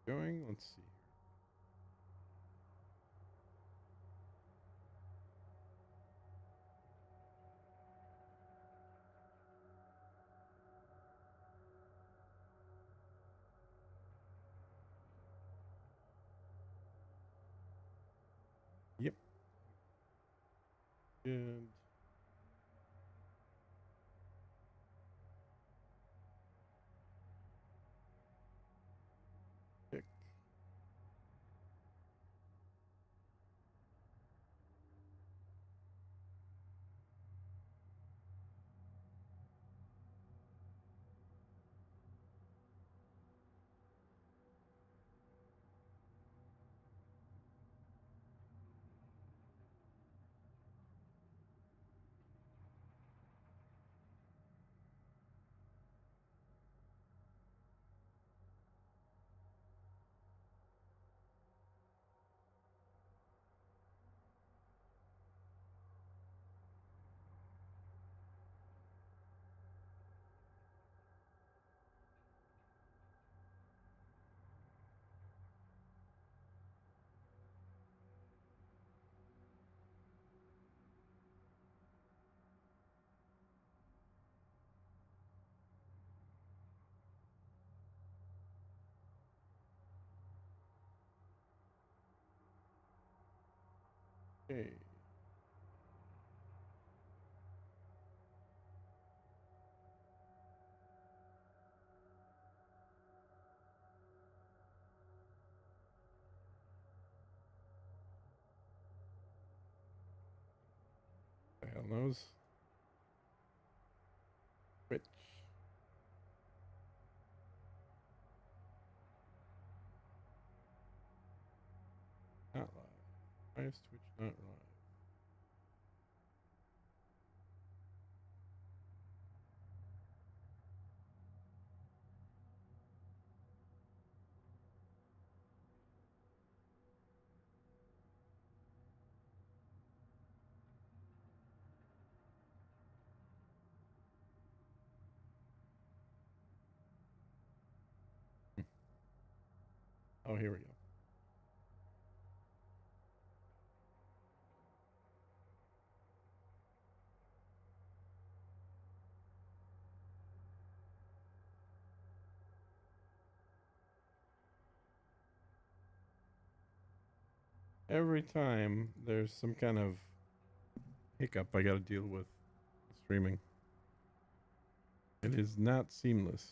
going. Let's see. Yep. Good. Pick. Okay. The hell knows. Twitch. Not live. Why is Twitch not live? Oh, here we go. Every time there's some kind of hiccup I gotta deal with streaming. It is not seamless.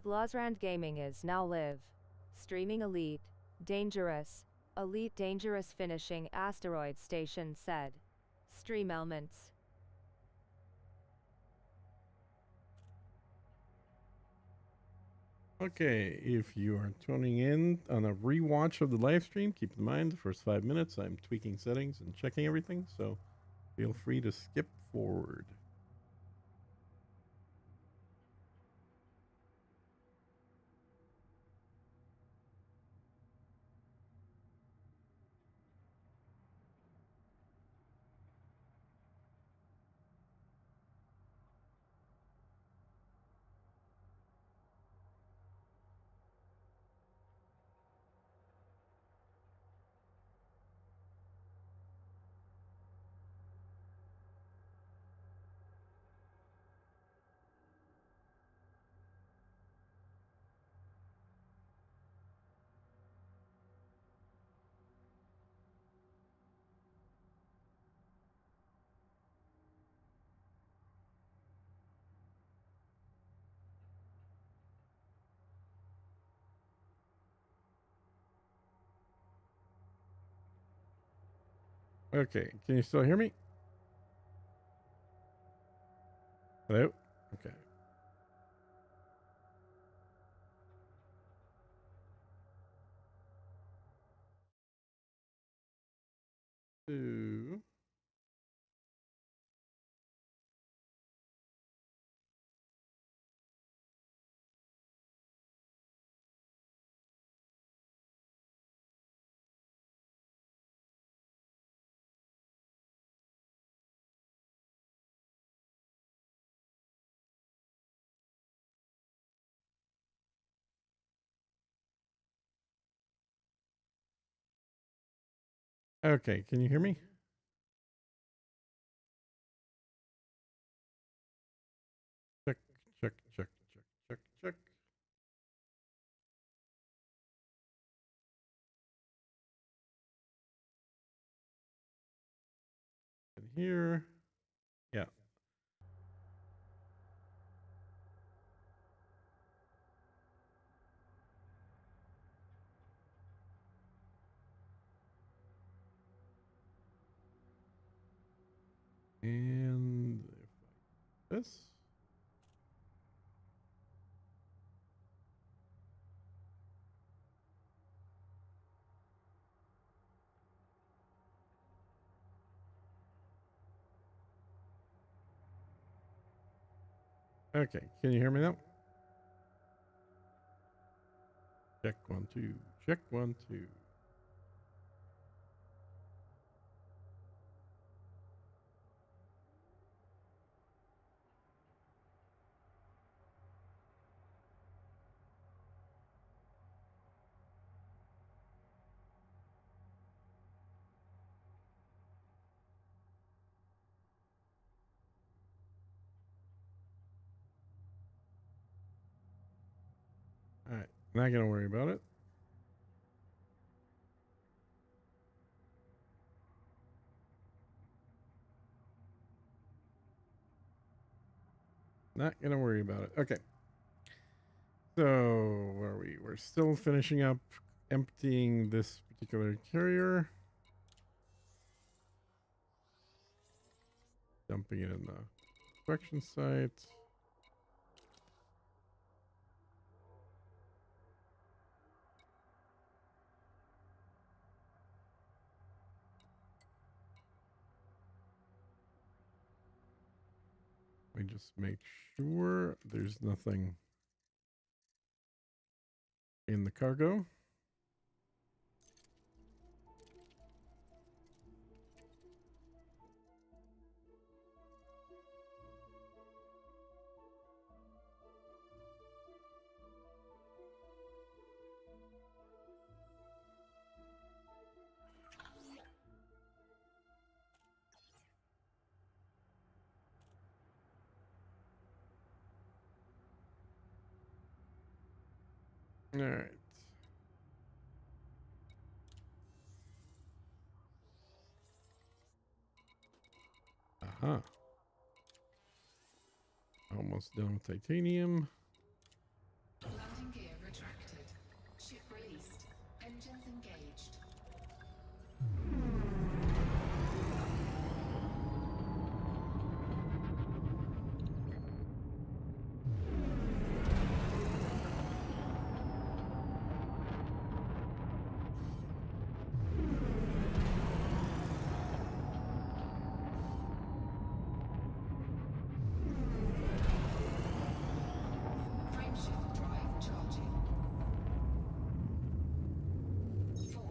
Losrand Gaming is now live. Streaming Elite. Dangerous. Elite Dangerous finishing Asteroid Station said. Stream elements. Okay, if you are tuning in on a rewatch of the live stream, keep in mind the first 5 minutes I'm tweaking settings and checking everything, so feel free to skip forward. Okay, can you still hear me? Hello? Okay. So, Okay, can you hear me? Check, check, check, check, check, check. And here, yeah. And if I this. Okay, can you hear me now? Check 1 2. Check 1 2. All right, not gonna worry about it. Not gonna worry about it. Okay. So where are we? We're still finishing up emptying this particular carrier. Dumping it in the production site. We just make sure there's nothing in the cargo. All right. Aha. Almost done with titanium. Landing gear retracted. Ship released. Engines engaged. Frameshift drive charging. 4,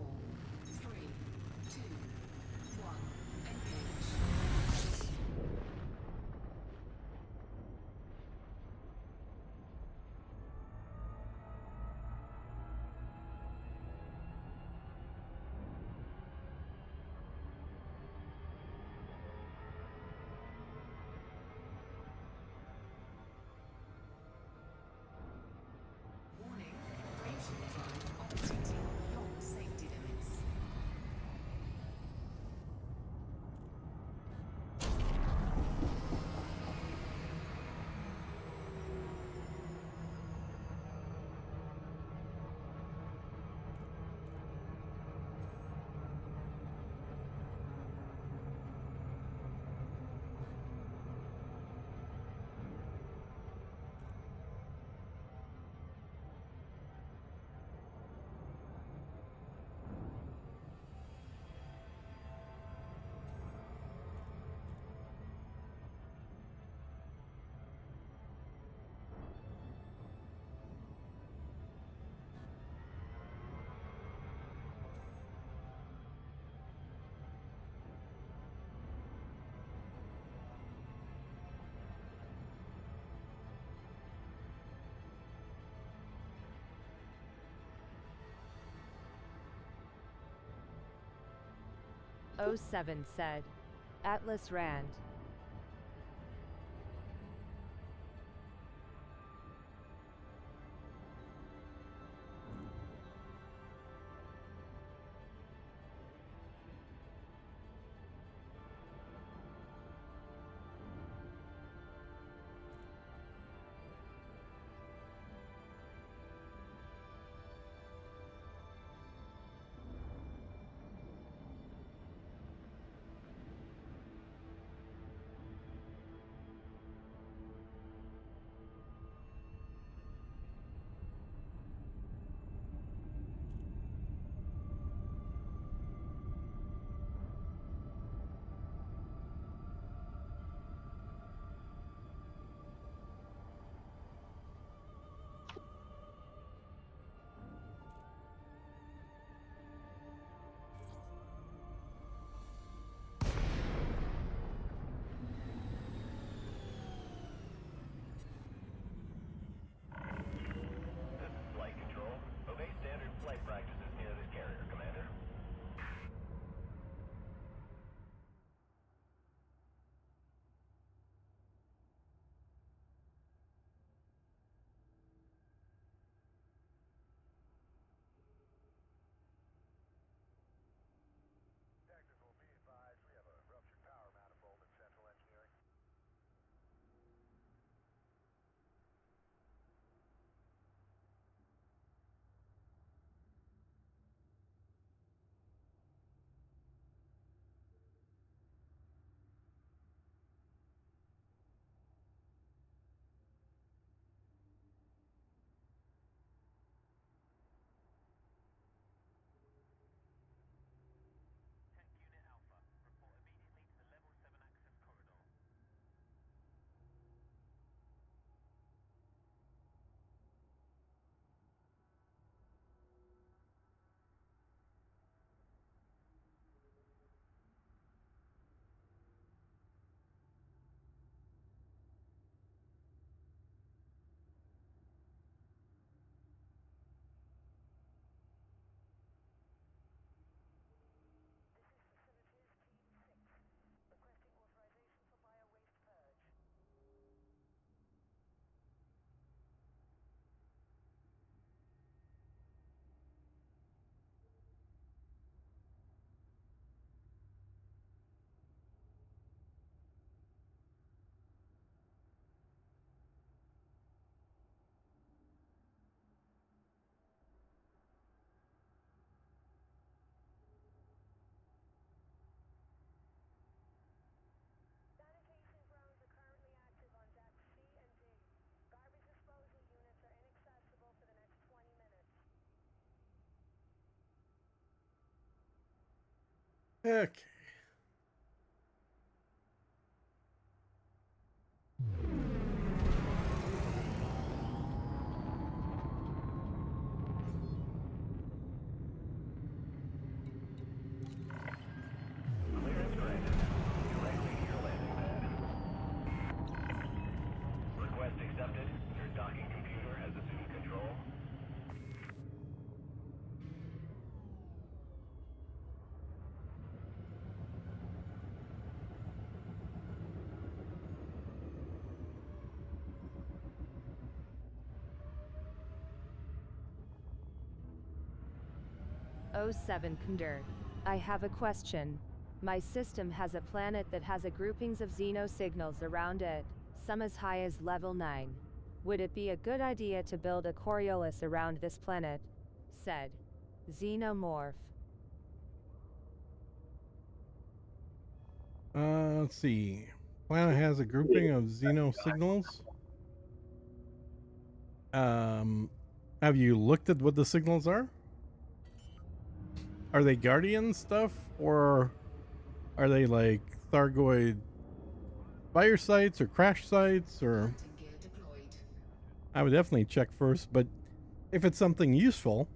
07 said. Atlas Rand. This is Flight Control. Obey standard flight practices near this carrier, Commander. Tactical, be advised, we have a ruptured power manifold in central engineering. Tech Unit Alpha, report immediately to the Level 7 access corridor. Requesting authorization for bio-waste purge. Sanitation drones are currently active on decks C and D. Garbage disposal units are inaccessible for the next 20 minutes. Okay. Clearance granted. Directly to your landing pad. Request accepted. Your docking computer has assumed control. Oh 07 Commander. I have a question. My system has a planet that has a groupings of Xeno signals around it, some as high as level 9. Would it be a good idea to build a Coriolis around this planet? Said. Xenomorph. Let's see. Planet has a grouping of Xeno signals. Have you looked at what the signals are? Are they Guardian stuff, or are they like Thargoid fire sites or crash sites? Or Landing gear deployed. I would definitely check first. But if it's something useful,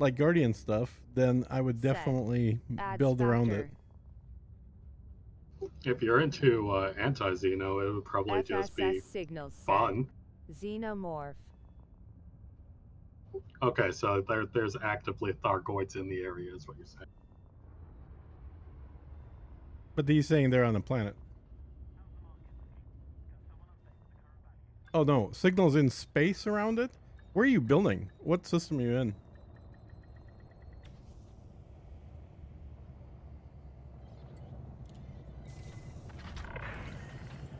like Guardian stuff, then I would Set. definitely Adds build around it. factor. If you're into anti-Xeno, it would probably just FSS be signals said. fun. Xenomorph. Okay, so there's actively Thargoids in the area, is what you're saying. But he's saying they're on the planet. Oh no, signals in space around it? Where are you building? What system are you in?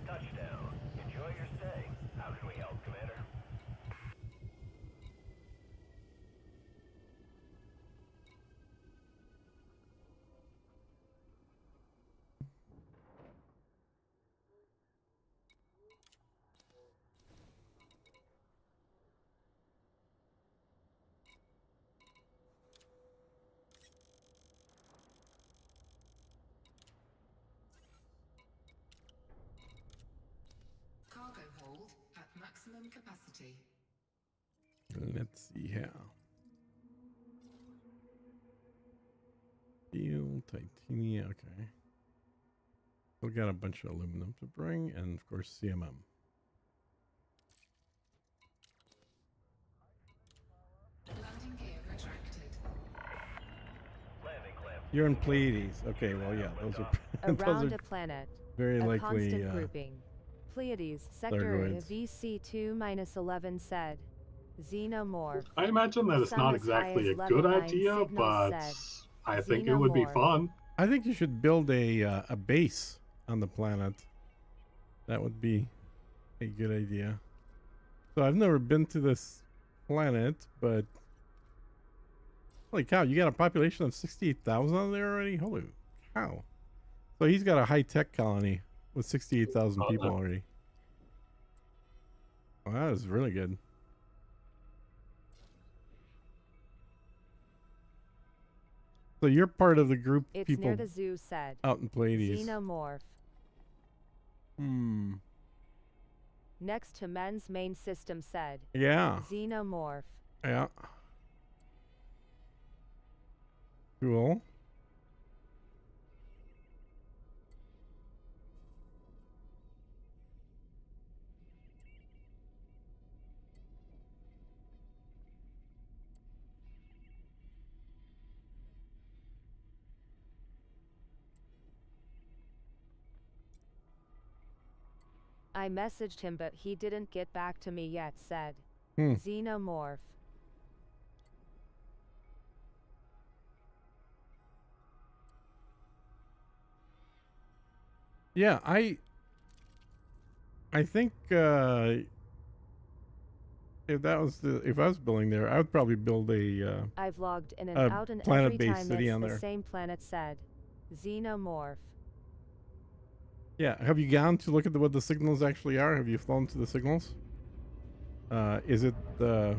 Touchdown. Enjoy your stay. How can we help, Commander? Cargo hold at maximum capacity. Let's see here. Steel, titanium, okay. We got a bunch of aluminum to bring, and of course CMM. Landing gear retracted. Landing clamp. You're in Pleiades. Okay, well, yeah, those are those Around are a planet. very A likely. constant grouping. Pleiades, sector Thargoids. VC2-11 said. Xenomorph. I imagine that it's Some not as high exactly as a level good 9 idea, signals but said. I think it would be Xenomorph. fun. I think you should build a base on the planet. That would be a good idea. So I've never been to this planet, but holy cow, you got a population of 68,000 on there already? Holy cow. So he's got a high-tech colony with 68,000 people already. Wow, that is really good. So you're part of the group of It's people near the zoo said. out in Pleiades. Xenomorph. Hmm. Next to men's main system said. Yeah. Xenomorph. Yeah. Cool. I messaged him but he didn't get back to me yet said. Hmm. Xenomorph. Yeah, I think if I was building there, I would probably build a I've logged in and a out and every planet-based time city it's on the there. same planet said. Xenomorph. yeah. Have you gone to look at what the signals actually are? Have you flown to the signals? Is it the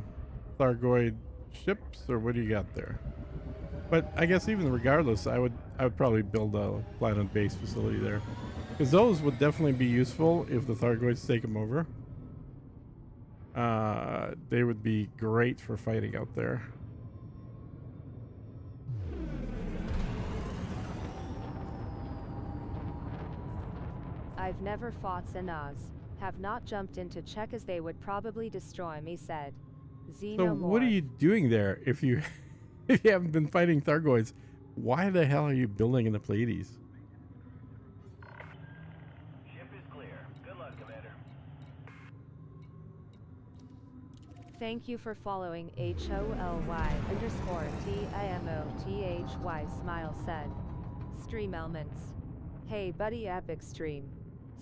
Thargoid ships or what do you got there? But I guess even regardless, I would probably build a planet-based facility there, because those would definitely be useful if the Thargoids take them over. They would be great for fighting out there. I've never fought Xenos. Have not jumped in to check as they would probably destroy me said. Xenomorph. So what are you doing there if you if you haven't been fighting Thargoids? Why the hell are you building in the Pleiades? Ship is clear. Good luck, Commander. Thank you for following HOLY_TIMOTHY smile said. Stream elements. Hey buddy epic stream.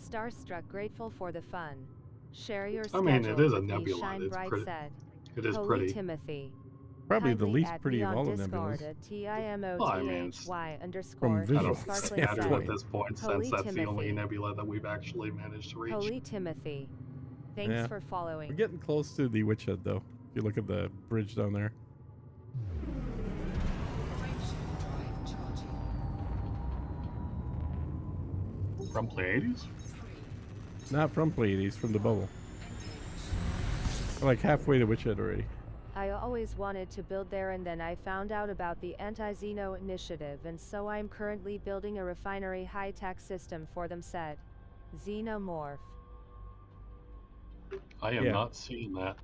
Starstruck grateful for the fun. Share your I schedule mean, it is a with me nebula. shine It's bright pretty. said. It is Holy pretty. Timothy. Probably the Kindly least add pretty me of on all the Discord nebulas. at Well, I mean, it's- TIMOTHY_. visual I don't Sparkling think it matters said. at this point, Holy since that's the only Timothy. nebula that we've actually managed to reach. Holy Timothy. Thanks Yeah. for We're following. getting close to the Witch Head, though. If you look at the bridge down there. Frameshift drive charging. From Pleiades? 3. Not from Pleiades, from the bubble. Engage. We're like halfway to Witch Head already. I always wanted to build there and then I found out about the anti-Xeno initiative and so I'm currently building a refinery high-tech system for them said. Xenomorph. I am Yeah. not seeing that.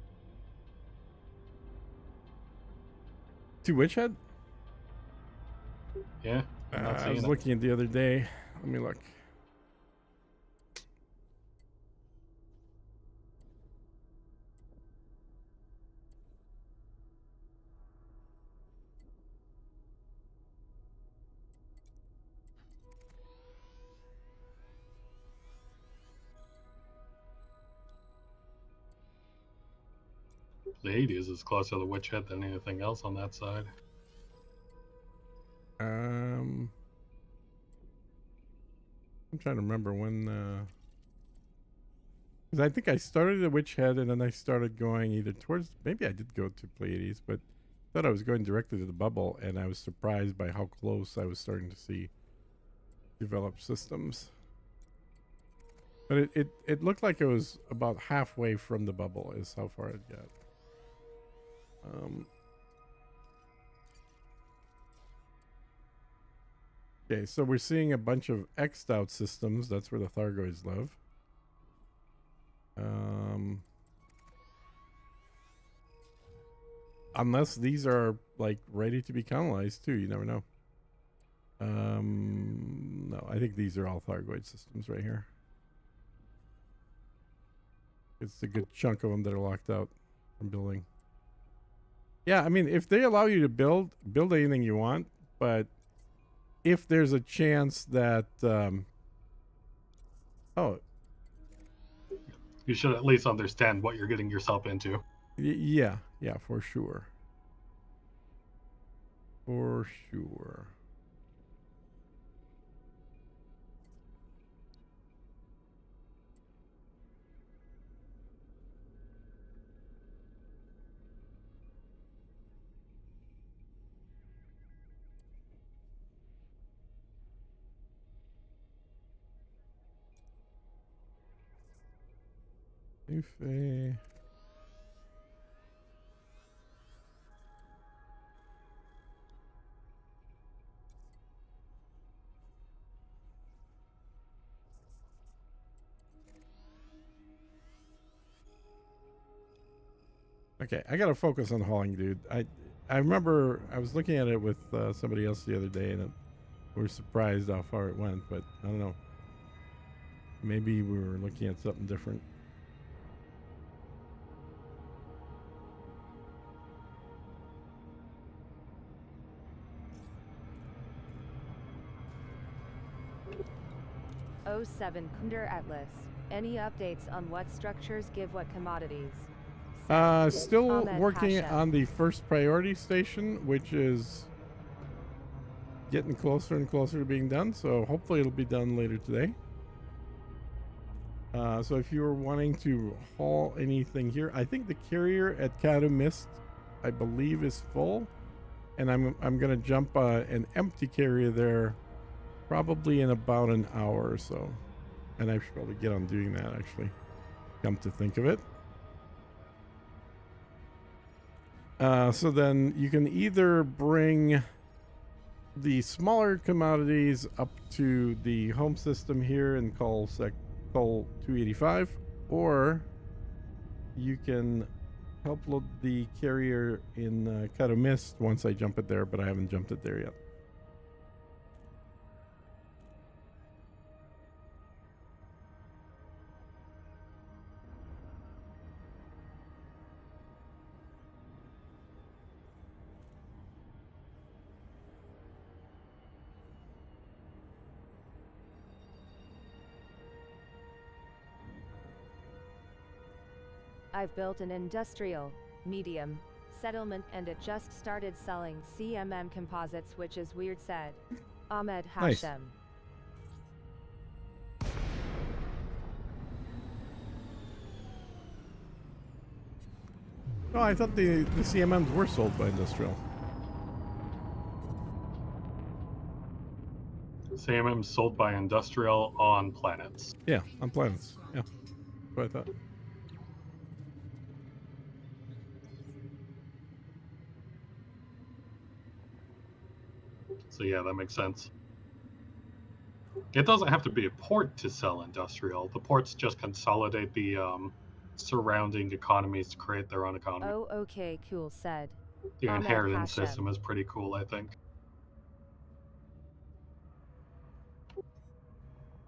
To Witch Head? Yeah, I'm not I seeing was it. looking at the other day. let me look. Pleiades is closer to the Witch Head than anything else on that side. I'm trying to remember when. Because I think I started at Witch Head and then I started going either towards. Maybe I did go to Pleiades, but I thought I was going directly to the bubble, and I was surprised by how close I was starting to see developed systems. But it looked like it was about halfway from the bubble is how far it got. Okay, so we're seeing a bunch of X'd out systems. That's where the Thargoids live. Unless these are like ready to be colonized too, you never know. No, I think these are all Thargoid systems right here. It's a good chunk of them that are locked out from building. Yeah, I mean, if they allow you to build anything you want, but if there's a chance that, oh, You should at least understand what you're getting yourself into. yeah, for sure. For sure. If a Okay, I gotta focus on hauling, dude. I remember I was looking at it with somebody else the other day, and we were surprised how far it went. But I don't know. Maybe we were looking at something different. '07 Kunder Atlas. Any updates on what structures give what commodities? Still Ahmed working Hashem. on the first priority station, which is getting closer and closer to being done. So hopefully it'll be done later today. So if you were wanting to haul anything here, I think the carrier at Cadu Mist, I believe, is full, and I'm gonna jump an empty carrier there, probably in about an hour or so, and I should probably get on doing that actually. Come to think of it. So then you can either bring the smaller commodities up to the home system here in call 285, or you can help load the carrier in Cadu Mist once I jump it there, but I haven't jumped it there yet. I've built an industrial, medium, settlement and it just started selling CMM composites, which is weird, said Ahmed Nice. Hashem. Oh, I thought the CMMs were sold by industrial. CMM sold by industrial on planets. Yeah, on planets. Yeah, that's what I thought. So yeah, that makes sense. It doesn't have to be a port to sell industrial. The ports just consolidate the surrounding economies to create their own economy. Oh, okay, cool, said The Ahmed inheritance Hashem. system is pretty cool, I think.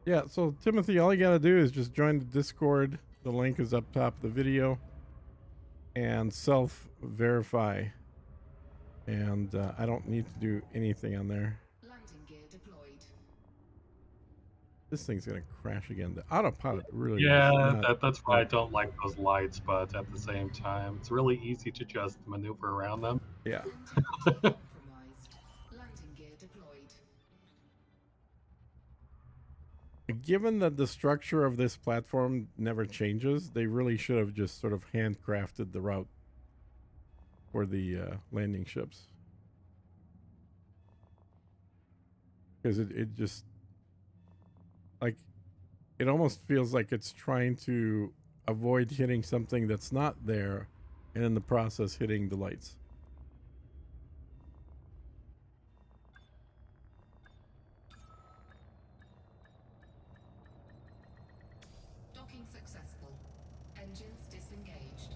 Yeah, so Timothy, all you gotta do is just join the Discord. The link is up top of the video, and self-verify. And I don't need to do anything on there. Landing gear deployed. This thing's gonna crash again. The autopilot really Yeah, is not. that's why I don't like those lights, but at the same time, it's really easy to just maneuver around them. Yeah. Integrity compromised. Landing gear deployed. Given that the structure of this platform never changes, they really should have just sort of handcrafted the route for the landing ships. Because it just, like, it almost feels like it's trying to avoid hitting something that's not there, and in the process hitting the lights. Docking successful. Engines disengaged.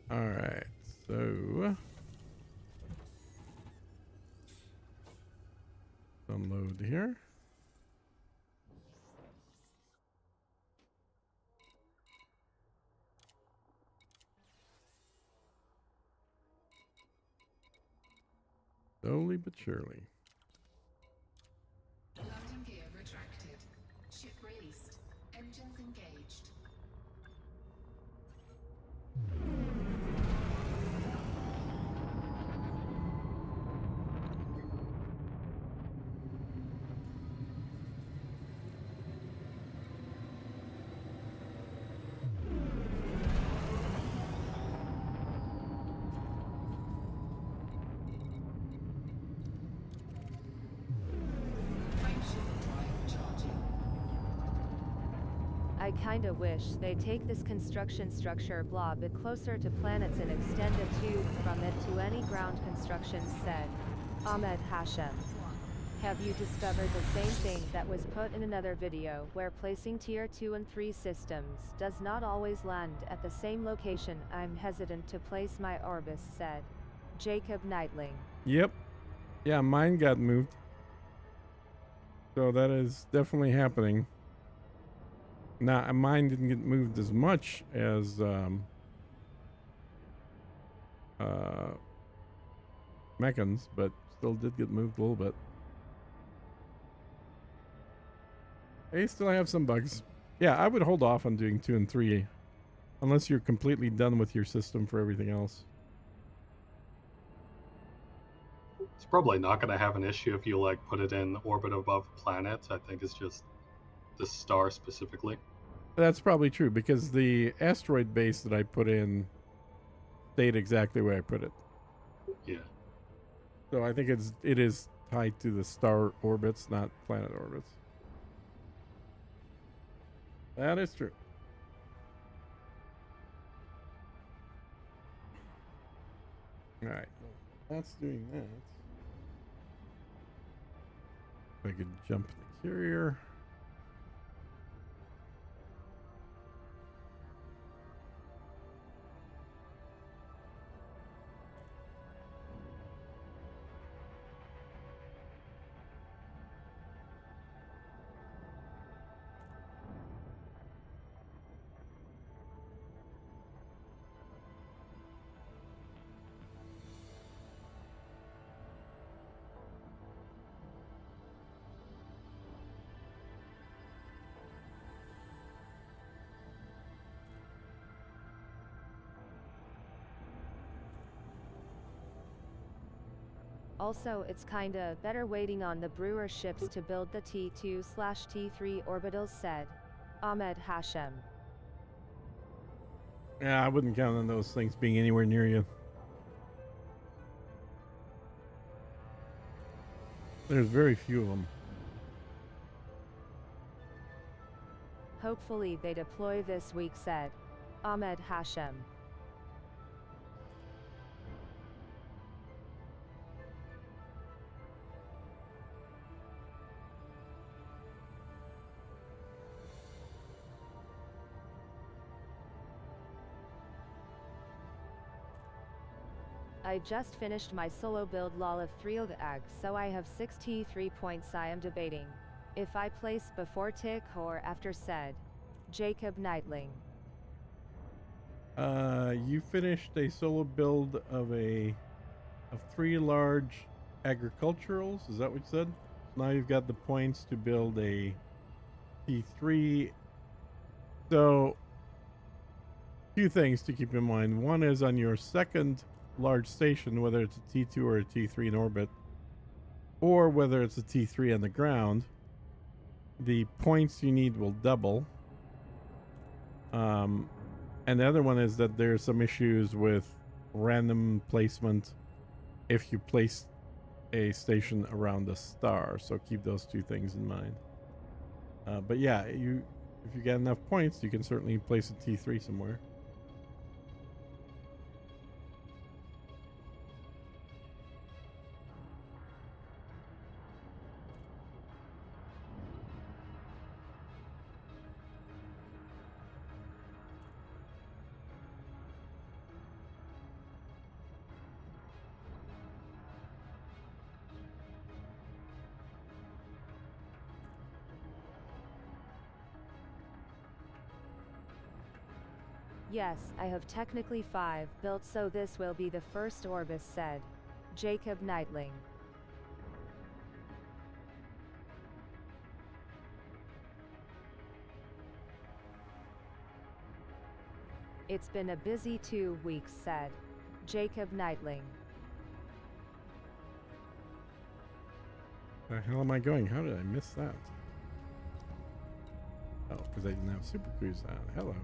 All right, so unload here. Slowly but surely. Landing gear retracted. Ship released. Engines engaged. Frameshift drive charging. I kinda wish they take this construction structure blah bit closer to planets and extend a tube from it to any ground construction, said Ahmed Hashem. Have you discovered the same thing that was put in another video where placing tier 2 and 3 systems does not always land at the same location? I'm hesitant to place my Orbis, said Jacob Knightling. Yep. Yeah, mine got moved. So that is definitely happening. Now, mine didn't get moved as much as Mechan's, but still did get moved a little bit. They still have some bugs. Yeah, I would hold off on doing 2 and 3 unless you're completely done with your system for everything else. It's probably not going to have an issue if you like put it in orbit above planets. I think it's just the star specifically. That's probably true because the asteroid base that I put in stayed exactly where I put it. Yeah. So I think it is tied to the star orbits, not planet orbits. That is true. All right, that's doing that. I could jump the carrier. Also, it's kinda better waiting on the Brewer ships to build the T2/T3 orbitals, said Ahmed Hashem. Yeah, I wouldn't count on those things being anywhere near you. There's very few of them. Hopefully they deploy this week, said Ahmed Hashem. I just finished my solo build lol of 3 of the eggs, so I have 63 points. I am debating if I place before tick or after said. Jacob Nightling. You finished a solo build of 3 large agriculturals. Is that what you said? Now you've got the points to build a T3. So, two things to keep in mind. One is on your second large station, whether it's a T2 or a T3 in orbit, or whether it's a T3 on the ground, the points you need will double. And the other one is that there's some issues with random placement if you place a station around a star. So keep those two things in mind. But yeah, if you get enough points, you can certainly place a T3 somewhere. Yes, I have technically 5 built, so this will be the first Orbis said. Jacob Nightling. It's been a busy 2 weeks said. Jacob Nightling. Where the hell am I going? How did I miss that? Oh, because I didn't have Super Cruise on. Hello.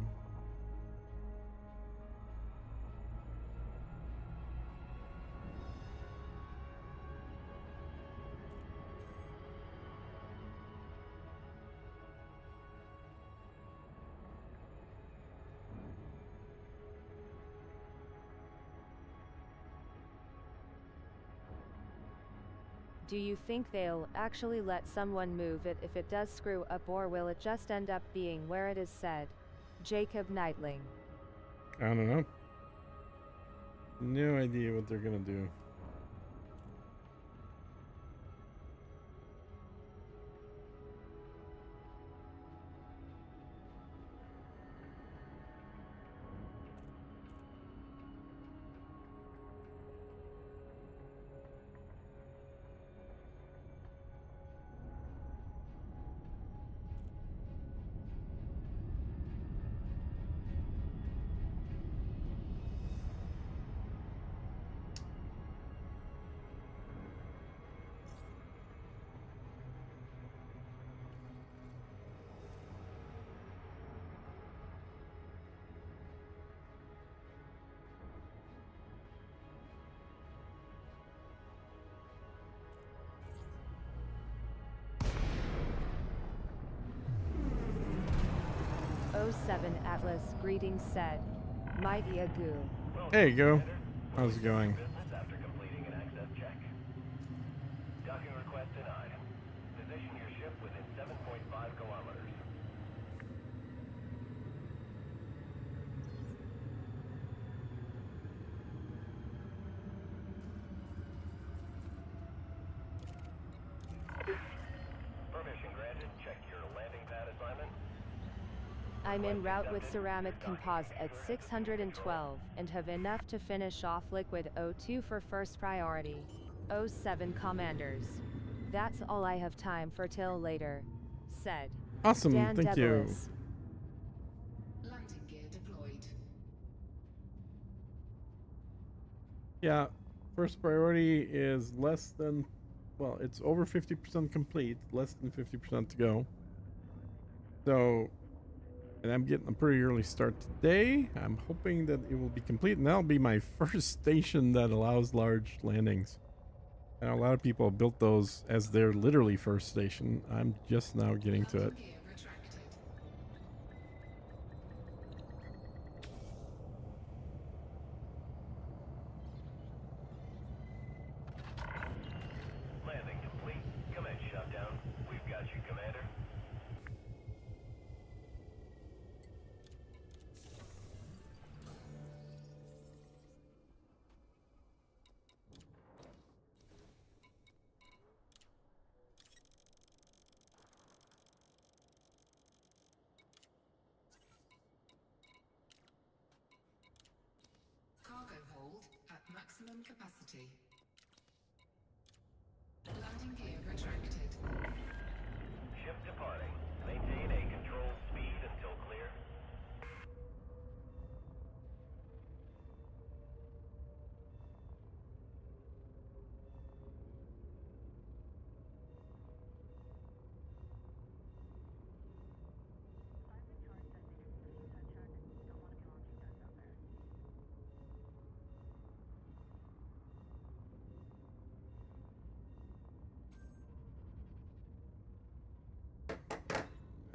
Do you think they'll actually let someone move it if it does screw up, or will it just end up being where it is said? Jacob Nightling. I don't know. No idea what they're gonna do. O7 Atlas greetings said. Mighty Agoo. There you go. How's it going? Business after completing an access check. Docking request denied. Position your ship within 7.5 kilometers. Permission granted. Check your landing pad assignment. I'm en route with ceramic composite at 612 and have enough to finish off liquid O2 for first priority. O7 commanders. That's all I have time for till later. Said. Awesome. Dan Thank you. Debelis. Landing gear deployed. Yeah, first priority is less than, well, it's over 50% complete, less than 50% to go. So, and I'm getting a pretty early start today. I'm hoping that it will be complete, and that'll be my first station that allows large landings. And a lot of people have built those as their literally first station. I'm just now getting to it. Landing gear retracted. Landing complete. Commence shutdown. We've got you, Commander. maximum capacity. Landing gear retracted. Ship departing. Maintain a controlled speed until clear.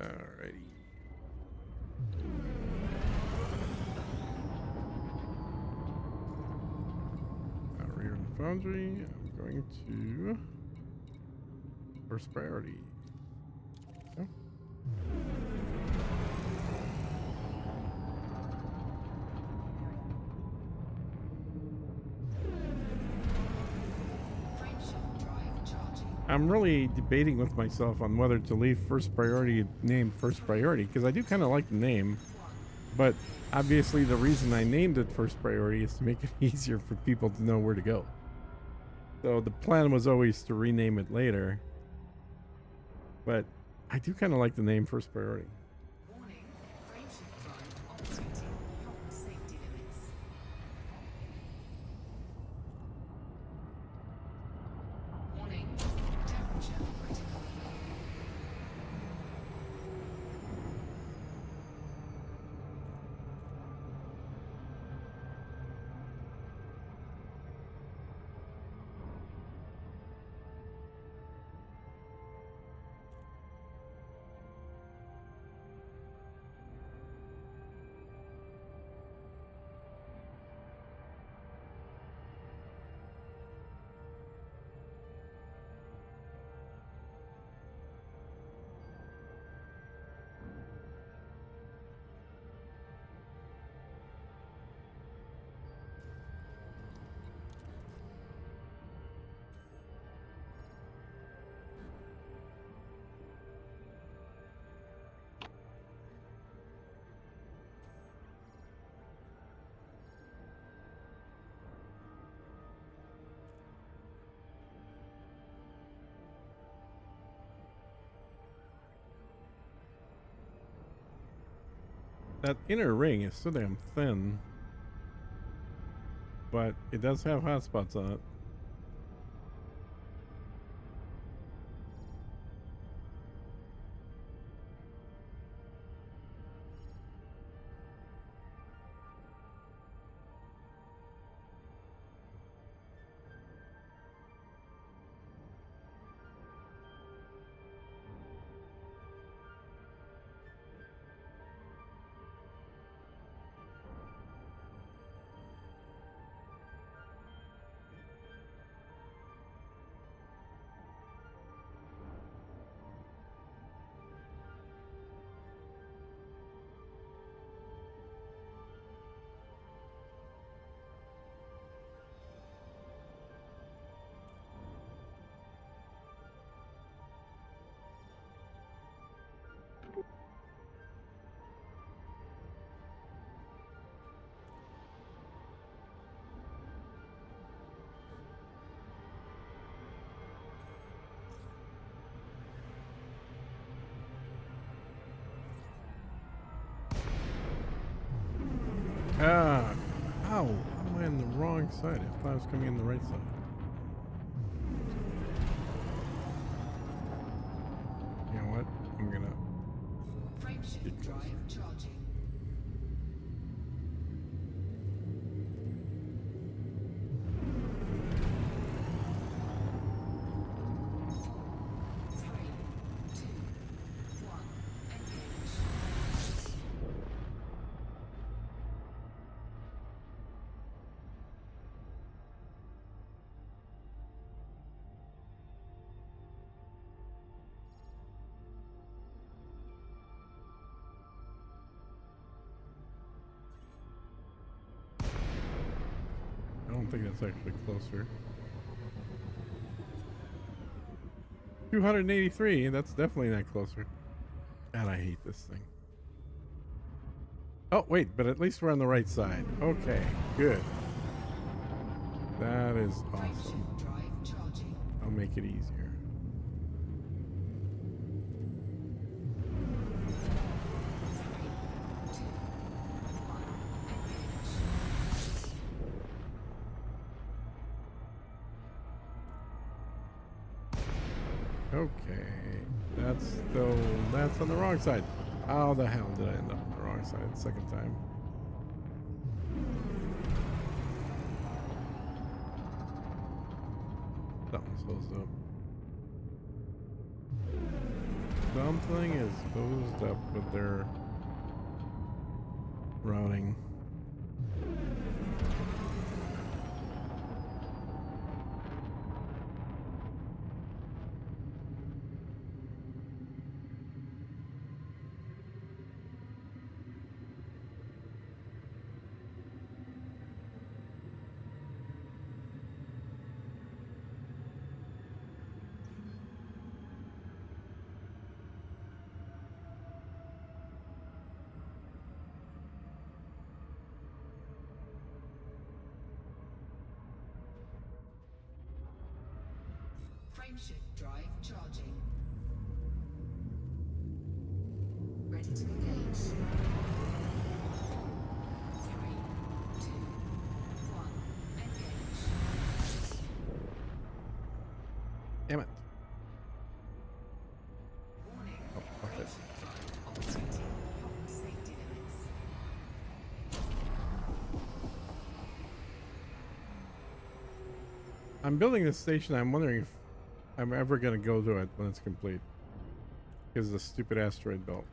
Alrighty. Rear and Foundry. I'm going to first priority. So. Frameshift drive charging. I'm really debating with myself on whether to leave first priority named first priority because I do kind of like the name, but obviously the reason I named it first priority is to make it easier for people to know where to go. So the plan was always to rename it later, but I do kind of like the name first priority. Warning, frameshift drive operating beyond safety limits. Warning, temperature critical. That inner ring is so damn thin, but it does have hotspots on it. Ah, ow, I'm on the wrong side. I thought I was coming in the right side. You know what? I'm gonna Frameshift drive charging. 3, 2, 1, engage. I don't think that's actually closer. 283, that's definitely not closer. God, I hate this thing. Oh, wait, but at least we're on the right side. Okay, good. That is awesome. Frameshift drive charging. I'll make it easier. Okay, that's on the wrong side. How the hell did I end up on the wrong side the second time? Something's hosed up. Something is hosed up with their routing. Frameshift drive charging. Ready to engage. 3, 2, 1. Engage. Damn it. Warning. Oh, fuck it. Frameshift drive operating beyond safety limits. I'm building this station. I'm wondering if I'm ever going to go to it when it's complete. Because of the stupid asteroid belt.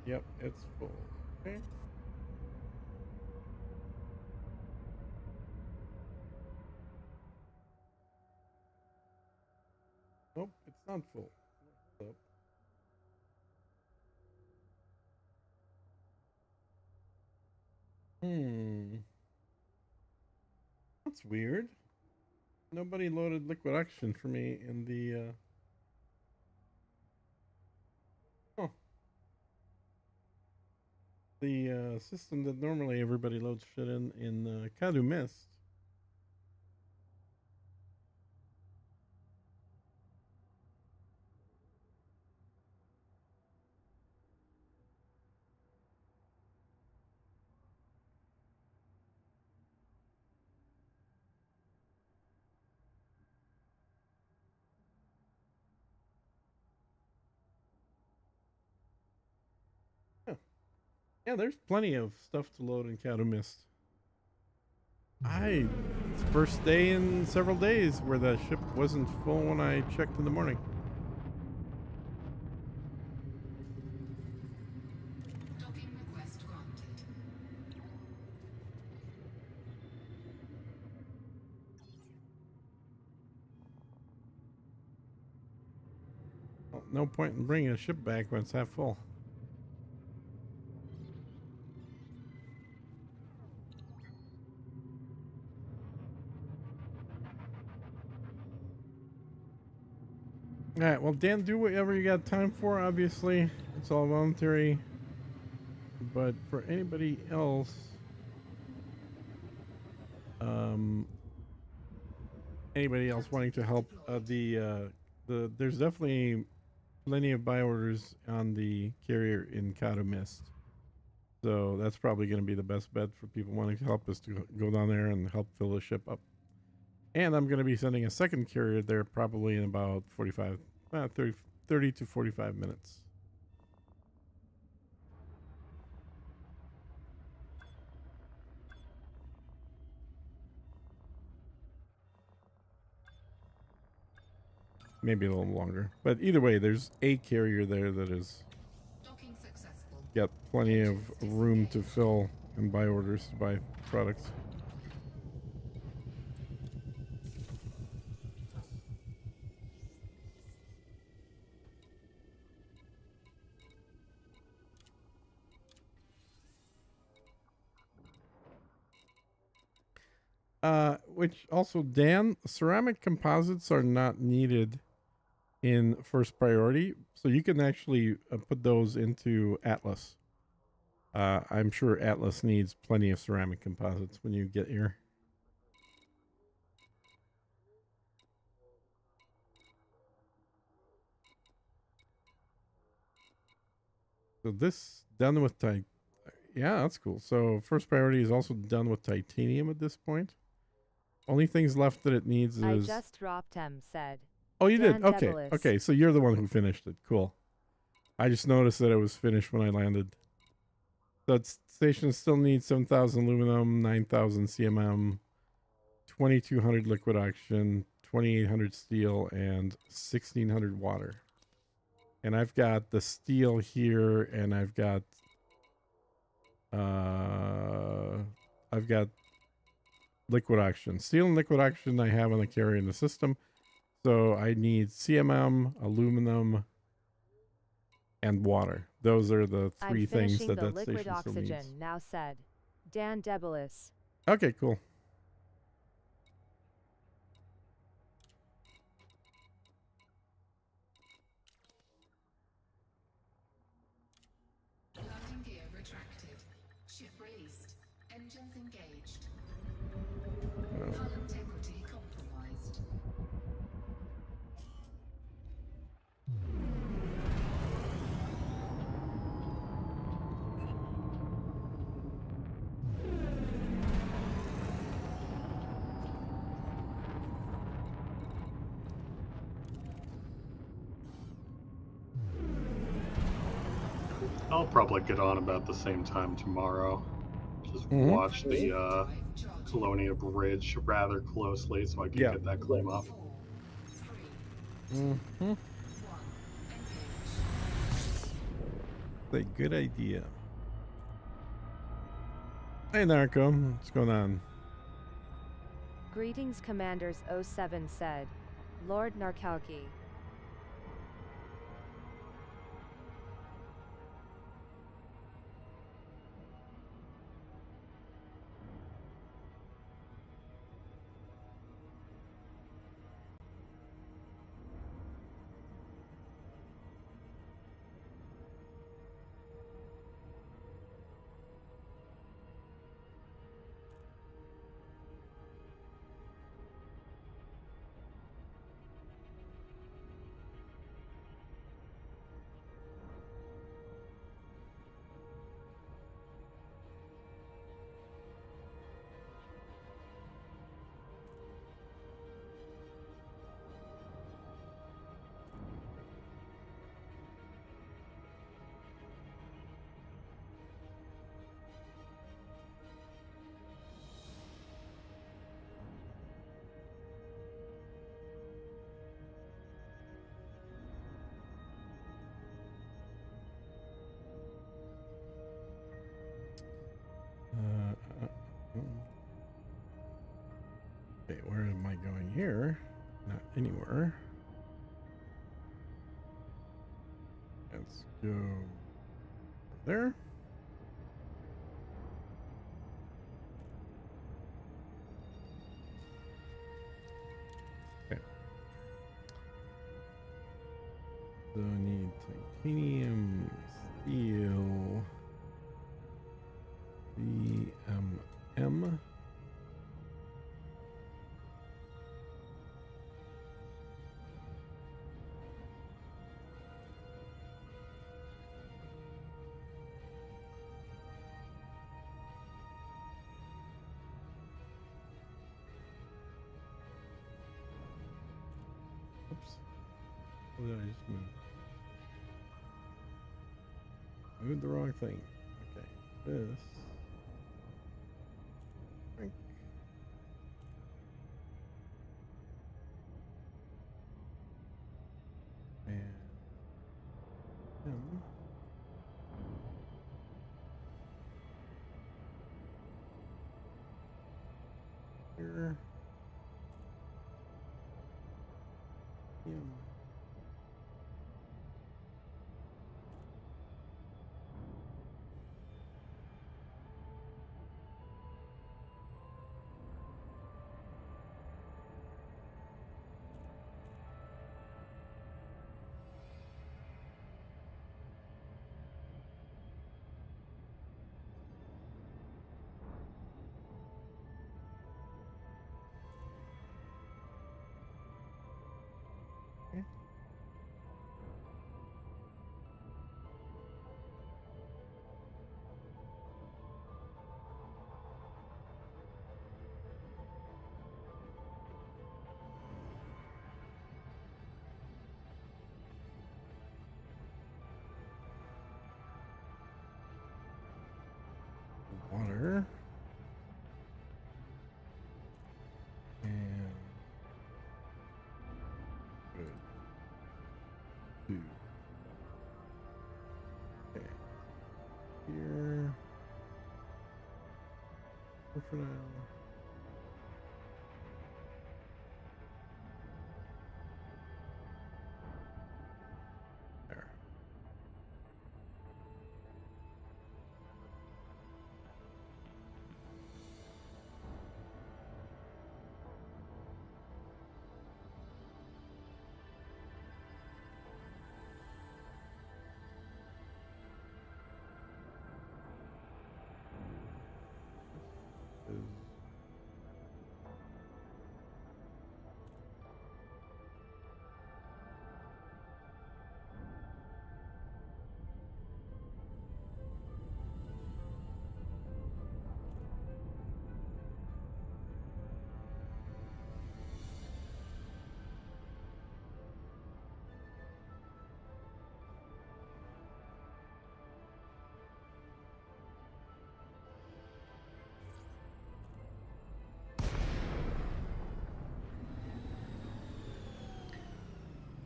Yep, it's full. Okay. Nope, it's not full. Hold up. That's weird. Nobody loaded liquid oxygen for me in the oh. The system that normally everybody loads shit in Kadu missed. Yeah, there's plenty of stuff to load in Kadu missed. It's first day in several days where the ship wasn't full when I checked in the morning. Docking request granted. Well, no point in bringing a ship back when it's half full. All right, well, Dan, do whatever you got time for. Obviously, it's all voluntary. But for anybody else, Anybody else wanting to help? There's definitely plenty of buy orders on the carrier in Kato Mist. So that's probably going to be the best bet for people wanting to help us to go down there and help fill the ship up. And I'm going to be sending a second carrier there probably in about 30 to 45 minutes. Maybe a little longer. But either way, there's a carrier there that is Docking successful. got plenty of room to fill and buy orders to buy products. Which also, Dan, ceramic composites are not needed in first priority, so you can actually put those into Atlas. I'm sure Atlas needs plenty of ceramic composites when you get here. So this done with yeah, that's cool. So first priority is also done with titanium at this point. Only things left that it needs is... I just dropped said. Oh, you did? Dan Okay. Debelis. Okay, so you're the one who finished it. Cool. I just noticed that it was finished when I landed. That station still needs 7,000 aluminum, 9,000 CMM, 2,200 liquid oxygen, 2,800 steel, and 1,600 water. And I've got the steel here, and I've got liquid oxygen. Steel and liquid oxygen I have on the carrier in the system. So I need CMM, aluminum, and water. Those are the three things that the that liquid station still oxygen needs. now said. Dan Debelis. Okay, cool. Landing gear retracted. Ship released. Engines engaged. Hull integrity compromised. I'll probably get on about the same time tomorrow. Just watch the Drive charging. Colonia Bridge rather closely so I can Yeah. get that claim off. 4, 3, Mm-hmm. 1. Engage. A good idea. Hey, Narco. What's going on? Greetings, Commanders 07 said. Lord Narkowki. Okay, where am I going here? Not anywhere. Let's go there. Okay. So I need titanium, steel, CMM. What did I just move? Moved the wrong thing. Okay, this. Drink. And him. Here. Him. Okay. Water. And good. Two. Okay. Here. For now. There. Is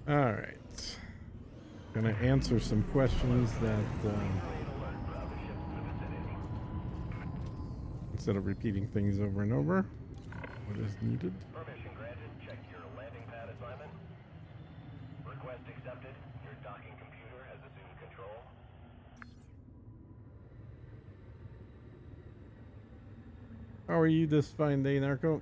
all right. Gonna answer some questions that instead of repeating things over and over, what is needed. Permission granted. Check your landing pad assignment. Request accepted. Your docking computer has assumed control. How are you this fine day, Narco?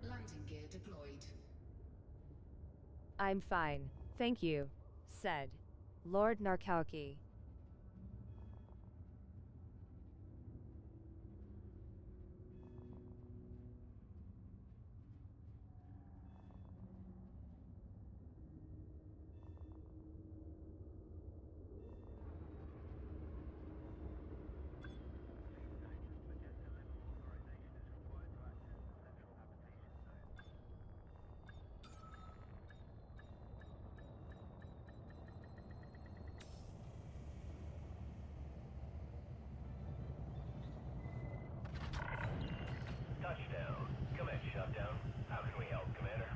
Landing gear deployed. I'm fine, thank you, said Lord Narkowski. Touchdown. Commit shutdown. How can we help, Commander?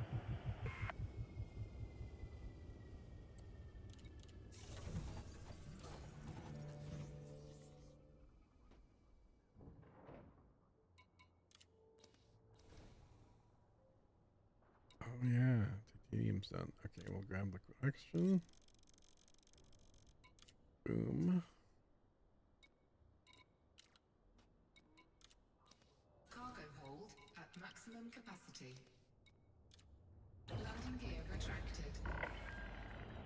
Oh yeah, titanium's done. Okay, we'll grab the collection. Boom. Cargo hold at maximum capacity. Landing gear retracted.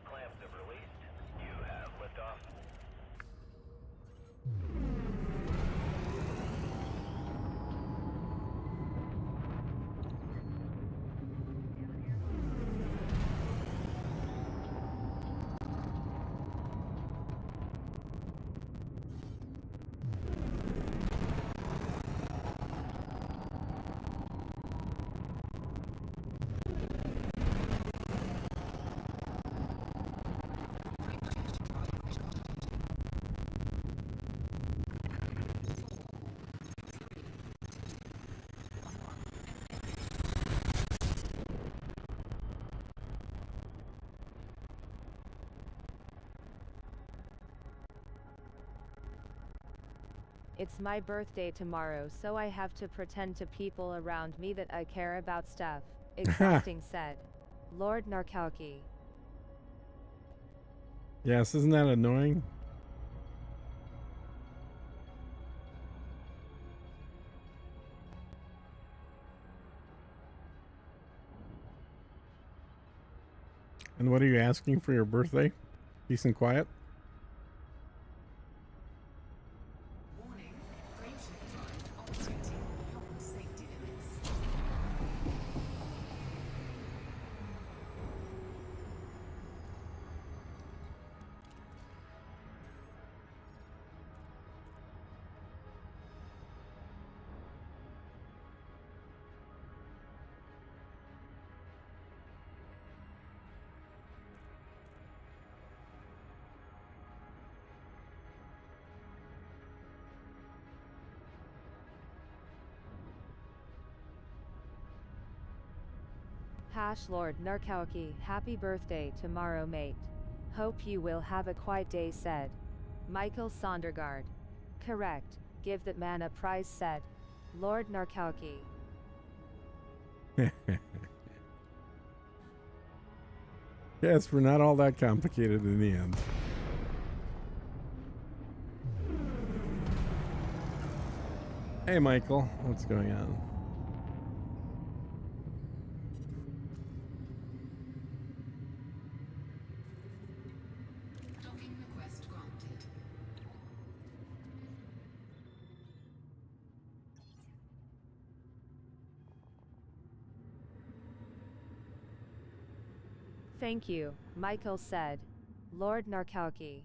Clamps have released. You have liftoff. It's my birthday tomorrow, so I have to pretend to people around me that I care about stuff. Exhausting said. Lord Narkowski. Yes, isn't that annoying? And what are you asking for your birthday? Peace and quiet? Warning, frameshift drive operating beyond safety limits. Hash Lord Narkowski, happy birthday tomorrow, mate. Hope you will have a quiet day, said. Michael Sondergaard. Correct, give that man a prize, said. Lord Narkowski. Yes, we're not all that complicated in the end. Hey, Michael, what's going on? Docking request granted. Thank you, Michael said. Lord Narkowski.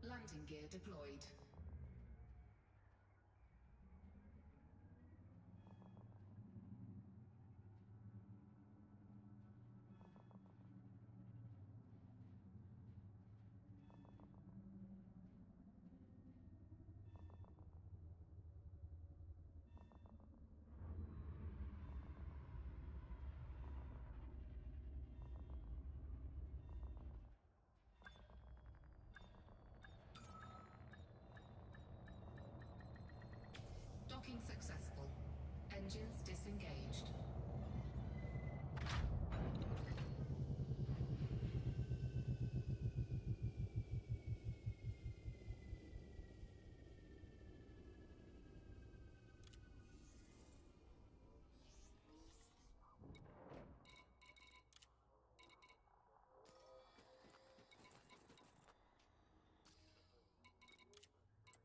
Landing gear deployed. Docking successful. Engines disengaged.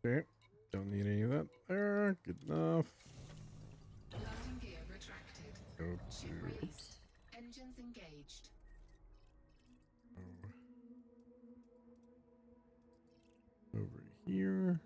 Okay, don't need any of that there. Good enough. Landing gear retracted. Go Ship to, released. Engines engaged. over here.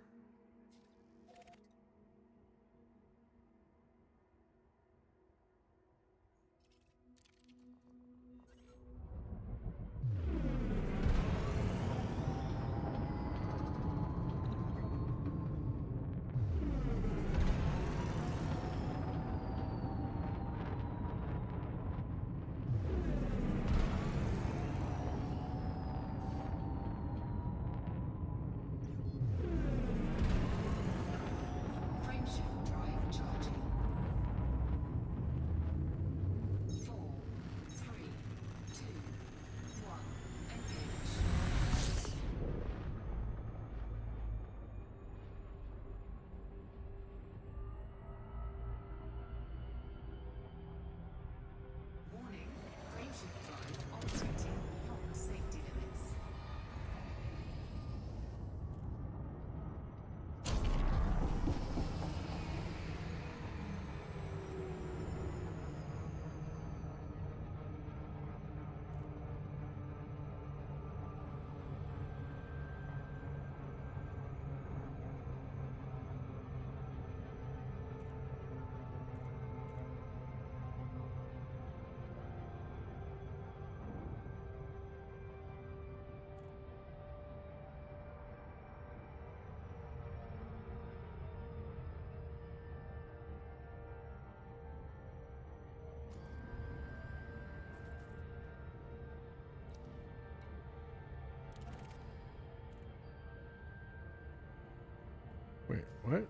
What?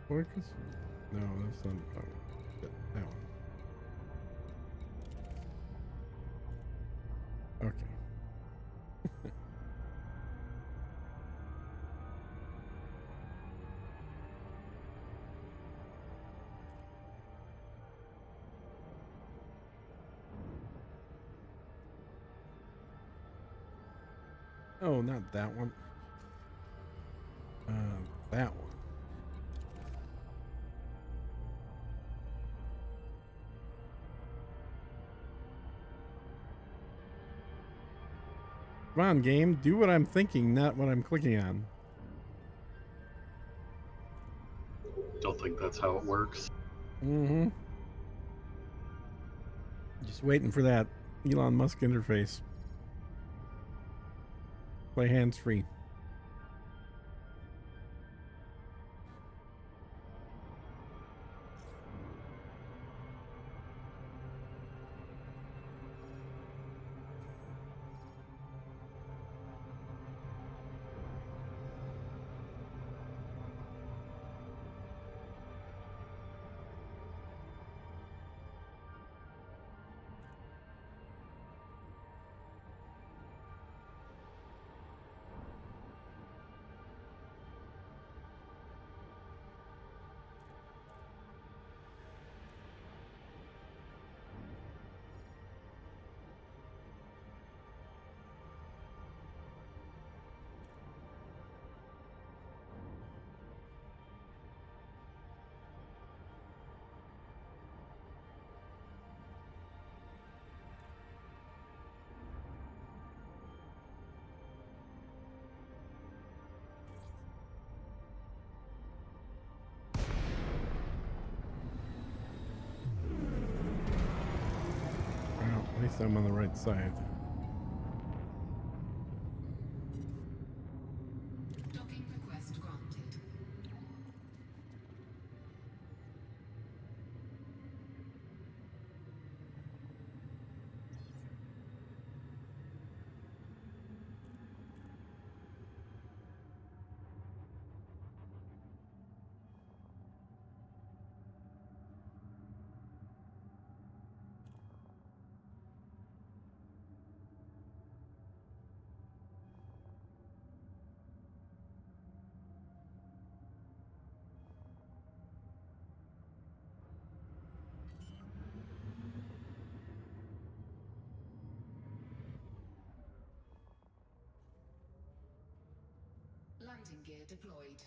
Focus? No, that's not that one. That one. Okay. Oh, not that one. That one. Come on, game. Do what I'm thinking, not what I'm clicking on. Don't think that's how it works. Mm-hmm. Just waiting for that Elon Musk interface. Play hands-free. Well, at least I'm on the right side. Docking request granted. Landing gear deployed.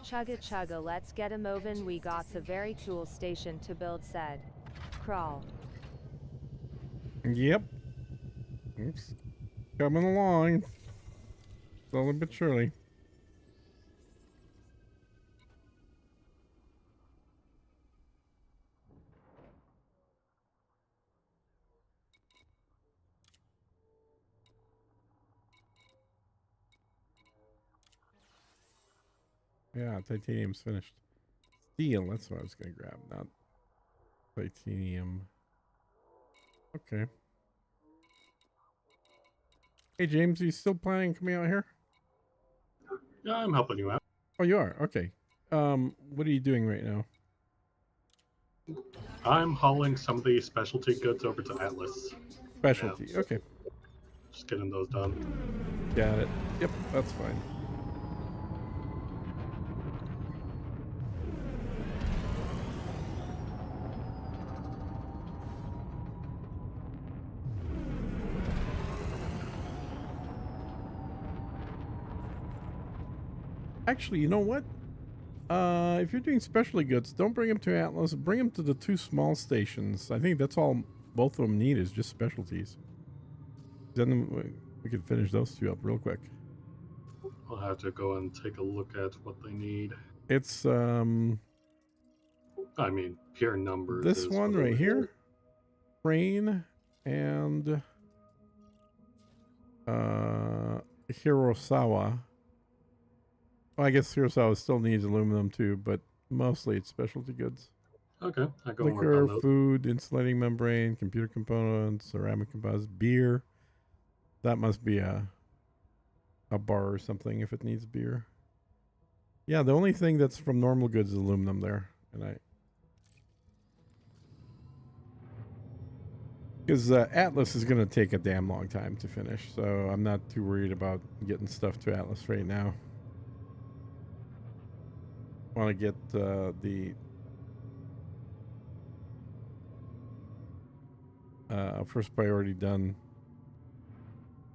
Chugga chugga, let's get a movin'. We got a very cool station to build, said. Crawl. Yep. Oops. Coming along. Slowly but surely. Yeah, titanium's finished. Steel, that's what I was going to grab, not titanium. Okay. Hey, James, are you still planning on coming out here? Yeah, I'm helping you out. Oh, you are? Okay. What are you doing right now? I'm hauling some of the specialty goods over to Atlas. Specialty. Yeah. Okay. Just getting those done. Got it. Yep, that's fine. Actually, you know what? If you're doing specialty goods, don't bring them to Atlas. Bring them to the two small stations. I think that's all both of them need is just specialties. Then We could finish those two up real quick. I'll have to go and take a look at what they need. It's I mean, pure numbers. this is one what it right would- here. Crane and Hirosawa. Well, I guess Hirosawa still needs aluminum too, but mostly it's specialty goods. Okay, I go and work Liquor, on those. food, insulating membrane, computer components, ceramic composites, beer. That must be a bar or something if it needs beer. Yeah, the only thing that's from normal goods is aluminum there, and because Atlas is going to take a damn long time to finish, so I'm not too worried about getting stuff to Atlas right now. Want to get the first priority done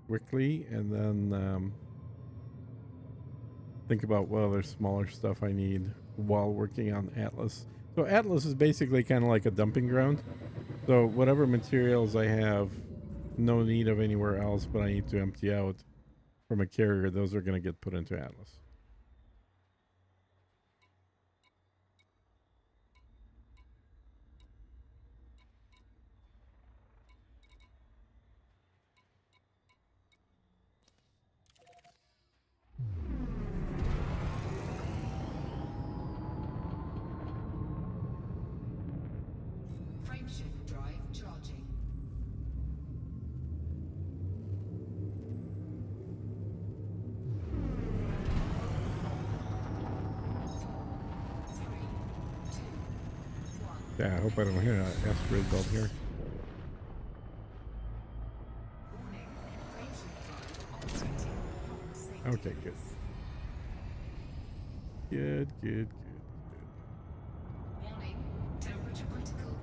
quickly, and then think about what other smaller stuff I need while working on Atlas. So Atlas is basically kind of like a dumping ground. So whatever materials I have no need of anywhere else, but I need to empty out from a carrier, those are going to get put into Atlas. Frameshift drive charging. 4, 3, 2, 1. Yeah, I hope I don't hit an asteroid belt here. Warning. Frameshift drive operating beyond safety Okay, good. limits. Good. Warning. Temperature critical.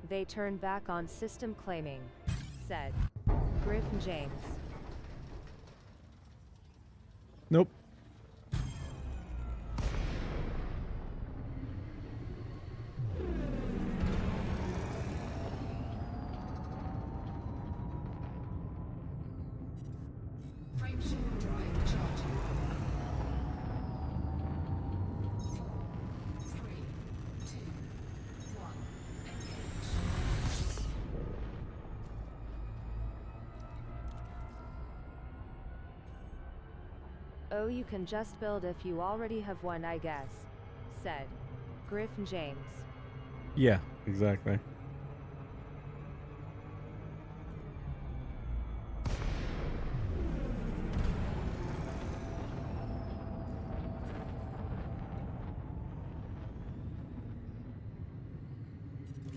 They turned back on system claiming, said Griffin James. Nope. Frameshift drive charging. 4, 3, 2, 1. Engage. Oh, you can just build if you already have one, I guess, said Griffin James. Yeah, exactly.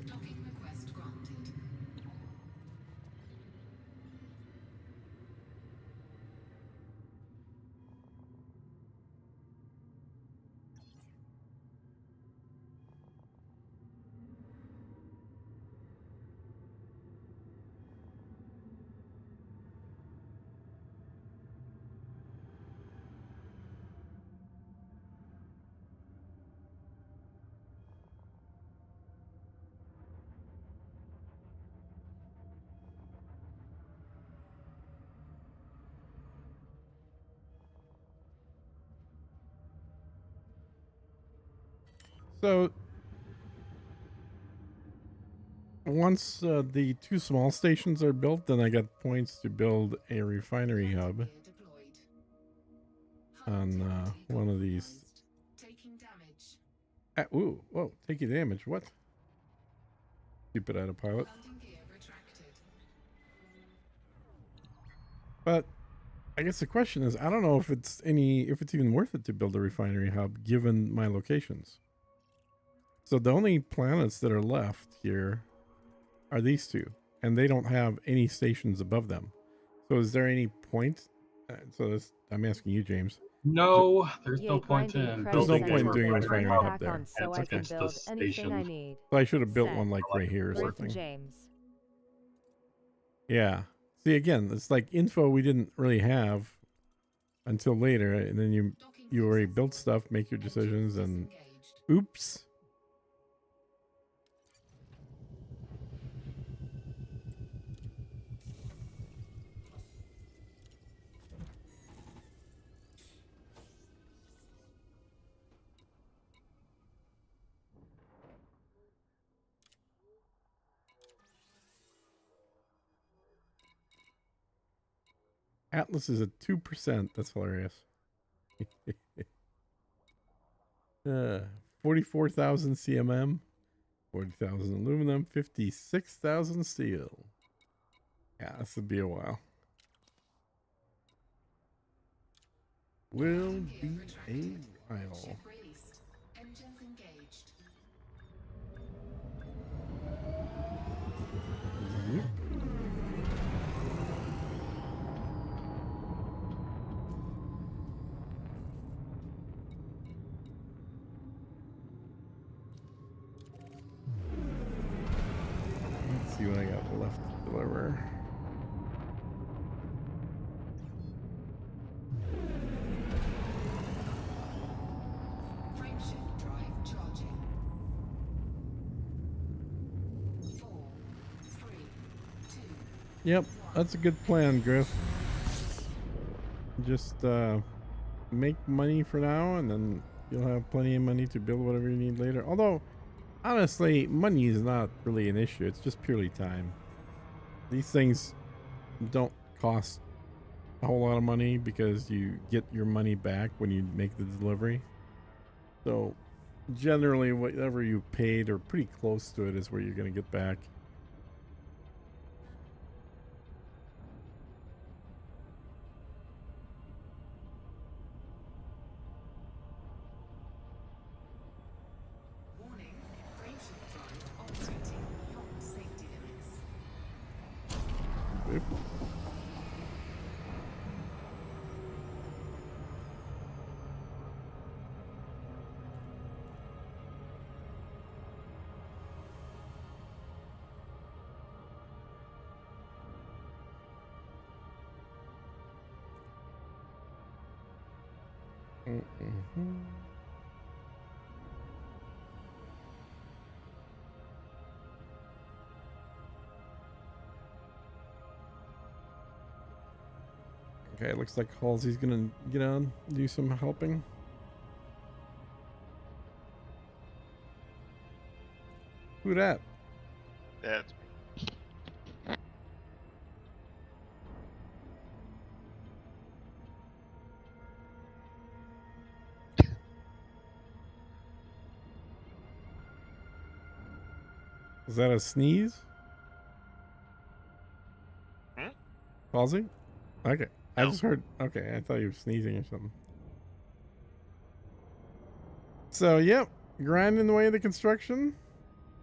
Docking request granted. So once the 2 small stations are built, then I got points to build a refinery hub Gear deployed. on one of these. Compromised. Taking damage. Ooh, whoa, taking damage. What? Stupid autopilot. Landing gear retracted. But I guess the question is, I don't know if it's even worth it to build a refinery hub given my locations. So the only planets that are left here are these 2, and they don't have any stations above them. So is there any point? I'm asking you, James. No, there's Yay, no point grinding in credits There's no building point in and doing a putting refinery them hub back there. on so I It's can the build anything I station. need. So I should have built Send. one like right here or Grid to something. James. Yeah. See, again, it's like info we didn't really have until later, and then you already built stuff, make your decisions, and oops. Atlas is at 2%. That's hilarious. 44,000 CMM, 40,000 aluminum, 56,000 steel. Yeah, this would be a while. Will be a while. Ship released. Engines engaged. Yep. Let's see what I got left to deliver. Frameshift drive charging. 4, 3, 2. Yep, that's a good plan, Griff. Just make money for now, and then you'll have plenty of money to build whatever you need later. Although, honestly, money is not really an issue. It's just purely time. These things don't cost a whole lot of money because you get your money back when you make the delivery. So, generally, whatever you paid or pretty close to it is where you're going to get back. Warning. Frameshift drive operating beyond safety limits. Oop. Mm-hmm. Okay, looks like Halsey's gonna get on, do some helping. Who that? That's Is that a sneeze? Hmm? Halsey? Okay. I No. just heard. Okay, I thought you were sneezing or something. So, yep, grinding away the construction.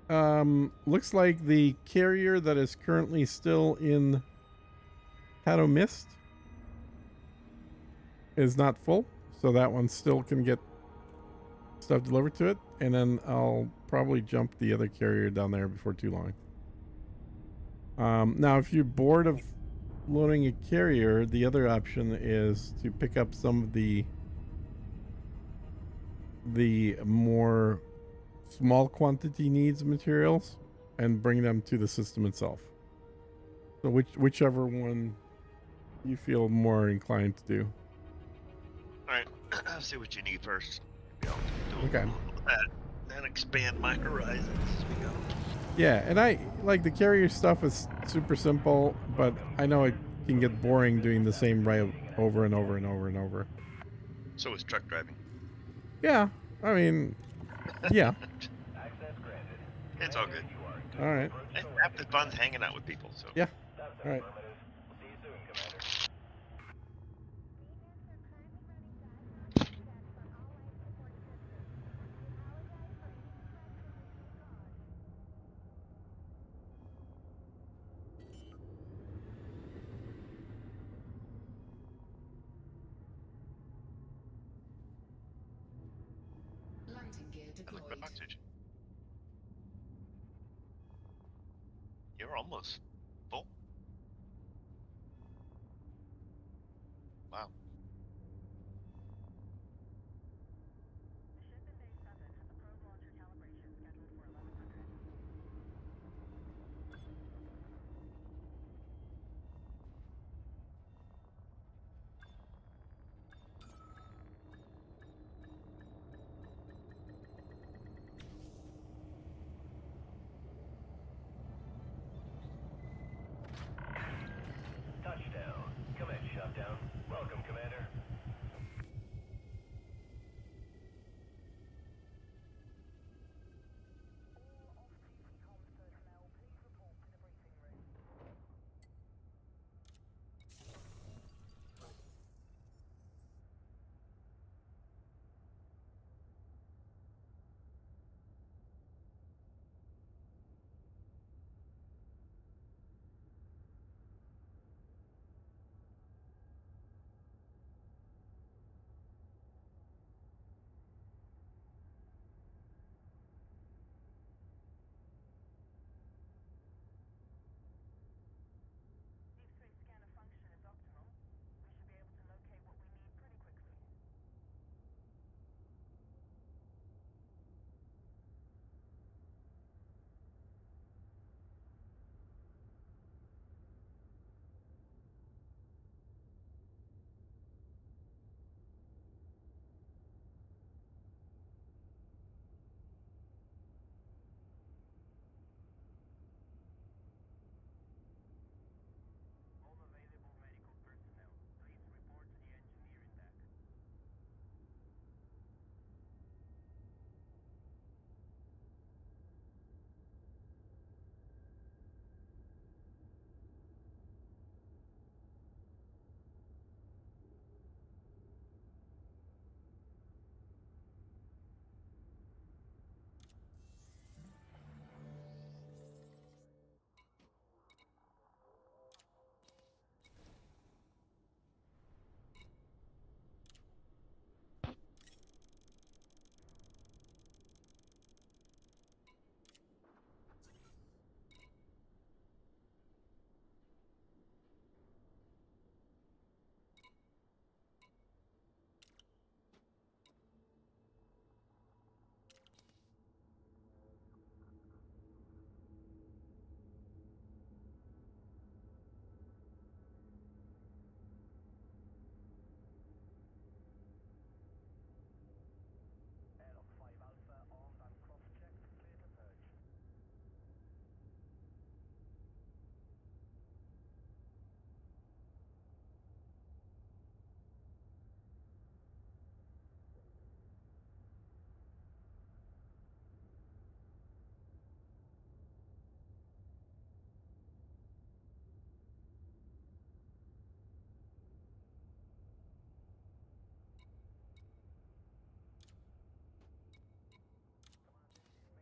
Looks like the carrier that is currently still in Shadow Mist is not full, so that one still can get stuff delivered to it, and then I'll probably jump the other carrier down there before too long. Now, if you're bored of loading a carrier, the other option is to pick up some of the more small quantity needs materials and bring them to the system itself. So whichever one you feel more inclined to do. Alright, I'll see what you need first. Maybe I'll do Okay. a little of that. And expand my horizons as we go. Yeah, and I like the carrier stuff is super simple, but I know it can get boring doing the same route over and over and over and over. So is truck driving. Yeah, I mean, yeah. Access granted. It's all good. You are good All right. to approach It's the half the fun's hanging out with people. So Yeah. That's All right. affirmative. See you soon, Commander. Landing gear I look deployed. for oxygen. You're almost full. Wow. Touchdown. Command shutdown. Welcome, Commander.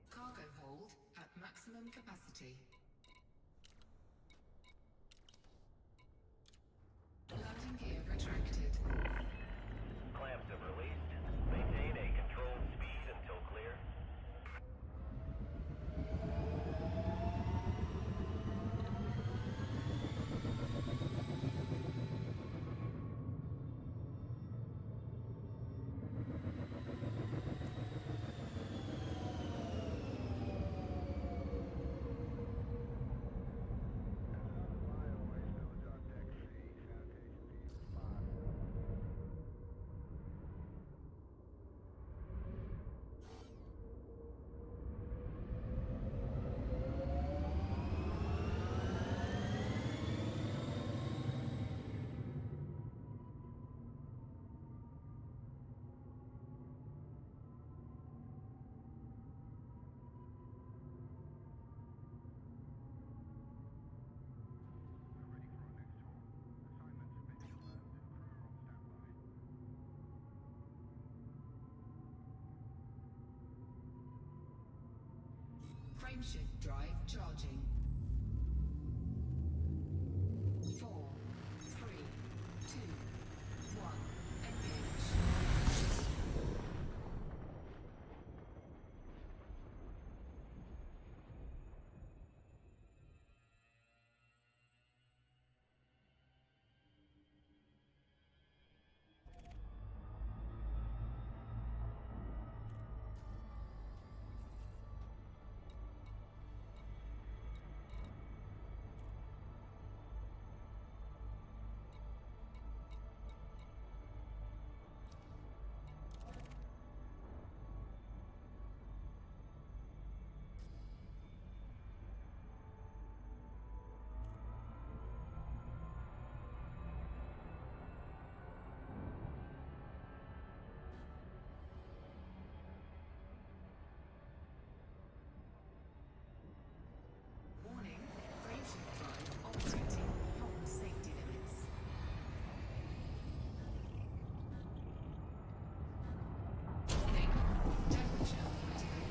Cargo hold at maximum capacity. Landing gear retracted. Clamps have released. Maintain a controlled speed until clear. Frameshift drive charging. 4, 3, 2, 1. Engage. Warning, frameshift drive operating beyond safety limits. Warning, temperature critical.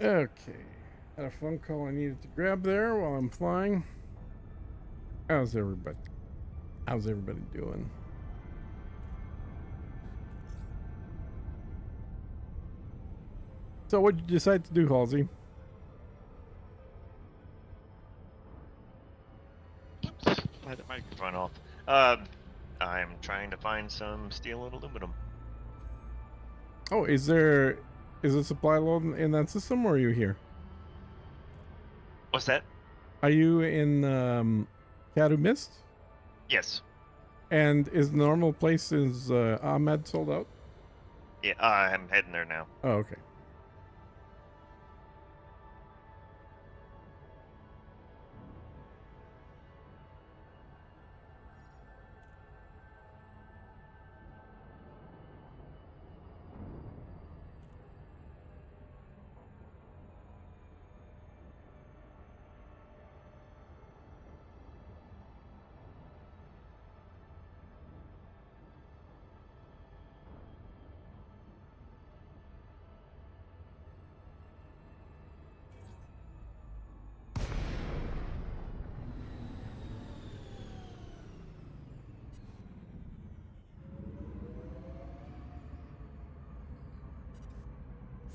Okay. Had a phone call I needed to grab there while I'm flying. How's everybody? How's everybody doing? So what'd you decide to do, Halsey? Why the microphone off? I'm trying to find some steel and aluminum. Oh, is a supply load in that system, or are you here? What's that? Are you in Cadu Mist? Yes. And is the normal place Ahmed sold out? Yeah, I'm heading there now. Oh, okay.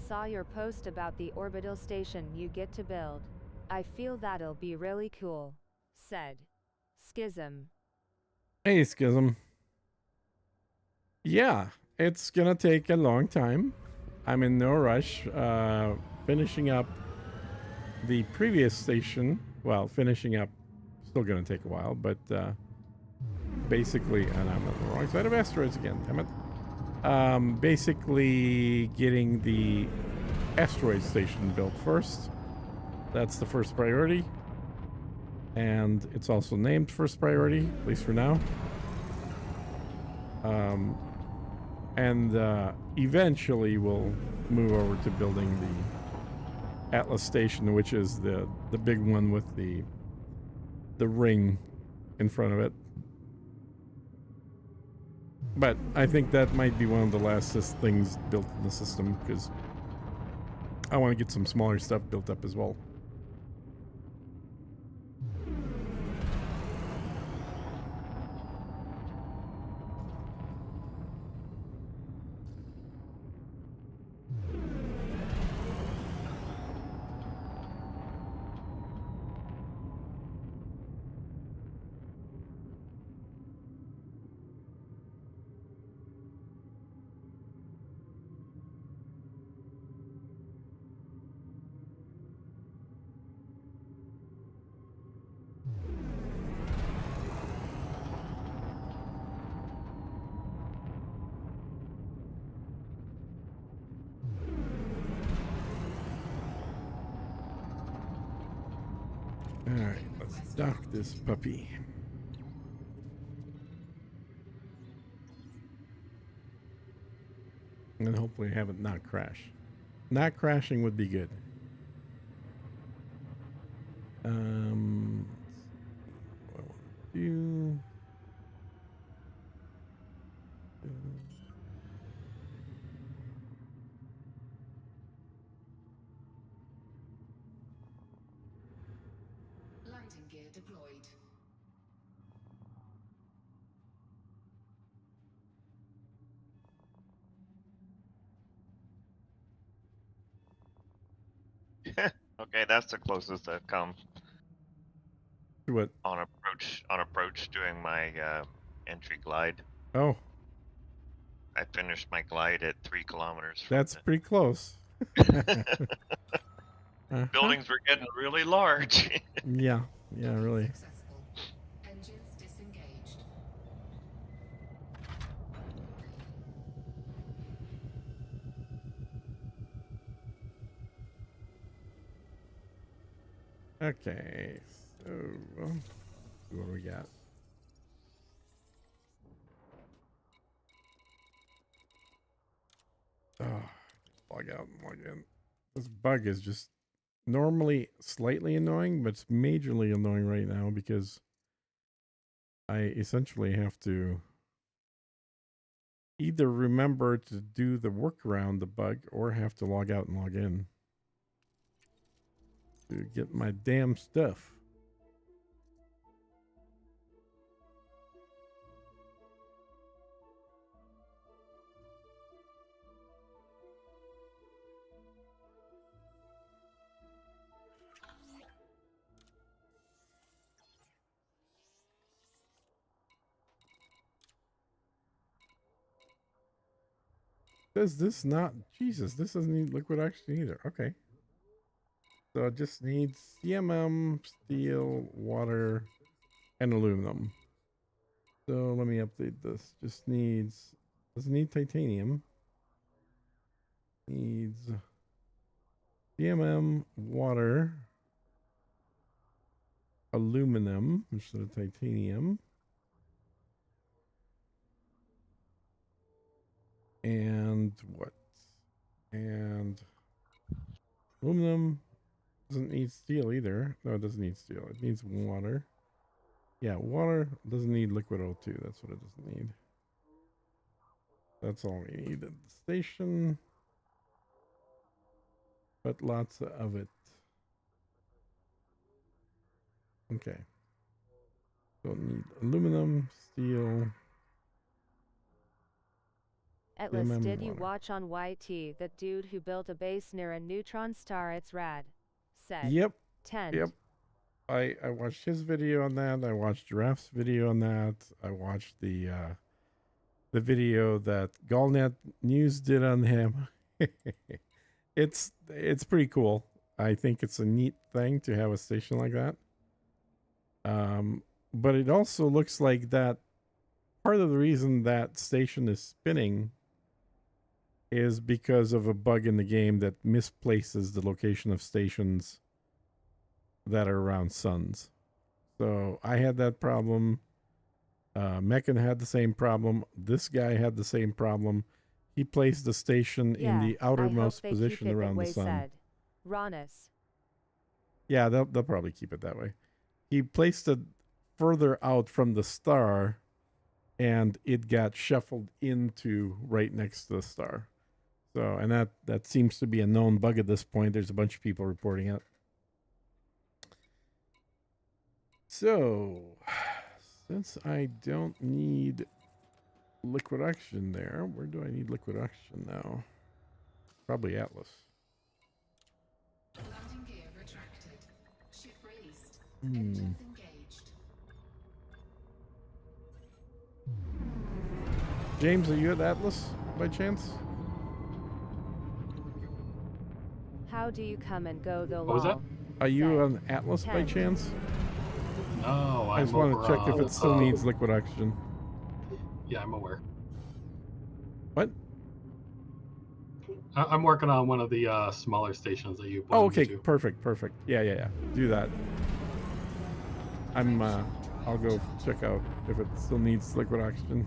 Saw your post about the orbital station you get to build. I feel that'll be really cool. Said Schism. Hey, Schism. Yeah, it's gonna take a long time. I'm in no rush. Finishing up the previous station. Well, finishing up, still gonna take a while, but basically, and I'm on the wrong side of asteroids again. Damn it. Basically getting the asteroid station built first. That's the first priority. And it's also named first priority, at least for now. And eventually we'll move over to building the Atlas station, which is the big one with the ring in front of it. But I think that might be one of the last things built in the system, because I want to get some smaller stuff built up as well. Alright, let's dock this puppy. And hopefully have it not crash. Not crashing would be good. What I want to do. Landing gear deployed. Okay, that's the closest I've come What? on approach doing my entry glide. Oh, I finished my glide at 3 kilometers from that's pretty close. Buildings were getting really large. Yeah, yeah, really. Successful. Engines disengaged. Okay, so what do we got? Oh, log out and log in. This bug is just normally slightly annoying, but it's majorly annoying right now because I essentially have to either remember to do the workaround the bug or have to log out and log in to get my damn stuff. Does this not? Jesus, this doesn't need liquid oxygen either. Okay. So it just needs CMM, steel, water, and aluminum. So let me update this. Just needs, doesn't need titanium. Needs CMM, water, aluminum instead of titanium. And what? And aluminum doesn't need steel either. No, it doesn't need steel. It needs water. Yeah, water doesn't need liquid O2. That's what it doesn't need. That's all we need at the station. But lots of it. Okay. Don't need aluminum, steel. Atlas, CMM did you water. watch on YT that dude who built a base near a neutron star? It's rad. Said. Yep. 10. Yep. I watched his video on that. I watched Giraffe's video on that. I watched the video that Galnet News did on him. It's pretty cool. I think it's a neat thing to have a station like that. But it also looks like that part of the reason that station is spinning is because of a bug in the game that misplaces the location of stations that are around suns. So I had that problem. Meccan had the same problem. This guy had the same problem. He placed the station in the outermost position around the sun. Said. Ronis. Yeah, they'll probably keep it that way. He placed it further out from the star, and it got shuffled into right next to the star. So, and that seems to be a known bug at this point. There's a bunch of people reporting it. So, since I don't need liquid oxygen there, where do I need liquid oxygen now? Probably Atlas. Landing gear retracted. Ship released. Engines engaged. James, are you at Atlas by chance? How do you come and go though? What was that? Are you Said. on Atlas by 10. chance? No, I just want to check if it still needs liquid oxygen. Yeah, I'm aware. What? I'm working on one of the smaller stations that you. Oh, okay, to. perfect. Yeah. Do that. I'll go check out if it still needs liquid oxygen.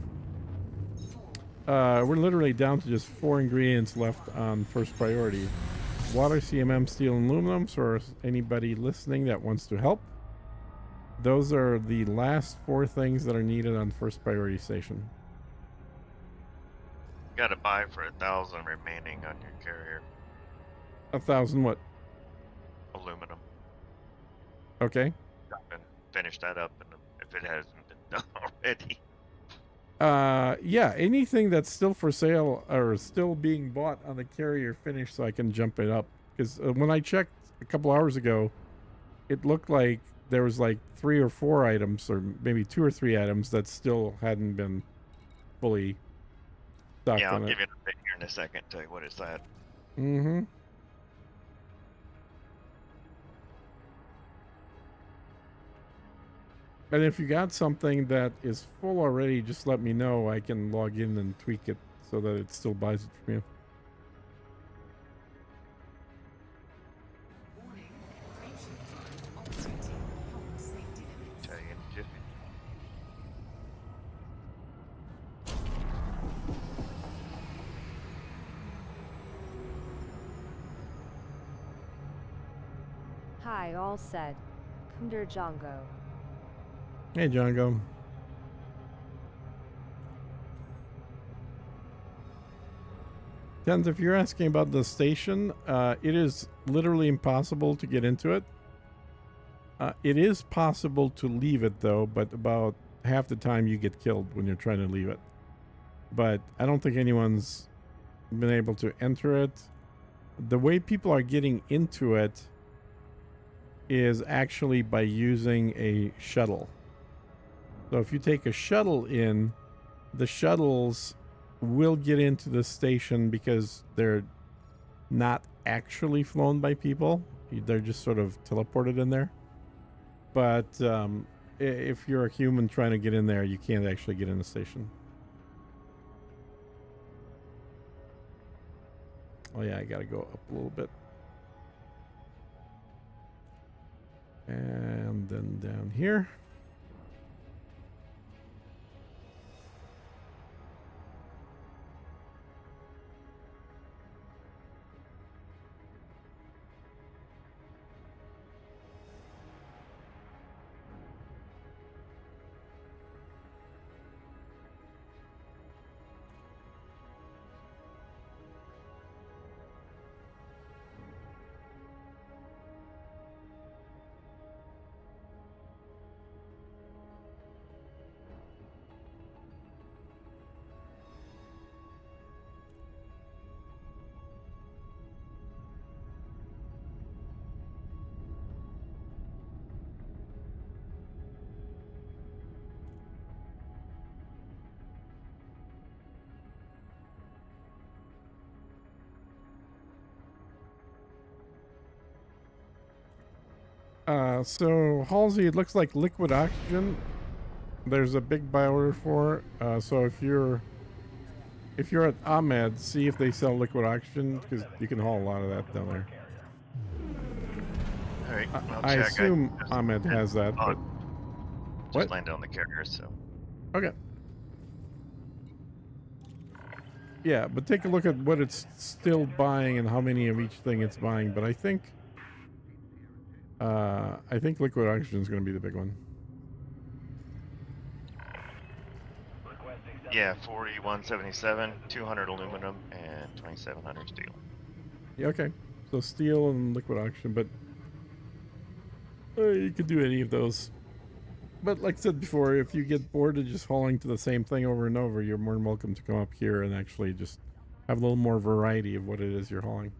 We're literally down to just 4 ingredients left on first priority. Water, CMM, steel, and aluminum. So for anybody listening that wants to help, those are the last 4 things that are needed on first priority station. You gotta buy for 1,000 remaining on your carrier. 1,000 what? Aluminum. Okay. And finish that up, and if it hasn't been done already. Yeah, anything that's still for sale or still being bought on the carrier, finish so I can jump it up. Because when I checked a couple hours ago, it looked like there was like 3 or 4 items, or maybe 2 or 3 items that still hadn't been fully stocked Yeah, I'll on give it. you a bit here in a second. Tell you what it's at. Mm-hmm. And if you got something that is full already, just let me know. I can log in and tweak it so that it still buys it from you. Warning, frameshift drive operating beyond safety limits. Tell you in a jiffy. Hi, all said. Kunder Django. Hey, Django. Tens, if you're asking about the station, it is literally impossible to get into it. It is possible to leave it, though, but about half the time you get killed when you're trying to leave it. But I don't think anyone's been able to enter it. The way people are getting into it is actually by using a shuttle. So if you take a shuttle in, the shuttles will get into the station because they're not actually flown by people. They're just sort of teleported in there. But if you're a human trying to get in there, you can't actually get in the station. Oh yeah, I gotta go up a little bit. And then down here. So Halsey, it looks like liquid oxygen. There's a big buy order for. So if you're at Ahmed, see if they sell liquid oxygen because you can haul a lot of that down there. All right, I'll I check. assume just Ahmed has that, but just what? landed on the carrier, so. Okay. Yeah, but take a look at what it's still buying and how many of each thing it's buying. But I think liquid oxygen is going to be the big one. Yeah, 4177, 200 aluminum, and 2700 steel. Yeah, okay. So steel and liquid oxygen, but you could do any of those. But like I said before, if you get bored of just hauling to the same thing over and over, you're more than welcome to come up here and actually just have a little more variety of what it is you're hauling.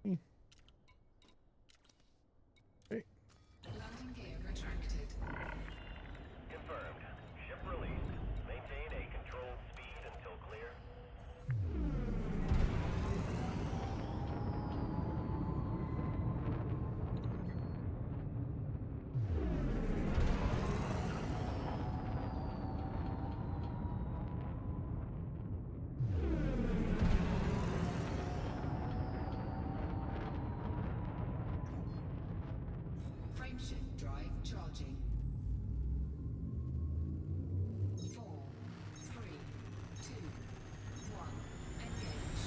Hey. Landing gear retracted. Confirmed. Ship released. Maintain a controlled speed until clear. Frameshift drive charging. 4, 3, 2, 1. Engage.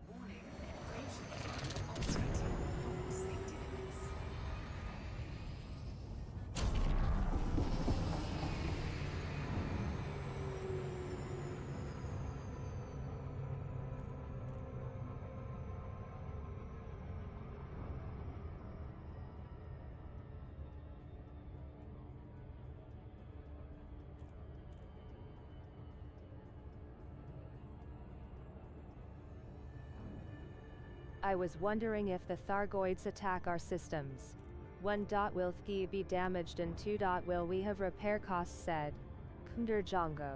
Warning. Frameshift drive operating beyond safety limits. I was wondering if the Thargoids attack our systems. 1. Will Thgi be damaged and 2. Will we have repair costs said? Kunder Jongo.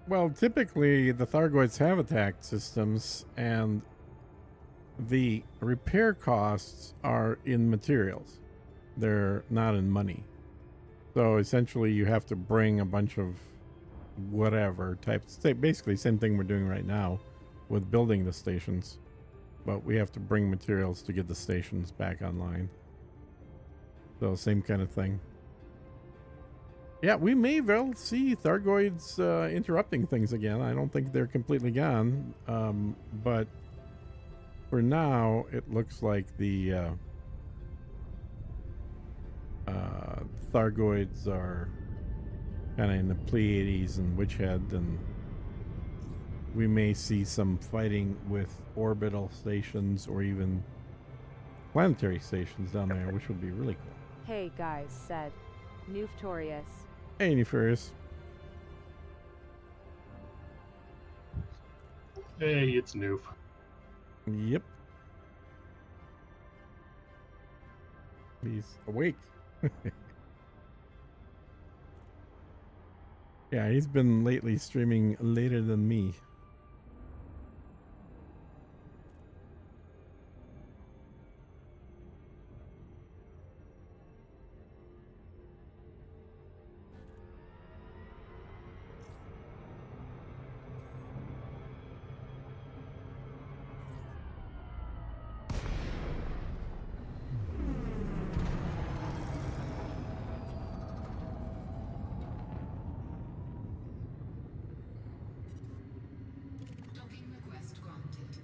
Well, typically the Thargoids have attacked systems, and the repair costs are in materials. They're not in money. So essentially, you have to bring a bunch of whatever types. Basically, same thing we're doing right now with building the stations, but we have to bring materials to get the stations back online. So same kind of thing. Yeah, we may well see Thargoids interrupting things again. I don't think they're completely gone, but for now, it looks like the Thargoids are kind of in the Pleiades and Witchhead, and we may see some fighting with orbital stations or even planetary stations down there, which would be really cool. Hey guys, said Nuftorius. Hey, Nefarious. Hey, it's Noof. Yep. He's awake. Yeah, he's been lately streaming later than me. Docking request granted.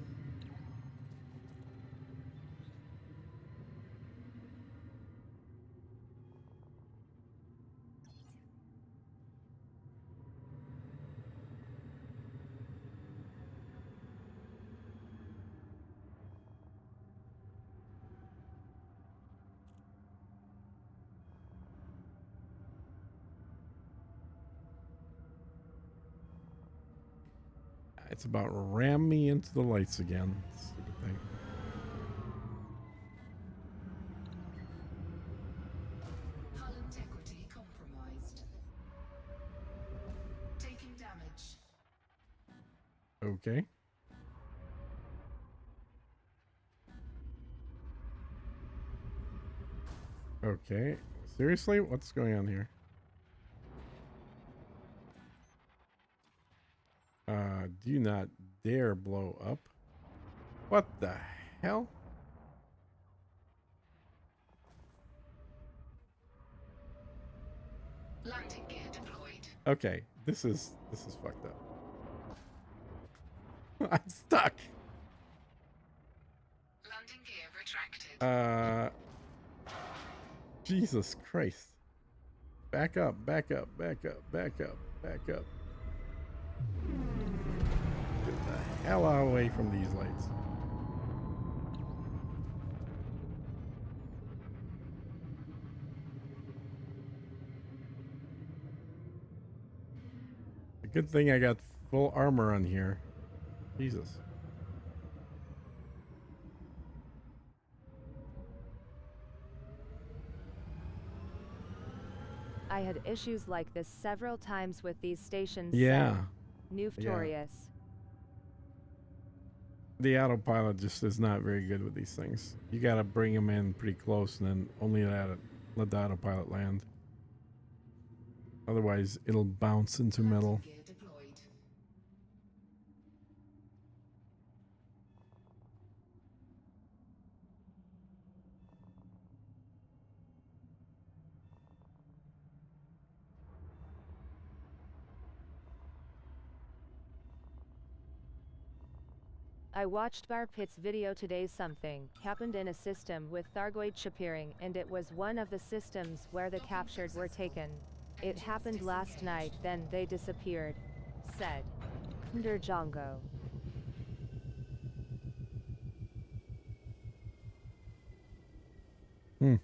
It's about ram me into the lights again. Stupid thing. Hull integrity compromised. Taking damage. Okay. Okay. Seriously? What's going on here? Do not dare blow up. What the hell? Landing gear deployed. Okay, this is fucked up. I'm stuck. Landing gear retracted. Jesus Christ. Back up, back up, back up, back up, back up. Get the hell away from these lights. A good thing I got full armor on here. Jesus. I had issues like this several times with these stations. Yeah. Newtorious. The autopilot just is not very good with these things. You gotta bring them in pretty close and then only let the autopilot land. Otherwise, it'll bounce into metal. Gear deployed. I watched Bar Pitt's video today. Something happened in a system with Thargoid appearing, and it was one of the systems where the captured were taken. It happened last night, then they disappeared. Said Kunder Django. Hmm.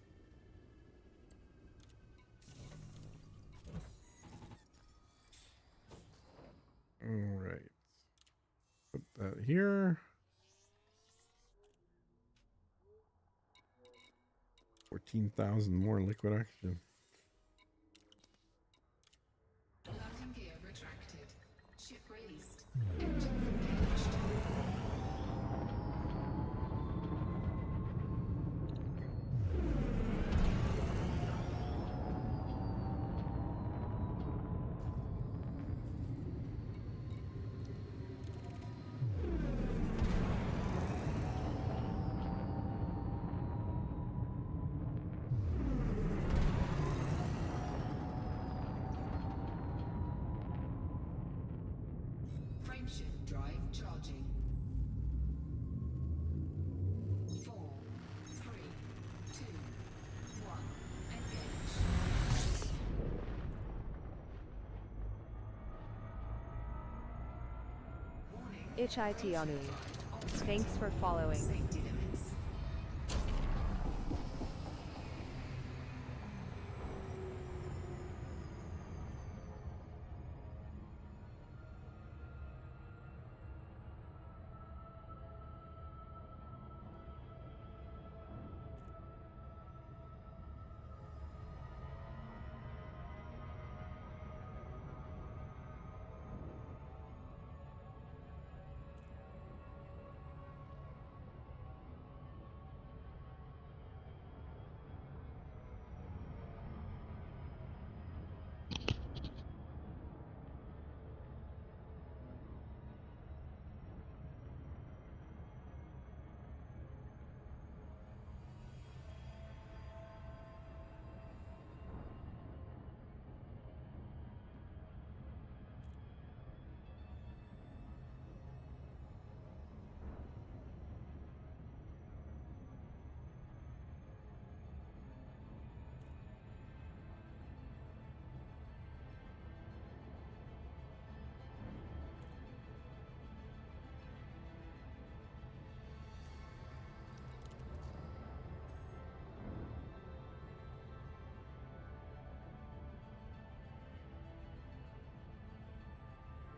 All right. Put that here. 14,000 more liquid oxygen. Landing gear retracted. Ship released. Engines engaged. Frameshift drive charging. 4, 3, 2, 1. Engage. Warning. Ichitianu. Thanks for following. Safety limits.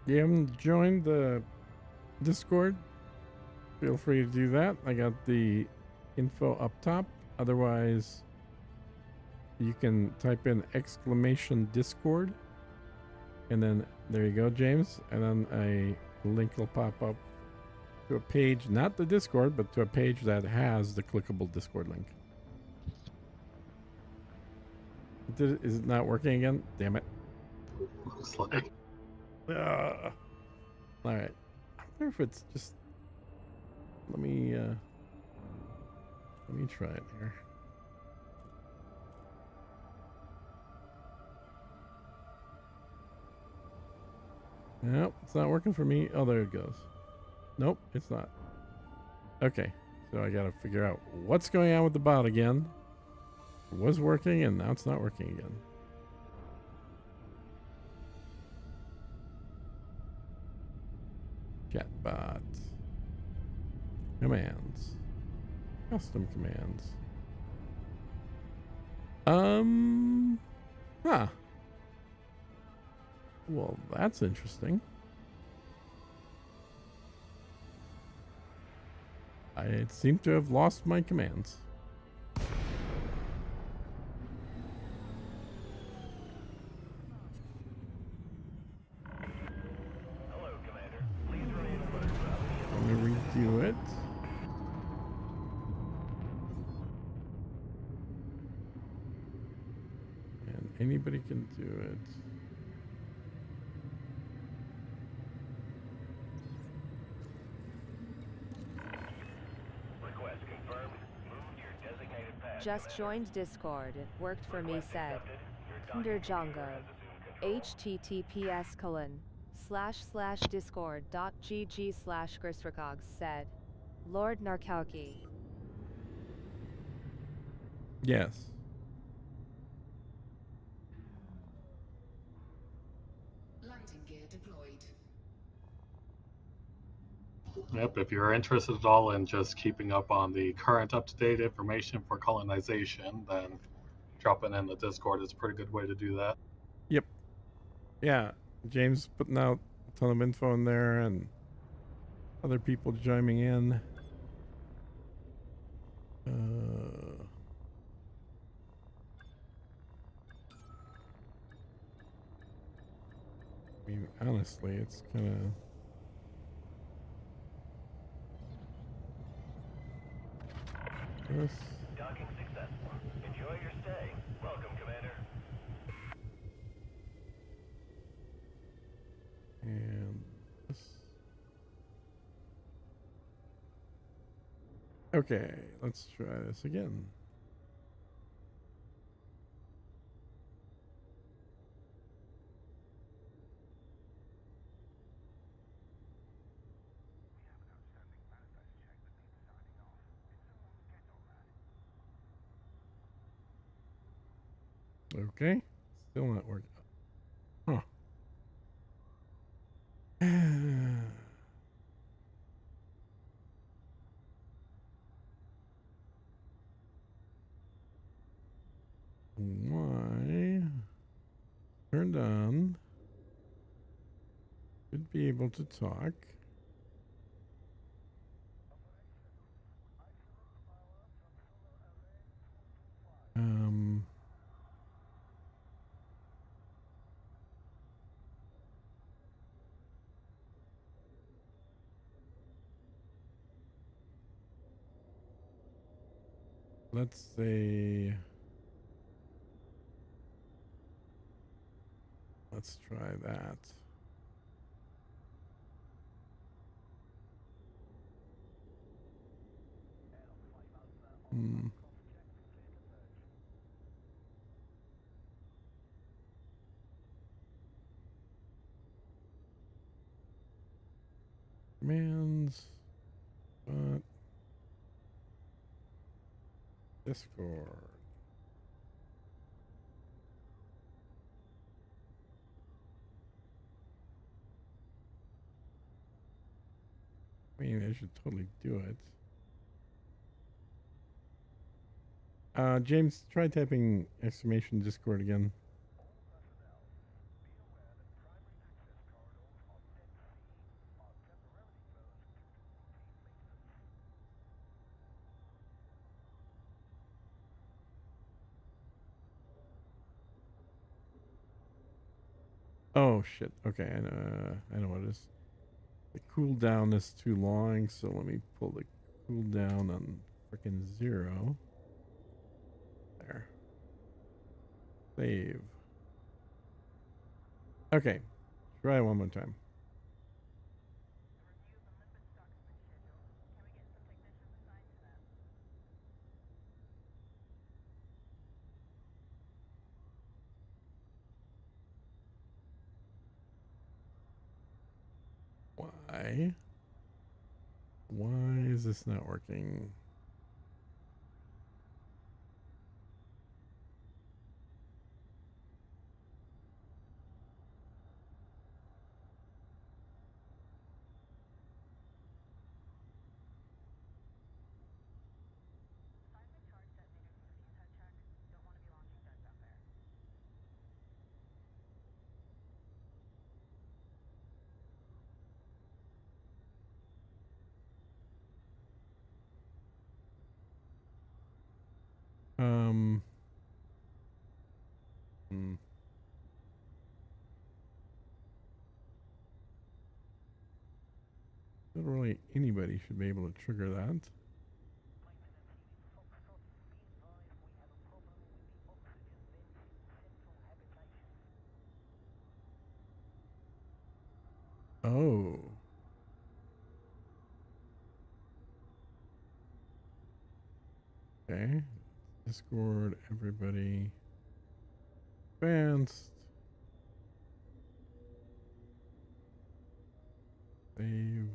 You haven't joined the Discord? Feel free to do that. I got the info up top. Otherwise, you can type in !Discord. And then there you go, James. And then a link will pop up to a page, not the Discord, but to a page that has the clickable Discord link. Is it not working again? Damn it. Looks like. All right. I wonder if it's just. Let me try it here. Nope, it's not working for me. Oh, there it goes. Nope, it's not. Okay, so I gotta figure out what's going on with the bot again. It was working and now it's not working again. Chatbot. Commands. Custom commands. Huh. Well, that's interesting. I seem to have lost my commands. Hello, Commander. Please remain alert throughout the Let me redo it. And anybody can do it. request confirmed. Move to your designated path. Just joined Discord. Worked for me, Request said. accepted. Your docking Kunderjongo. computer has assumed control. https://discord.gg/grisrikogs said. Lord Narkowski. Yes. Landing gear deployed. Yep, if you're interested at all in just keeping up on the current up-to-date information for colonization, then dropping in the Discord is a pretty good way to do that. Yep. Yeah. James putting out a ton of info in there and other people chiming in. I mean, honestly, it's kind of... This. Docking successful. Enjoy your stay. Welcome, Commander. And this. Okay, let's try this again. Okay, still not working. Huh. Why? Turned on. Should be able to talk. Um. Let's say. Let's try that. Hmm. Commands. But Discord. I mean, I should totally do it. James, try typing exclamation Discord again. Oh shit. Okay, I know what it is. The cooldown is too long, so let me pull the cooldown on freaking 0. There. Save. Okay. Try one more time. why. Why is this not working? Hmm. Literally anybody should be able to trigger that. Oh. Okay. Discord, everybody. Advanced. Save.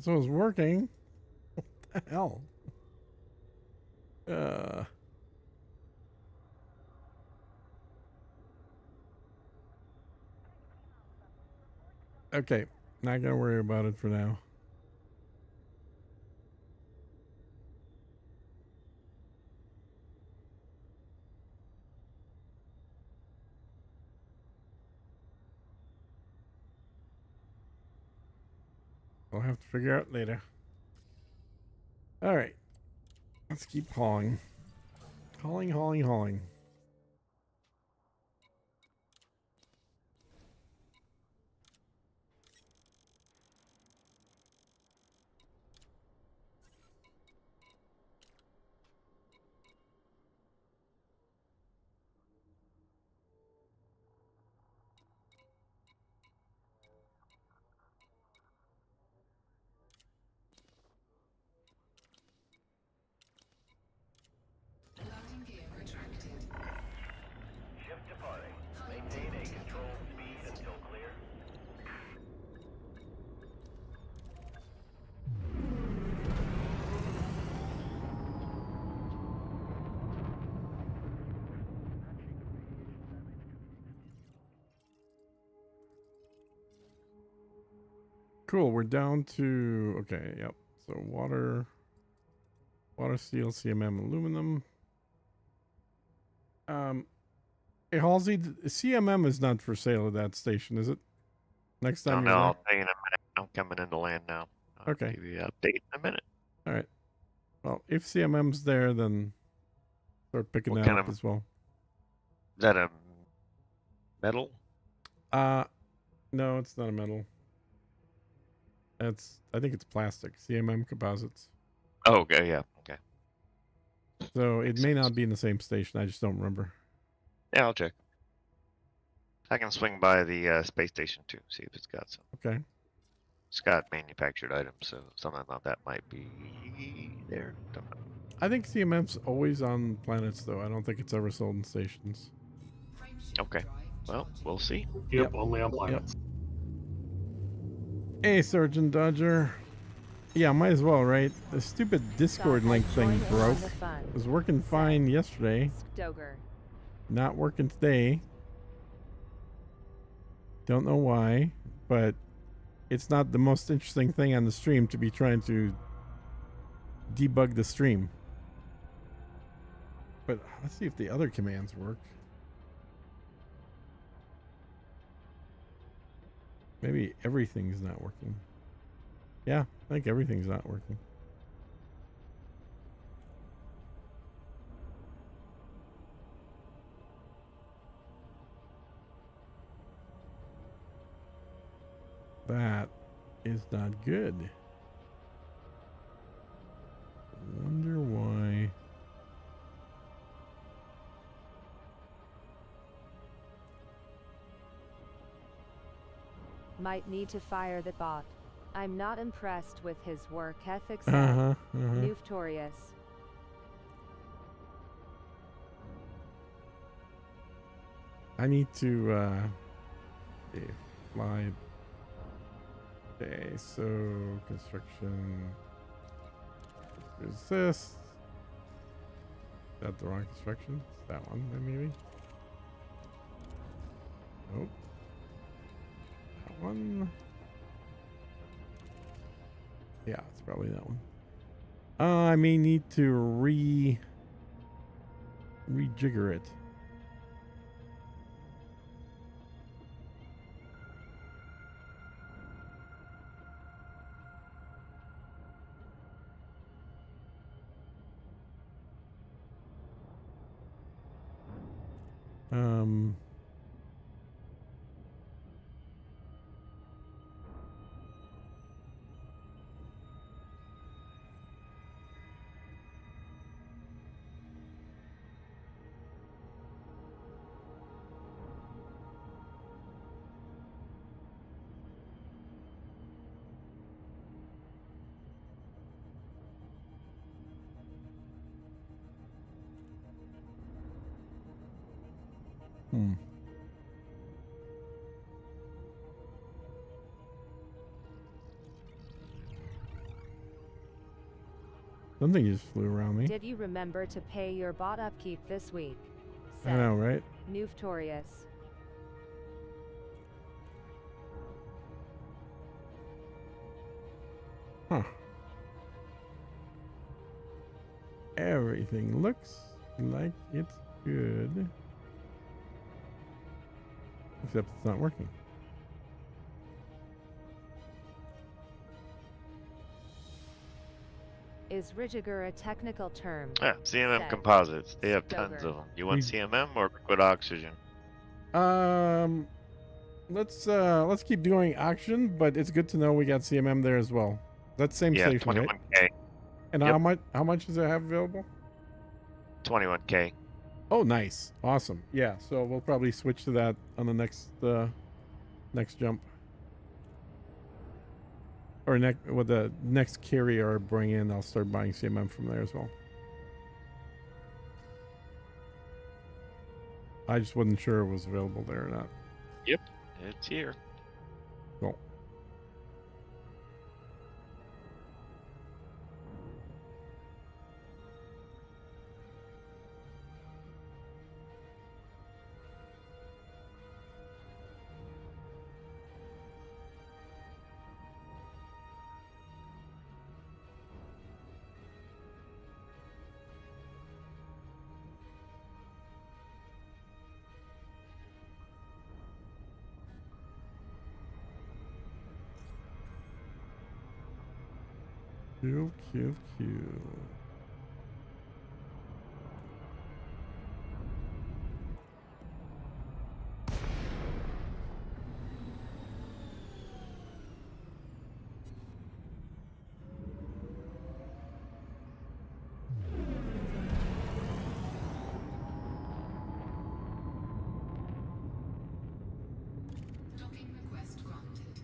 So it's working. What the hell? Okay. Not gonna worry about it for now. I'll have to figure out later. All right. Let's keep hauling. Hauling. Landing gear retracted. Ship departing. Maintain a controlled speed until clear. Cool. We're down to okay. Yep. So water, steel, CMM, aluminum. Hey Halsey, CMM is not for sale at that station, is it? Next time No, you're I'll there. tell you in a minute. I'm coming into land now. I'll Okay. give you an update in a minute. All right. Well, if CMM's there, then start picking What that kind up of- as well. Is that a metal? No, it's not a metal. I think it's plastic. CMM composites. Oh, okay, yeah, okay. So it Makes may sense. not be in the same station. I just don't remember. Yeah, I'll check. I can swing by the space station too, see if it's got some. Okay. It's got manufactured items, so something about that might be there. Don't know. I think CMM's always on planets, though. I don't think it's ever sold in stations. Frameshift Okay. drive Well, charging. we'll see. Yep, only on planets. Hey, Sergeant Dodger. Yeah, might as well, right? The stupid Discord Thought I'd link thing join in on broke. the fun. It was working fine yesterday. Stoger. Not working today. Don't know why, but it's not the most interesting thing on the stream to be trying to debug the stream. But let's see if the other commands work. Maybe everything's not working. Yeah, I think everything's not working. That is not good. Wonder why. Might need to fire the bot. I'm not impressed with his work ethic. Nuftorious. I need to okay, fly. Okay, so construction. Is this? Is that the wrong construction? It's that one, then maybe. Nope. That one. Yeah, it's probably that one. I may need to rejigger it. Um. Something just flew around me. Did you remember to pay your bot upkeep this week? I know, right? Nuftorious. Huh. Everything looks like it's good. Except it's not working. Is rejigger a technical term? Yeah, CMM Said composites. They have tons Stoker. of them. You want We- CMM or liquid oxygen? Let's keep doing auction, but it's good to know we got CMM there as well. That's same Yeah, station, right? 21K. And Yep. how much does it have available? 21K. Oh, nice. Awesome. Yeah, so we'll probably switch to that on the next jump. Or with the next carrier I bring in, I'll start buying CMM from there as well. I just wasn't sure it was available there or not. Yep, it's here. Cool. Cool. Docking request granted.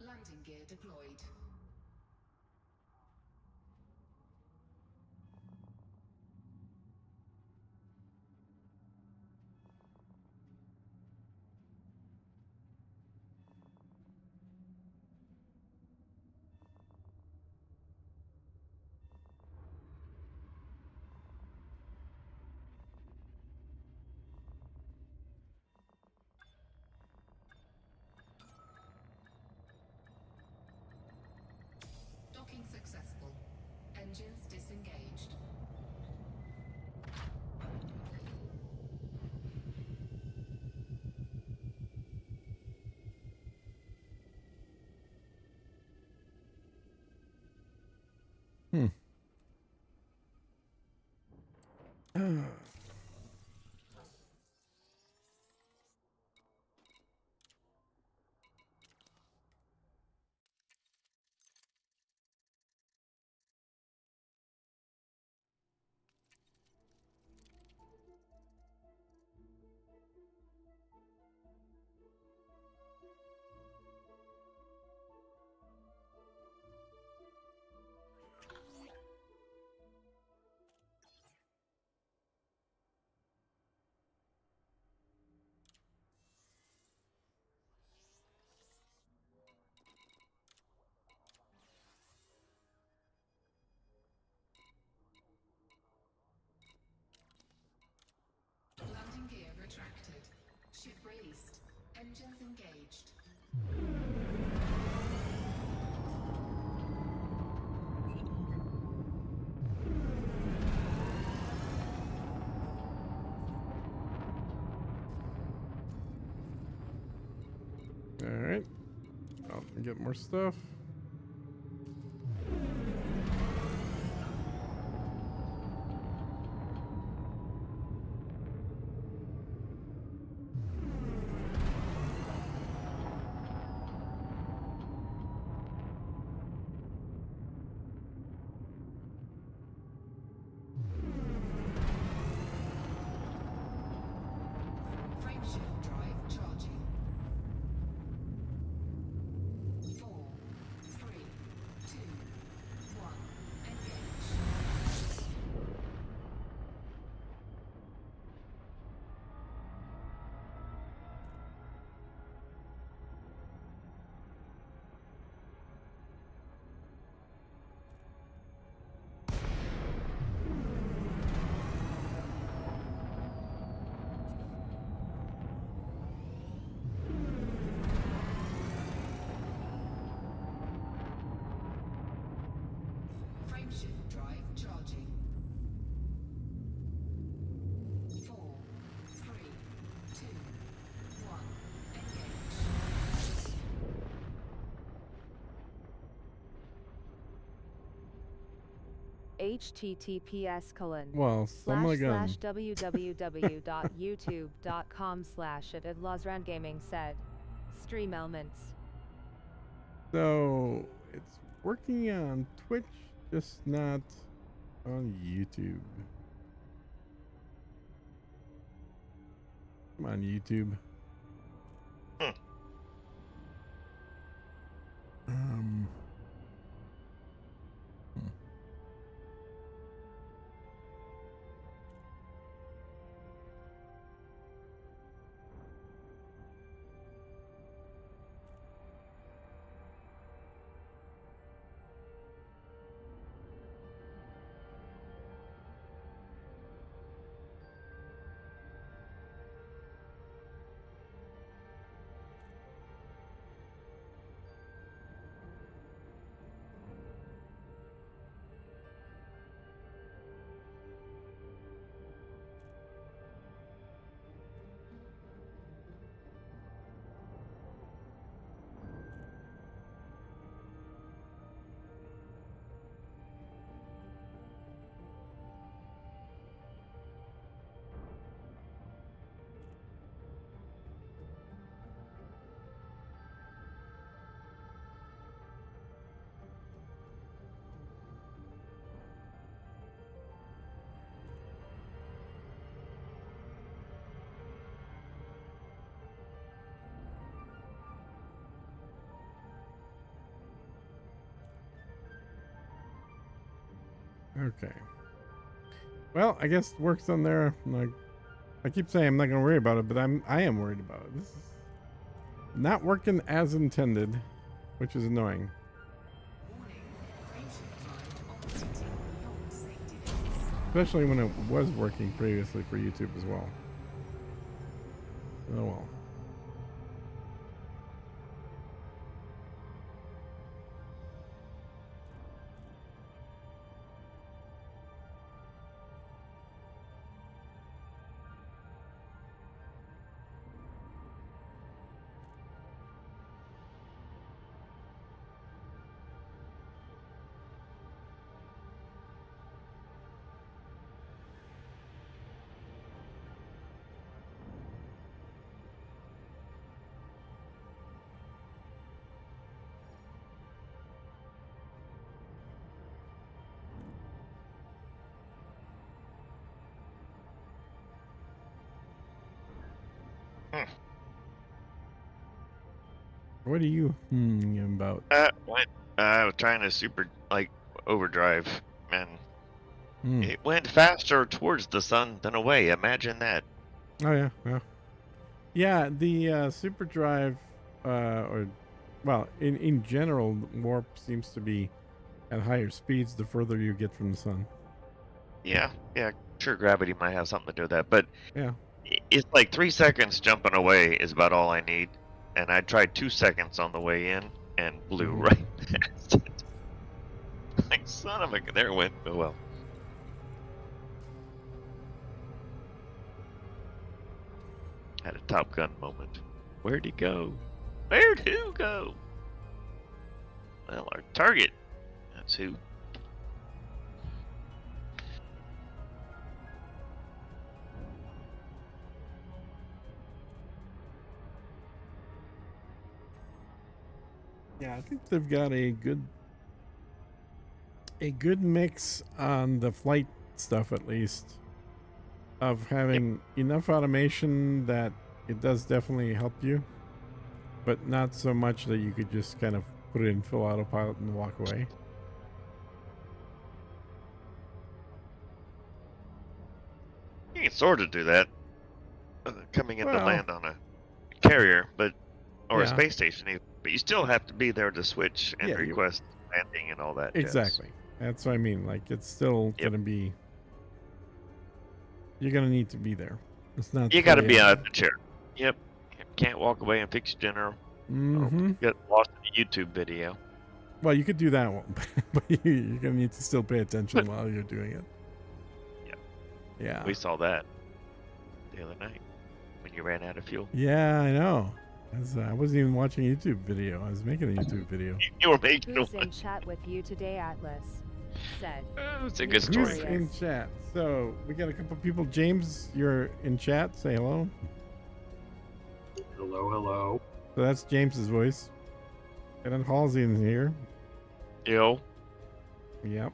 Landing gear deployed. Engines disengaged. Hmm. Landing gear retracted. Ship released. Engines engaged. All right. I'll get more stuff. Frameshift drive charging. 4, 3, 2, 1. Engage. Frameshift drive charging. 4, 3, 2, 1. Engage. https:// Well, some again. www.youtube.com/@idlosrangaming said. Stream elements. So it's working on Twitch, just not on YouTube. Come on, YouTube. Hmm. Um. hmm. Okay. Well, I guess it works on there. Like, I keep saying I'm not gonna worry about it, but I am worried about it. This is not working as intended, which is annoying. Warning. Frameshift drive operating beyond safety limits. Especially when it was working previously for YouTube as well. Oh well. What are you about? What? I was trying to super overdrive, and Hmm. it went faster towards the sun than away. Imagine that. Oh yeah, yeah, yeah. The super drive, or well, in general, warp seems to be at higher speeds the further you get from the sun. Yeah, yeah. Sure, gravity might have something to do with that, but Yeah. it's like 3 seconds jumping away is about all I need. And I tried 2 seconds on the way in and blew Mhm. right past it. Like son of a, there it went. Oh well. Had a Top Gun moment. Where'd he go? Where'd who go? Well, our target. That's who. Yeah, I think they've got a good mix on the flight stuff, at least, of having enough automation that it does definitely help you, but not so much that you could just kind of put it in full autopilot and walk away. You can sort of do that. Coming in to Well, land on a carrier, or a yeah, space station, but you still have to be there to switch and Yeah, you- request landing and all that. jazz. exactly. That's what I mean. Like, it's still Yep. gonna be. You're gonna need to be there. It's not. You got to be out of the chair. Yep. Can't walk away and fix your dinner. Mm-hmm. Get lost in a YouTube video. Well, you could do that one, but you're gonna need to still pay attention while you're doing it. Yeah. Yeah. We saw that the other night when you ran out of fuel. Yeah, I know. I wasn't even watching a YouTube video. I was making a YouTube video. You were making Who's one. in chat with you today, Atlas? Said. It's a good Who's Who's story. Story. in chat? So we got a couple people. James, you're in chat. Say hello. Hello, hello. So that's James's voice. And then Halsey's here. Yo. Yep.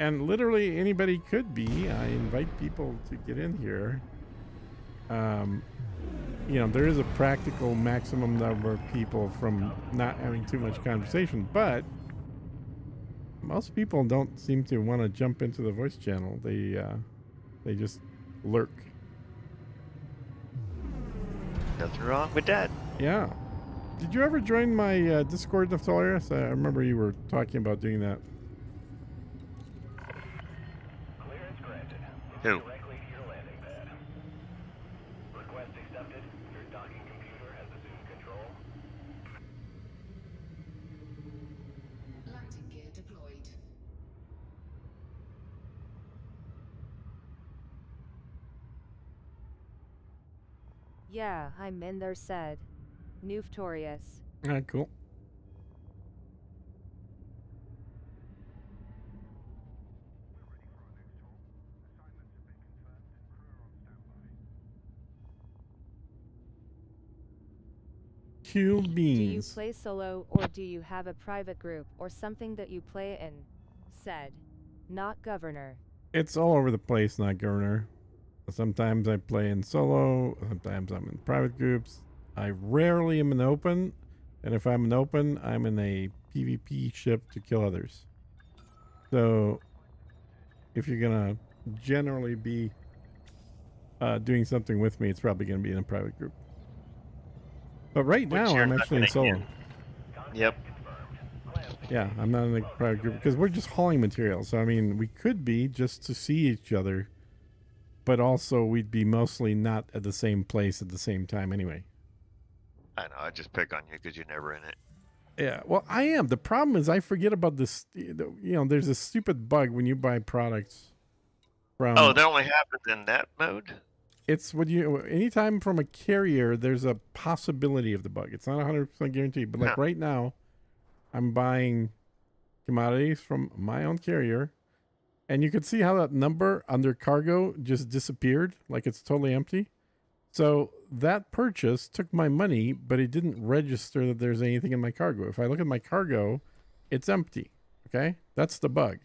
And literally anybody could be. I invite people to get in here. There is a practical maximum number of people from not having too much conversation, but most people don't seem to want to jump into the voice channel. They just lurk. Nothing wrong with that. Yeah. Did you ever join my Discord, Naftalius? I remember you were talking about doing that. Clearance granted. Who? Directly to your landing pad. Request accepted. Your docking computer has assumed control. Landing gear deployed. Yeah, I'm in there, said. Newftorious. All right, cool. Cool Do you beans. play solo or do you have a private group or something that you play in? Said. Not governor. It's all over the place, not governor. Sometimes I play in solo. Sometimes I'm in private groups. I rarely am in open. And if I'm in open, I'm in a PvP ship to kill others. So if you're going to generally be doing something with me, it's probably going to be in a private group. But right Which now, you're I'm not actually in gonna solo. get. Yep. Yeah, I'm not in a private group because we're just hauling material. So, I mean, we could be just to see each other, but also we'd be mostly not at the same place at the same time anyway. I know. I just pick on you because you're never in it. Yeah, well, I am. The problem is I forget about this. There's a stupid bug when you buy products from. Oh, that only happens in that mode? It's when you anytime from a carrier, there's a possibility of the bug. It's not 100% guaranteed, but like Huh. right now, I'm buying commodities from my own carrier, and you could see how that number under cargo just disappeared, like it's totally empty. So that purchase took my money, but it didn't register that there's anything in my cargo. If I look at my cargo, it's empty. Okay, that's the bug.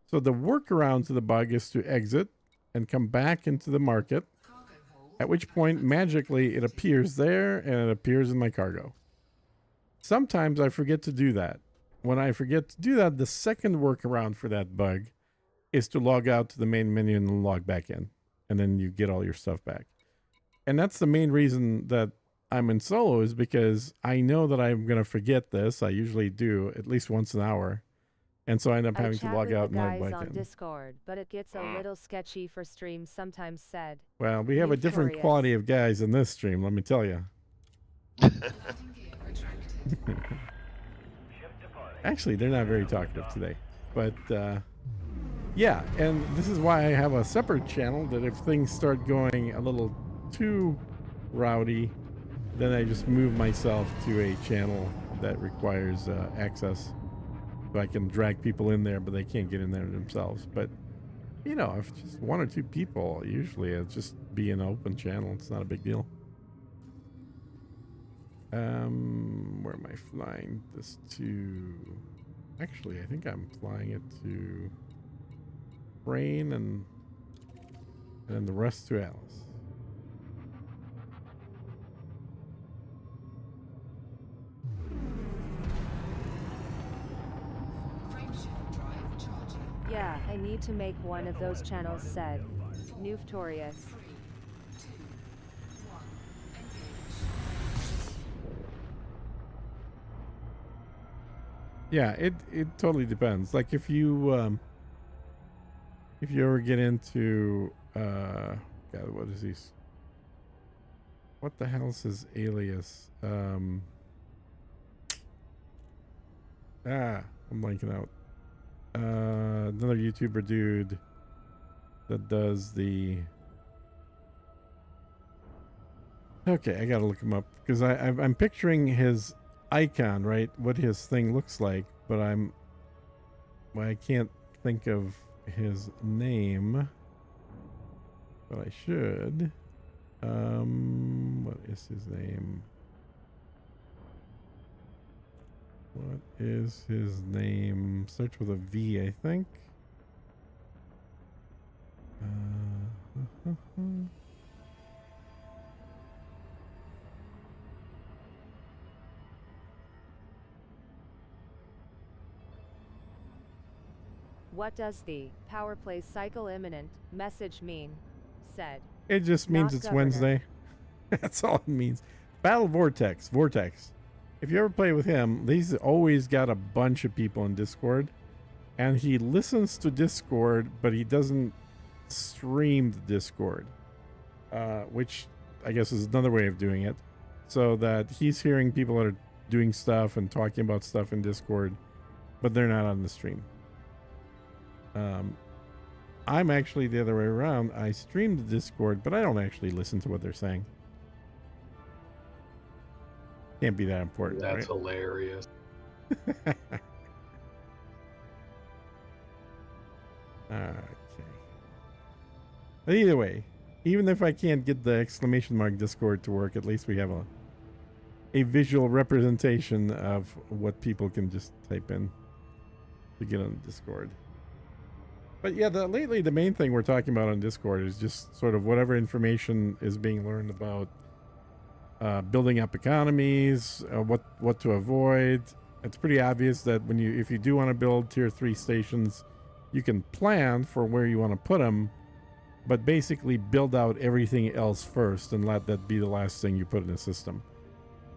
So the workaround to the bug is to exit and come back into the market. Cargo hold. At which point, magically, it appears there and it appears in my cargo. sometimes I forget to do that. When I forget to do that, the second workaround for that bug is to log out to the main menu and log back in. And then you get all your stuff back. And that's the main reason that I'm in solo, is because I know that I'm going to forget this. I usually do at least once an hour. And so I end up I having to chat log with out the and log guys back on in. Discord, but it gets a little sketchy for streams sometimes said. Well, we have a different Victorious. quality of guys in this stream, let me tell you. Landing gear retracted. Ship departing. Actually, they're not very talkative today. But, yeah, and this is why I have a separate channel, that if things start going a little too rowdy, then I just move myself to a channel that requires access. So I can drag people in there, but they can't get in there themselves. But, you know, if just one or two people, usually it'll just be an open channel. It's not a big deal. Where am I flying this to? Actually, I think I'm flying it to Rain and then the rest to Alice. Frameshift drive charging. Yeah, I need to make one of those channels said. New Victorious. 3, 2, 1. Engage. Yeah, it totally depends. Like if you ever get into God, what is he? What the hell's his alias? I'm blanking out. Another YouTuber dude that does the. Okay, I gotta look him up because I'm picturing his icon, right? What his thing looks like, but I can't think of his name, but I should. What is his name? What is his name? Starts with a V, I think. What does the power play cycle imminent message mean? Said. It just means Not it's governor. Wednesday. That's all it means. Battle Vortex. If you ever play with him, he's always got a bunch of people in Discord. And he listens to Discord, but he doesn't stream the Discord. Which I guess is another way of doing it. So that he's hearing people that are doing stuff and talking about stuff in Discord, but they're not on the stream. I'm actually the other way around. I stream the Discord, but I don't actually listen to what they're saying. Can't be that important, That's right? hilarious. Okay. But either way, even if I can't get the exclamation mark Discord to work, at least we have a visual representation of what people can just type in to get on Discord. But yeah, lately the main thing we're talking about on Discord is just sort of whatever information is being learned about building up economies, what to avoid. It's pretty obvious that if you do want to build tier 3 stations, you can plan for where you want to put them, but basically build out everything else first and let that be the last thing you put in the system.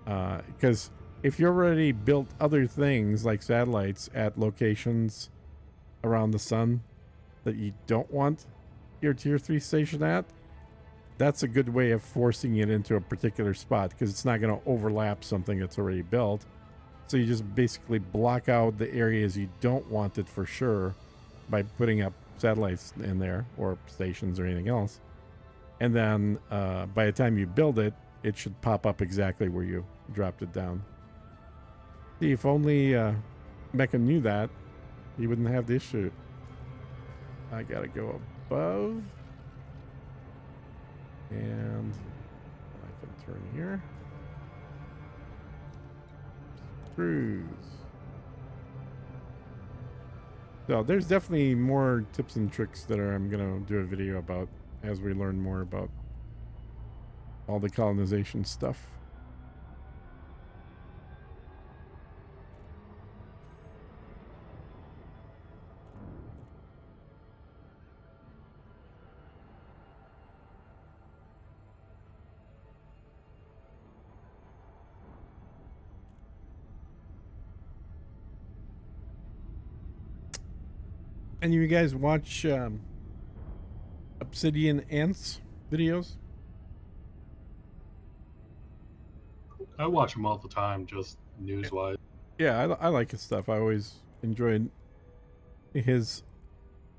Because if you already built other things like satellites at locations around the sun that you don't want your tier 3 station at, that's a good way of forcing it into a particular spot because it's not going to overlap something that's already built. So you just basically block out the areas you don't want it for sure by putting up satellites in there or stations or anything else. And then by the time you build it, it should pop up exactly where you dropped it down. See, if only Mecha knew that, he wouldn't have the issue. I gotta go above. And I can turn here. Cruise. So there's definitely more tips and tricks that I'm gonna do a video about as we learn more about all the colonization stuff. And you guys watch Obsidian Ants videos? I watch him all the time, just news-wise. Yeah, I like his stuff. I always enjoyed his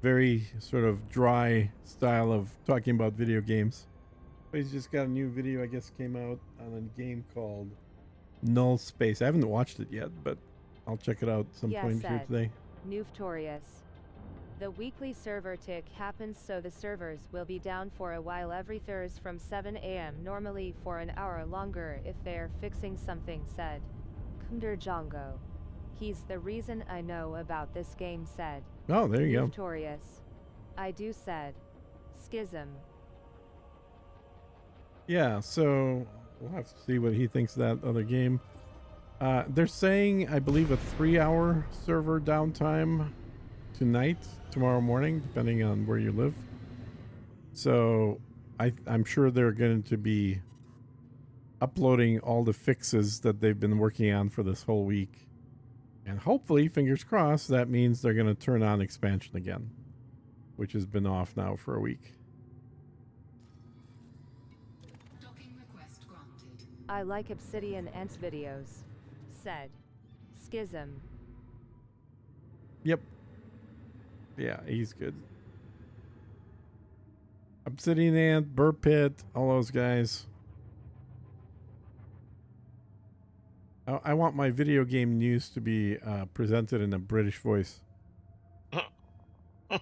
very sort of dry style of talking about video games. But he's just got a new video, I guess, came out on a game called Null Space. I haven't watched it yet, but I'll check it out some point here today. Newtorious. The weekly server tick happens, so the servers will be down for a while every Thursday from 7 a.m. normally for an hour longer if they're fixing something, said Kunder Django. He's the reason I know about this game, said. Oh, there you go. Newtorious. I do, said Schism. Yeah, so we'll have to see what he thinks of that other game. They're saying, I believe, a 3-hour server downtime tonight, tomorrow morning, depending on where you live. So I'm sure they're going to be uploading all the fixes that they've been working on for this whole week. And hopefully, fingers crossed, that means they're going to turn on expansion again, which has been off now for a week. Docking request granted. I like Obsidian Ants videos, said Schism. Yep. Yeah, he's good. Obsidian Ant, Burr Pit, all those guys. I want my video game news to be presented in a British voice. Okay.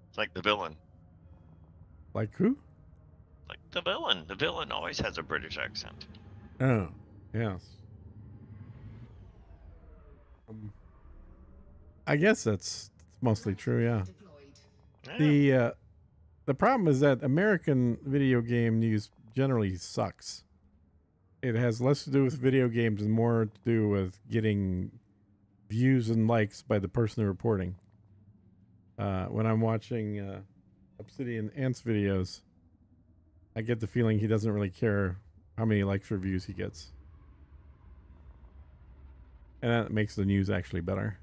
It's like the villain. Like who? Like the villain. The villain always has a British accent. Oh, yes. I guess that's mostly true, yeah. Yeah. The problem is that American video game news generally sucks. It has less to do with video games and more to do with getting views and likes by the person reporting. When I'm watching Obsidian Ants videos, I get the feeling he doesn't really care how many likes or views he gets. And that makes the news actually better.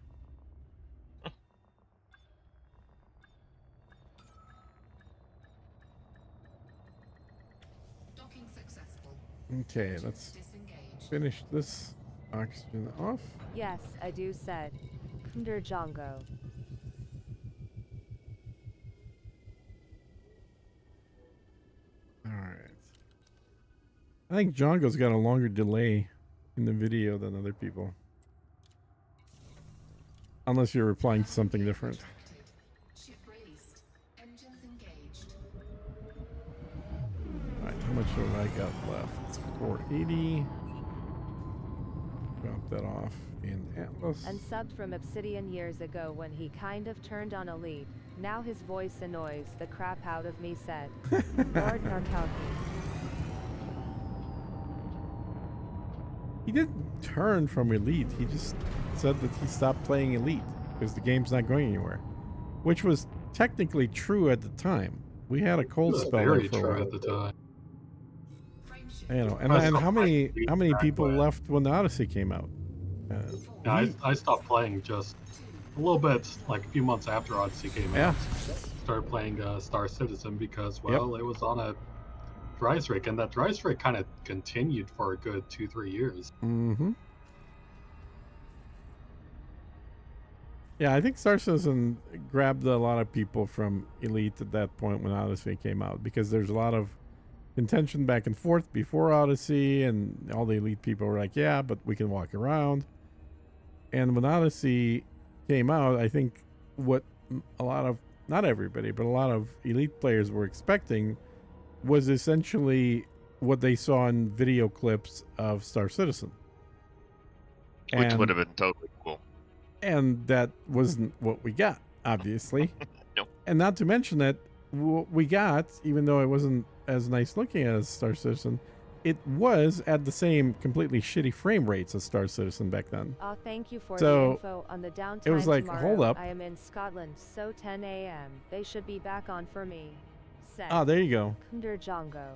Docking successful. Okay, let's Disengaged. finish this oxygen off. Yes, I do, said Kunder Django. All right. I think Django's got a longer delay in the video than other people. Unless you're replying to something different. Retracted. Ship released. Engines engaged. All right, how much have I got left? 480. Drop that off in Atlas. And subbed from Obsidian years ago when he kind of turned on Elite. Now his voice annoys the crap out of me, said Lord Narkowski. He didn't turn from Elite. He just said that he stopped playing Elite because the game's not going anywhere, which was technically true at the time. We had a cold spell there Very for a true while. at the time. You know, and how many people left when Odyssey came out? Yeah, I stopped playing just a little bit, like a few months after Odyssey came Yeah. out. Started playing Star Citizen because, well, it was on a dry streak, and that dry streak kind of continued for a good 2-3 years. Mm-hmm. Yeah, I think Star Citizen grabbed a lot of people from Elite at that point when Odyssey came out, because there's a lot of contention back and forth before Odyssey, and all the Elite people were like, yeah, but we can walk around. And when Odyssey came out, I think what a lot of, not everybody, but a lot of Elite players were expecting was essentially what they saw in video clips of Star Citizen. Which would have been totally cool. And that wasn't what we got, obviously. Nope. And not to mention that what we got, even though it wasn't as nice looking as Star Citizen, it was at the same completely shitty frame rates as Star Citizen back then. Oh, thank you for So, the info on the downtime. it was like, tomorrow. hold up. I am in Scotland, so 10 a.m. They should be back on for me, said Ah, there you go. Kunder Django.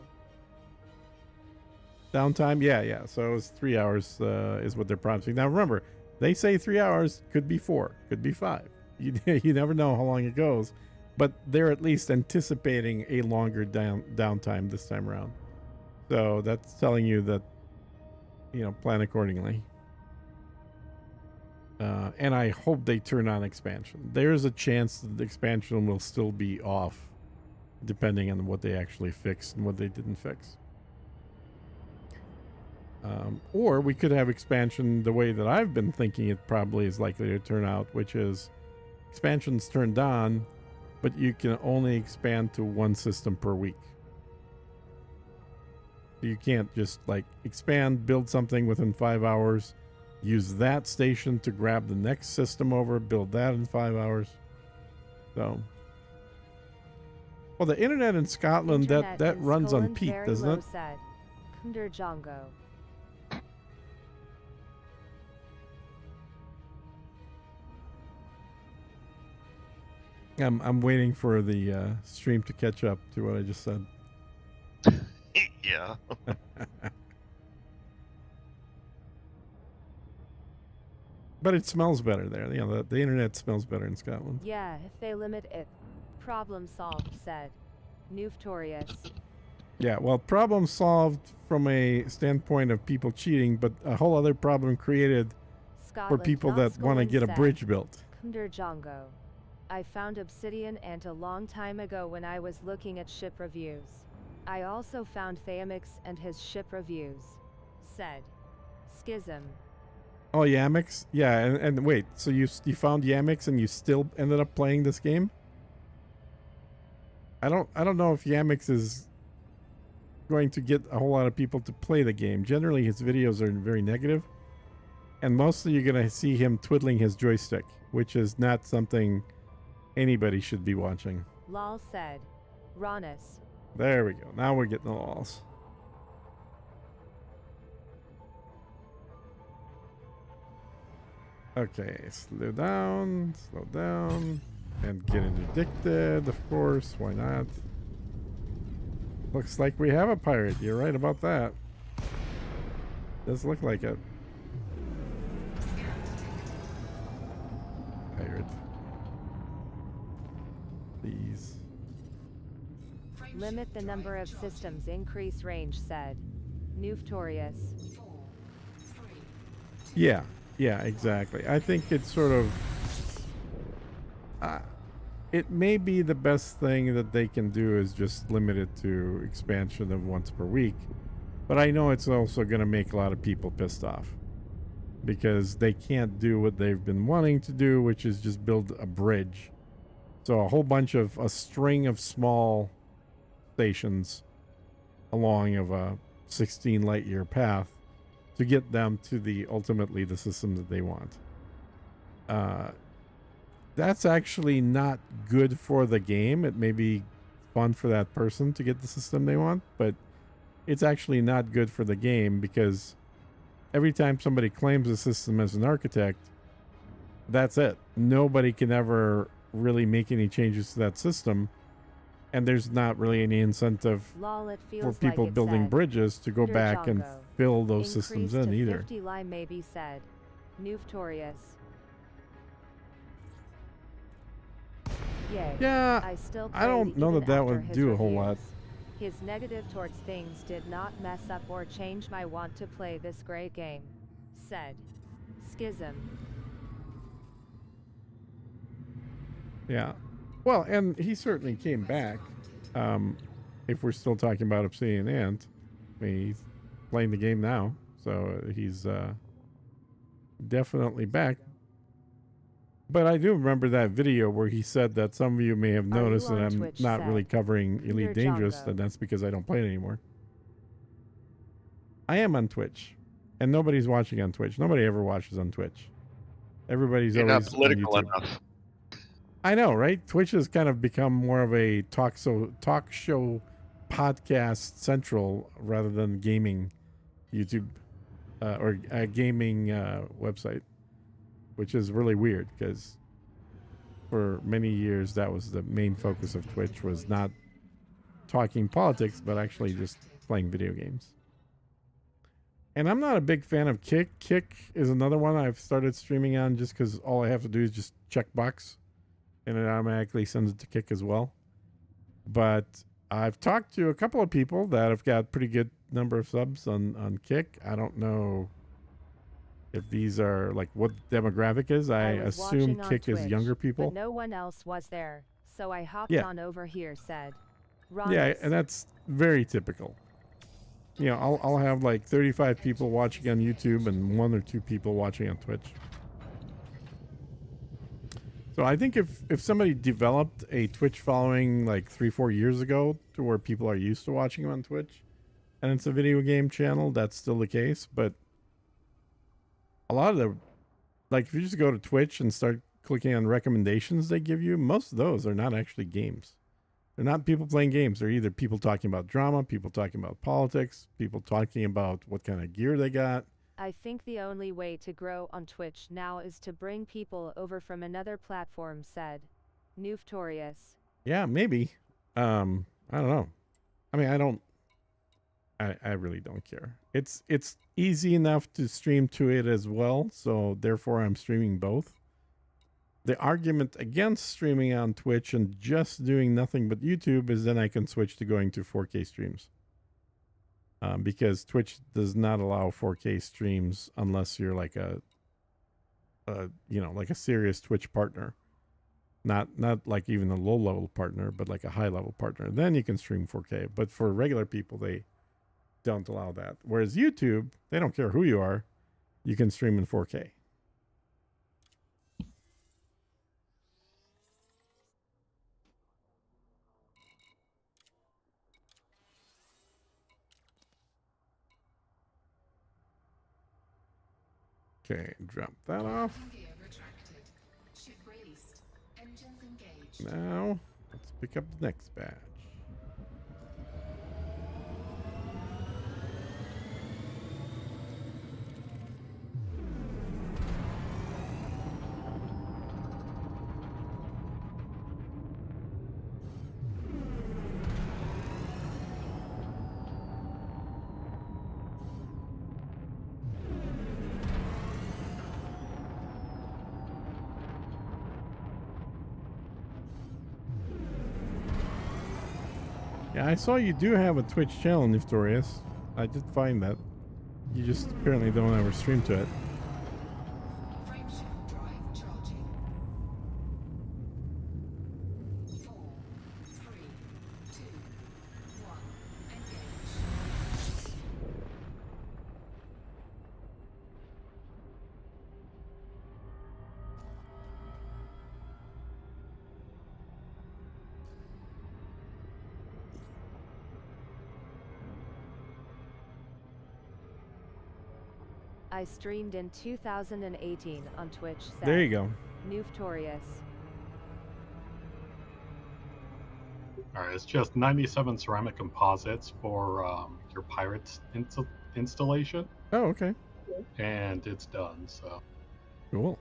Downtime, yeah. So it was 3 hours is what they're promising. Now remember, They say 3 hours, could be 4, could be 5. You never know how long it goes, but they're at least anticipating a longer downtime this time around. So that's telling you that, plan accordingly. And I hope they turn on expansion. There's a chance that the expansion will still be off, depending on what they actually fixed and what they didn't fix. Or we could have expansion the way that I've been thinking it probably is likely to turn out, which is expansion's turned on, but you can only expand to one system per week. You can't just expand, build something within 5 hours, use that station to grab the next system over, build that in 5 hours. So, well, the internet in Scotland, that runs on peak, doesn't it? Said. Kunder Jongo. I'm waiting for the stream to catch up to what I just said. Yeah. But it smells better there. The internet smells better in Scotland. Yeah, if they limit it. Problem solved, said. Newftorious. Yeah, well, problem solved from a standpoint of people cheating, but a whole other problem created for people that want to get a bridge built. Kunder Jongo. I found obsidian ant a long time ago when I was looking at ship reviews. I also found Thamix and his ship reviews. Said. Schism. Oh, Yamix? Yeah, and wait, so you found Yamix and you still ended up playing this game? I don't know if Yamix is going to get a whole lot of people to play the game. Generally, his videos are very negative, and mostly you're going to see him twiddling his joystick, which is not something anybody should be watching. Lol said. Ronus. There we go. Now we're getting the lols. Okay, slow down, and get interdicted, of course. Why not? Looks like we have a pirate. You're right about that. Does look like it. Pirate. Please. Limit the number of systems, increase range, said. Newftorious. Yeah, exactly. I think it's sort of... it may be the best thing that they can do is just limit it to expansion of once per week. But I know it's also going to make a lot of people pissed off. Because they can't do what they've been wanting to do, which is just build a bridge. So a string of small stations along of a 16 light year path to get them to ultimately the system that they want. That's actually not good for the game. It may be fun for that person to get the system they want, but it's actually not good for the game because every time somebody claims a system as an architect, that's it. Nobody can ever really make any changes to that system, and there's not really any incentive for people building bridges to go back and fill those systems in either. 50 line maybe said. Newftorious. Yay. Yeah, I don't know that would do a whole lot. His negative towards things did not mess up or change my want to play this great game. Said. Schism. Yeah. Well, and he certainly came back. If we're still talking about Obsidian Ant, I mean, he's playing the game now, so he's definitely back. But I do remember that video where he said that some of you may have noticed that I'm not really covering Elite Dangerous, and that's because I don't play it anymore. I am on Twitch, and nobody's watching on Twitch. Nobody ever watches on Twitch. Everybody's You're always not political on YouTube. enough. I know, right? Twitch has kind of become more of a talk show podcast central rather than gaming YouTube or a gaming website, which is really weird because for many years that was the main focus of Twitch, was not talking politics but actually just playing video games. And I'm not a big fan of Kick. Kick is another one I've started streaming on just because all I have to do is just check box, and it automatically sends it to Kick as well. But I've talked to a couple of people that have got pretty good number of subs on Kick. I don't know if these are like what demographic is. I was assume watching on Kick is Twitch, younger people. But no one else was there, so I hopped Yeah. on over here, said. Yeah, Ronus. and that's very typical. You know, I'll have like 35 people watching on YouTube and 1 or 2 people watching on Twitch. So I think if somebody developed a Twitch following like 3-4 years ago to where people are used to watching them on Twitch, and it's a video game channel, that's still the case. But a lot of the, like if you just go to Twitch and start clicking on recommendations they give you, most of those are not actually games. They're not people playing games. They're either people talking about drama, people talking about politics, people talking about what kind of gear they got. I think the only way to grow on Twitch now is to bring people over from another platform, said. Newftorious. Yeah, maybe. I don't know. I mean, I really don't care. It's easy enough to stream to it as well, so therefore I'm streaming both. The argument against streaming on Twitch and just doing nothing but YouTube is then I can switch to going to 4K streams. Because Twitch does not allow 4K streams unless you're like a like a serious Twitch partner. Not like even a low level partner, but like a high level partner. Then you can stream 4K. But for regular people, they don't allow that. Whereas YouTube, they don't care who you are. You can stream in 4K. Okay, drop that off. Gear retracted. Ship released. Engines engaged. Now, let's pick up the next badge. Yeah, I saw you do have a Twitch channel, Neftorius. I did find that. You just apparently don't ever stream to it. Frameshift drive charging. 4, 3, 2, 1. Engage. I streamed in 2018 on Twitch, said. There you go. Newftorious. Alright, it's just 97 ceramic composites for your Pirates installation, Oh, okay. and it's done, so. Cool.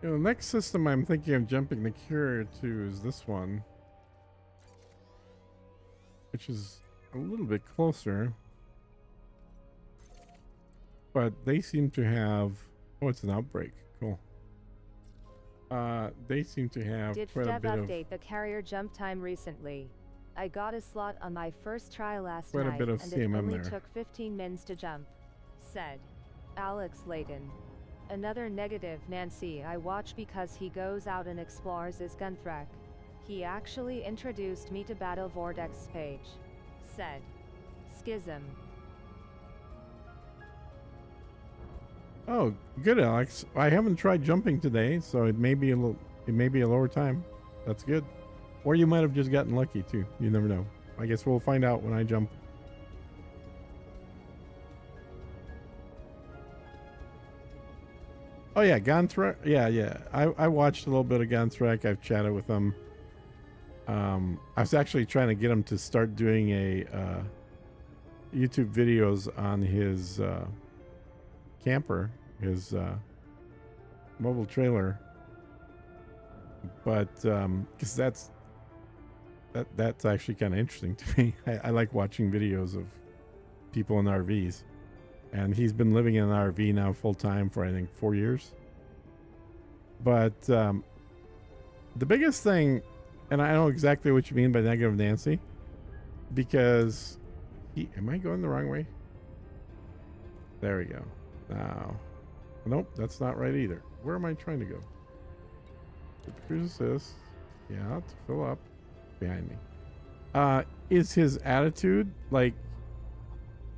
You know, the next system I'm thinking of jumping the carrier to is this one, which is a little bit closer. But they seem to have... Oh, it's an outbreak. Cool. They seem to have Did quite a Dev bit update the carrier jump time recently? I got a slot on my first try last Quite a night, bit of and it CMM only there. took 15 mins to jump, said Alex Layton. Another negative Nancy I watch because he goes out and explores is Gunthrak. He actually introduced me to Battle Vortex page, said Schism. Oh, good, Alex. I haven't tried jumping today, so it may be a little. It may be a lower time. That's good. Or you might have just gotten lucky too. You never know. I guess we'll find out when I jump. Oh yeah, Gontrek. Yeah. I watched a little bit of Gontrek. I've chatted with him. I was actually trying to get him to start doing a YouTube videos on his camper, his mobile trailer. But because that's actually kind of interesting to me. I like watching videos of people in RVs, and he's been living in an RV now full time for I think 4 years. But the biggest thing, and I know exactly what you mean by negative Nancy, because am I going the wrong way? There we go. Now, nope, that's not right either. Where am I trying to go? Cruise assist. Yeah, to fill up behind me. Is his attitude like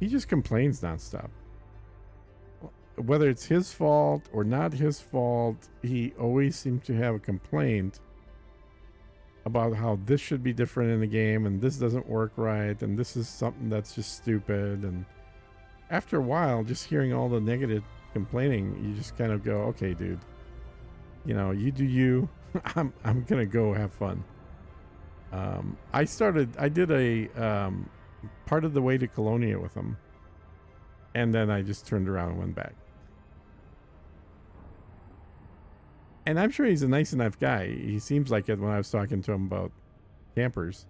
he just complains nonstop? Whether it's his fault or not his fault, he always seems to have a complaint about how this should be different in the game and this doesn't work right and this is something that's just stupid. And after a while, just hearing all the negative complaining, you just kind of go, okay, dude, you know, you do you. I'm gonna go have fun. I did a part of the way to Colonia with him, and then I just turned around and went back. And I'm sure he's a nice enough guy. He seems like it when I was talking to him about campers.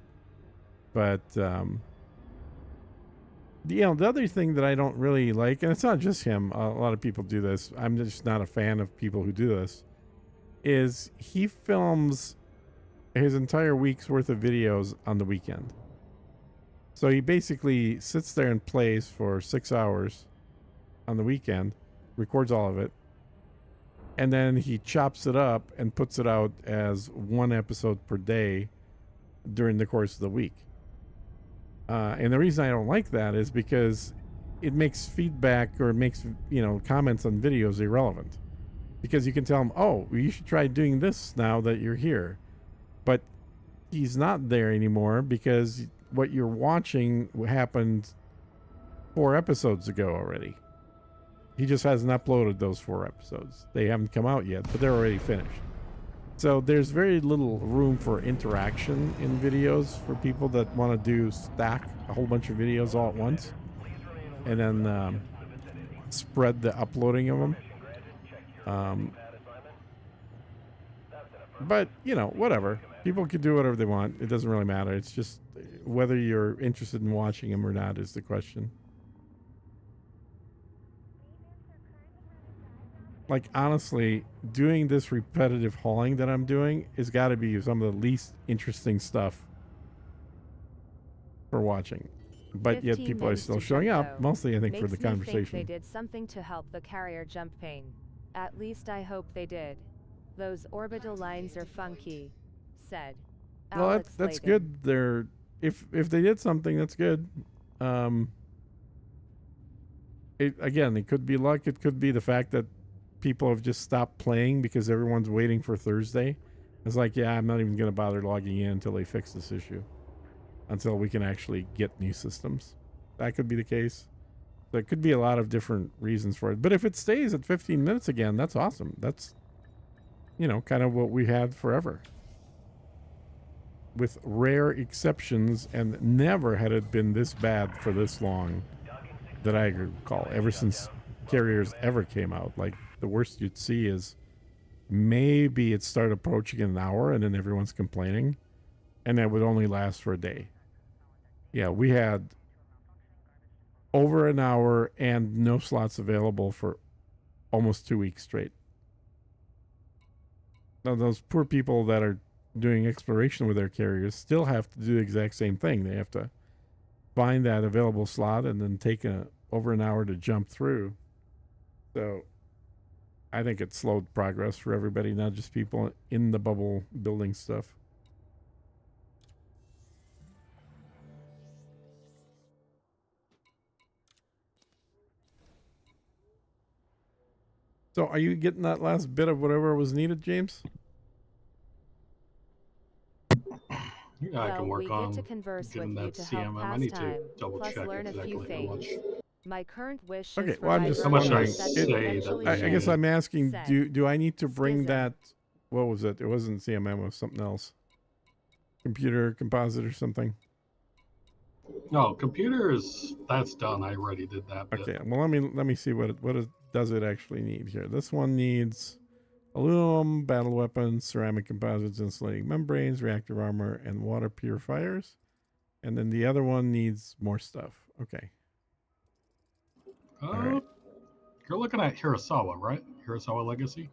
But the other thing that I don't really like, and it's not just him, a lot of people do this, I'm just not a fan of people who do this, is he films his entire week's worth of videos on the weekend. So he basically sits there and plays for 6 hours on the weekend, records all of it, and then he chops it up and puts it out as one episode per day during the course of the week. And the reason I don't like that is because it makes feedback or it makes, comments on videos irrelevant. Because you can tell him, oh, you should try doing this now that you're here. But he's not there anymore because what you're watching happened 4 episodes ago already. He just hasn't uploaded those 4 episodes. They haven't come out yet, but they're already finished. So there's very little room for interaction in videos for people that want to stack a whole bunch of videos all at once and then spread the uploading of them. But, whatever. People can do whatever they want. It doesn't really matter. It's just whether you're interested in watching them or not is the question. Like, honestly, doing this repetitive hauling that I'm doing has got to be some of the least interesting stuff for watching. But yet people are still showing up, mostly, I think, for the conversation. Makes me think they did something to help the carrier jump pain. At least I hope they did. Those orbital lines are funky, said. Well, that's good. If they did something, that's good. It could be luck. It could be the fact that people have just stopped playing because everyone's waiting for Thursday. It's like, yeah, I'm not even going to bother logging in until they fix this issue, until we can actually get new systems. That could be the case. There could be a lot of different reasons for it. But if it stays at 15 minutes again, that's awesome. That's, kind of what we had forever. With rare exceptions, and never had it been this bad for this long that I recall, ever since carriers ever came out. Like, the worst you'd see is maybe it started approaching an hour and then everyone's complaining, and that would only last for a day. Yeah, we had over an hour and no slots available for almost 2 weeks straight. Now, those poor people that are doing exploration with their carriers still have to do the exact same thing. They have to find that available slot and then take over an hour to jump through. So I think it slowed progress for everybody, not just people in the bubble building stuff. So are you getting that last bit of whatever was needed, James? Yeah, I can Well, work we get on to converse getting with you that to help CMM. I pass need to time, double plus check learn a few exactly how much. things. My current wish Okay, is for well, I'm my just How much version I wondering. of set say to that eventually we I guess shift. I'm asking, Said. do I need to bring Schism. that? What was it? It wasn't CMM. It was something else. Computer composite or something. No, computers. That's done. I already did that bit. Okay. Well, let me see does it actually need here. This one needs aluminum, battle weapons, ceramic composites, insulating membranes, reactive armor, and water purifiers. And then the other one needs more stuff. Okay. All right. You're looking at Hirasawa, right? Hirasawa Legacy.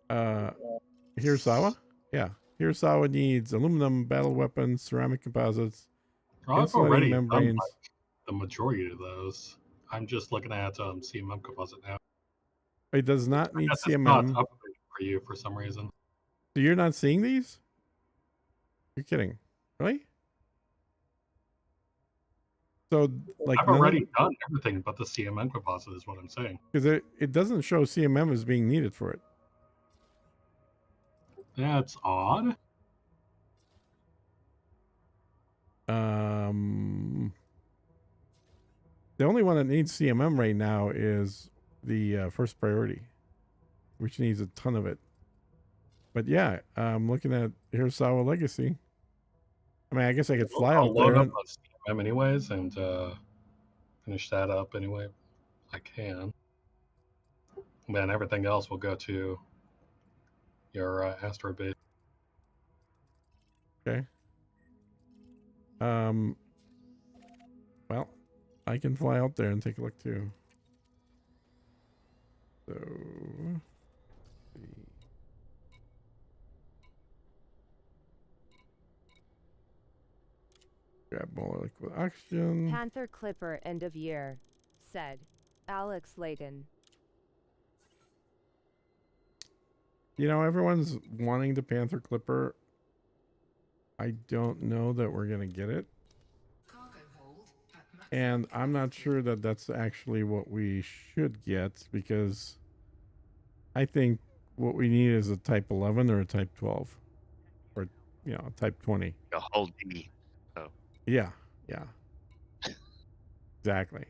Hirasawa? Yeah. Hirasawa needs aluminum, battle weapons, ceramic composites, Well, I've insulating already done membranes. like the majority of those. I'm just looking at CMM composite now. It does not I need guess it's not CMM. updated for you for some reason. So you're not seeing these? You're kidding. Really? So like I've already done everything but the CMM composite is what I'm saying. because it doesn't show CMM as being needed for it. That's odd. The only one that needs CMM right now is the first priority, which needs a ton of it. But yeah, I'm looking at Hirasawa Legacy. I mean, I guess I could fly I'll out load there. up on CMM anyways and finish that up anyway. I can. And then everything else will go to your Asteroid base. Okay. Well, I can fly out there and take a look too. So, grab more liquid oxygen. Panther Clipper end of year. Said. Alex Layton. You know, everyone's wanting the Panther Clipper. I don't know that we're going to get it. Cargo hold at maximum And I'm not capacity. sure that that's actually what we should get because I think what we need is a Type 11 or a Type 12 or, you know, a Type 20. A whole D. Oh, Yeah, yeah. Exactly.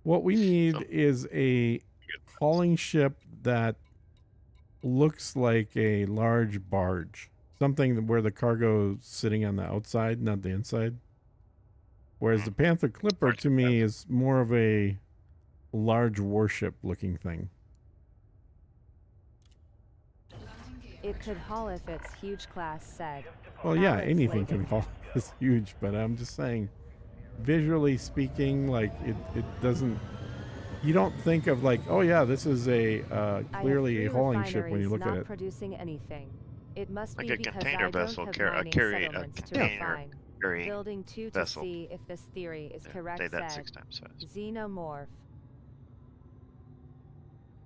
What we need So- is a hauling ship that looks like a large barge. Something where the cargo is sitting on the outside, not the inside. Whereas the Panther Clipper to me is more of a large warship looking thing. Landing gear It could haul if it's huge class said. Well, yeah, Alex anything Layton. can haul is huge, but I'm just saying, visually speaking, like it doesn't. You don't think of like, oh yeah, this is a clearly a hauling ship when you look at not it. producing anything. It must Like be a because container I vessel don't have mining carry a settlements to container refine. carrying Building 2 to vessel. see if this theory is Yeah, correct say that said. 6 times fast. Xenomorph.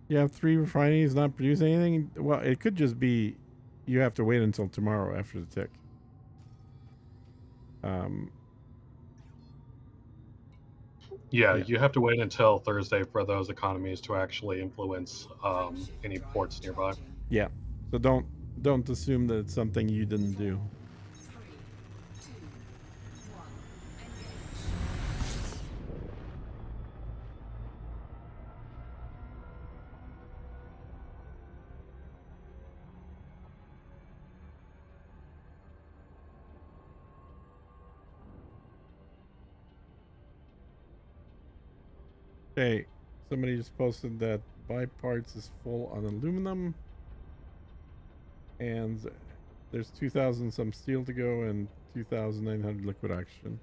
You have 3 refineries not produce anything. Well, it could just be you have to wait until tomorrow after the tick. Yeah, Yeah. you have to wait until Thursday for those economies to actually influence any ports nearby. Yeah. So don't assume that it's something you didn't do. 3, 2, 1, engage. Okay. Somebody just posted that buy parts is full on aluminum. And there's 2,000 some steel to go and 2,900 liquid oxygen.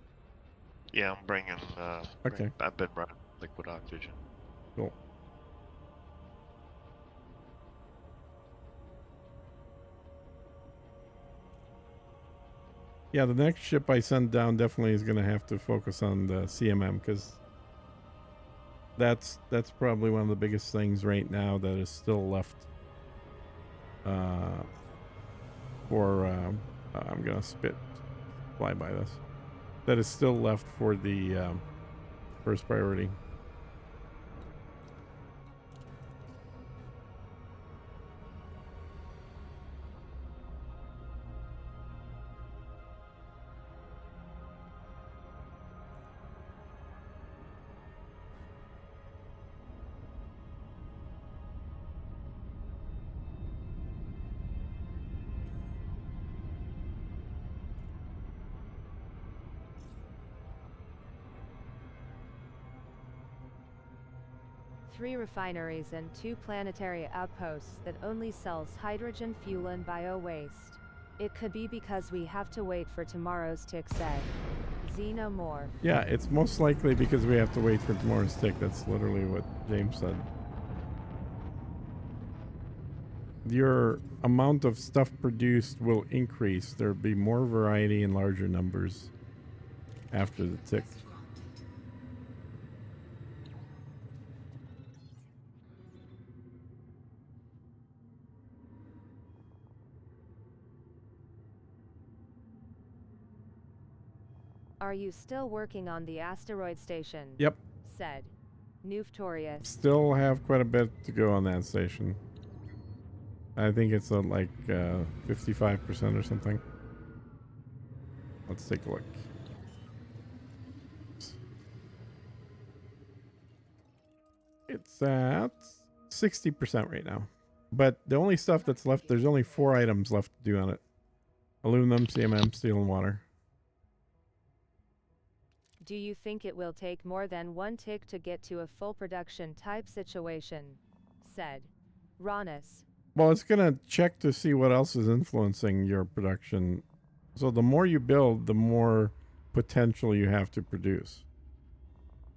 Yeah, I'm bringing. Okay. I've been running liquid oxygen. Cool. Yeah, the next ship I send down definitely is going to have to focus on the CMM because that's probably one of the biggest things right now that is still left for I'm going to fly by this. That is still left for the first priority. 3 refineries and 2 planetary outposts that only sells hydrogen fuel and bio-waste. It could be because we have to wait for tomorrow's tick said. Xenomorph. Yeah, it's most likely because we have to wait for tomorrow's tick. That's literally what James said. Your amount of stuff produced will increase. There'll be more variety and larger numbers after the tick. Request granted. Are you still working on the asteroid station? Yep. Said. Newftorius. Still have quite a bit to go on that station. I think it's like 55% or something. Let's take a look. It's at 60% right now. But the only stuff that's left, there's only 4 items left to do on it. Aluminum, CMM, steel, and water. Do you think it will take more than 1 tick to get to a full production type situation? Said. Ronus. Well, it's going to check to see what else is influencing your production. So the more you build, the more potential you have to produce.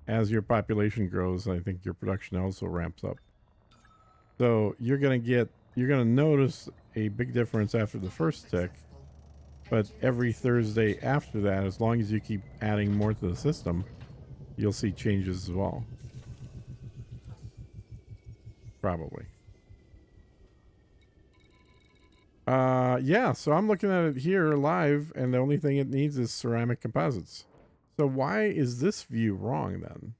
As your population grows, I think your production also ramps up. So you're going to notice a big difference after the first tick. But every Thursday after that, as long as you keep adding more to the system, you'll see changes as well. Probably. Yeah, so I'm looking at it here live, and the only thing it needs is ceramic composites. So why is this view wrong then?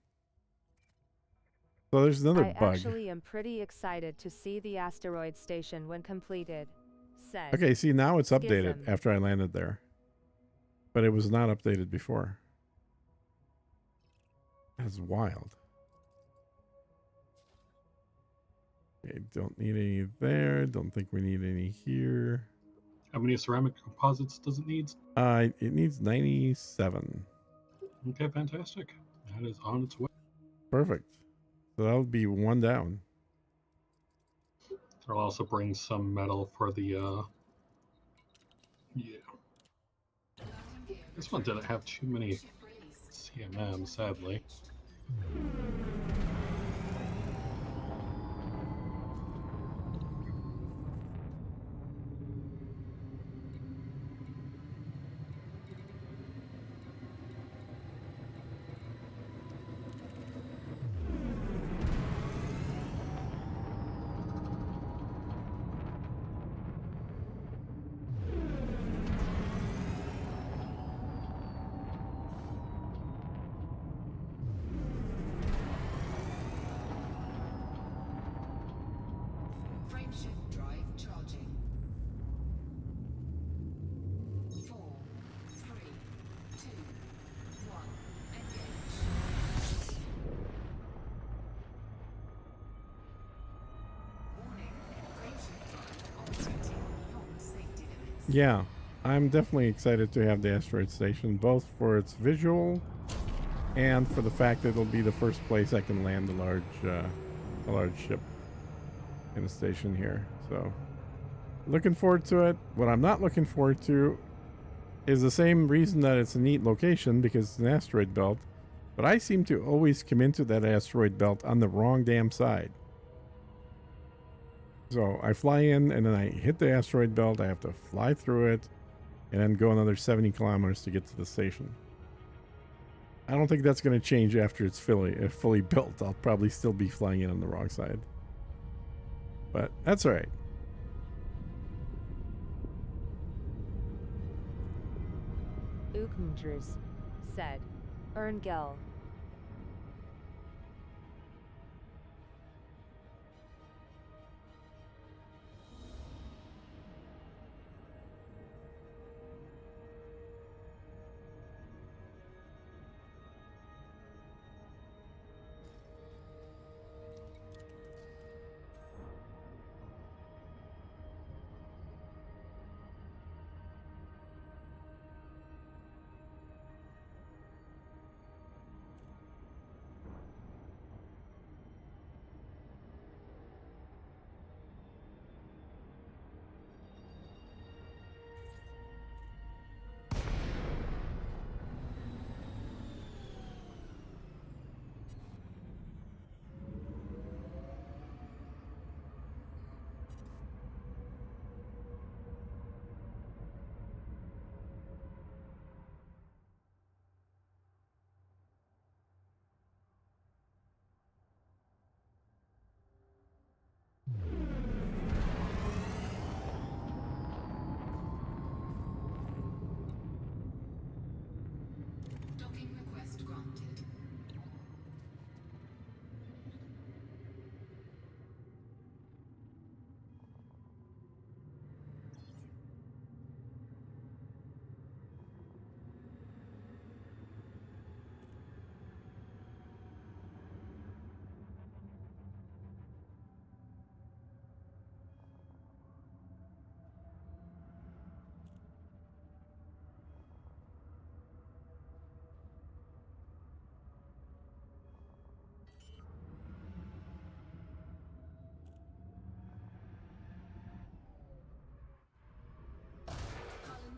So there's another I bug. actually am pretty excited to see the asteroid station when completed. Said. Okay, see, now it's updated Schism. after I landed there. But it was not updated before. That's wild. Okay, don't need any there. Don't think we need any here. How many ceramic composites does it need? It needs 97. Okay, fantastic. That is on its way. Perfect. So that'll be 1 down. I'll also bring some metal for the, yeah. Landing gear This one didn't have too many ship released. CMM, sadly. Frameshift drive charging. 4, 3, 2, 1. Engage. Warning. Frameshift drive operating beyond safety limits. Yeah, I'm definitely excited to have the asteroid station, both for its visual and for the fact that it'll be the first place I can land a large ship in a station here. So looking forward to it. What I'm not looking forward to is the same reason that it's a neat location, because it's an asteroid belt, but I seem to always come into that asteroid belt on the wrong damn side. So I fly in and then I hit the asteroid belt. I have to fly through it and then go another 70 kilometers to get to the station. I don't think that's going to change after it's fully built. I'll probably still be flying in on the wrong side. But that's all right. Ukmdrus. Said. Erngel.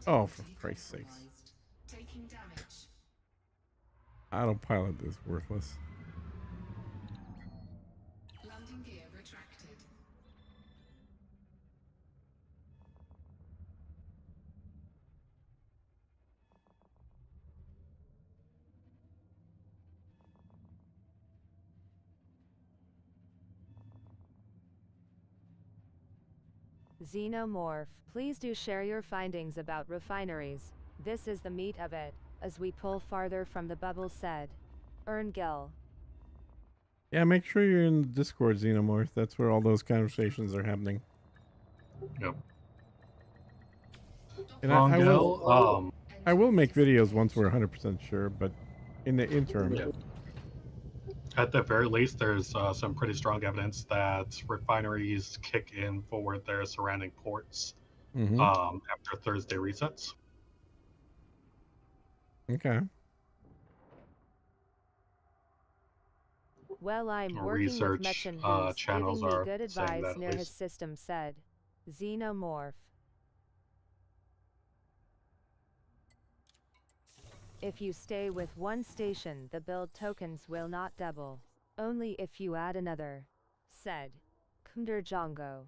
Oh, for Christ's sakes. compromised. Taking damage. Autopilot is worthless. Landing gear retracted. Xenomorph, please do share your findings about refineries. This is the meat of it, as we pull farther from the bubble said. Erngil. Yeah, make sure you're in the Discord, Xenomorph. That's where all those conversations are happening. Yep. And I will make Engine videos once we're 100% sure, but in the interim, Yeah. At the very least, there's some pretty strong evidence that refineries kick in for their surrounding ports mm-hmm. After Thursday resets. Okay. Well, I'm working Research with Mechen who's channels giving me are good saying advice that at near his least. system said. Xenomorph. If you stay with one station, the build tokens will not double. Only if you add another. Said. Kunder Jongo.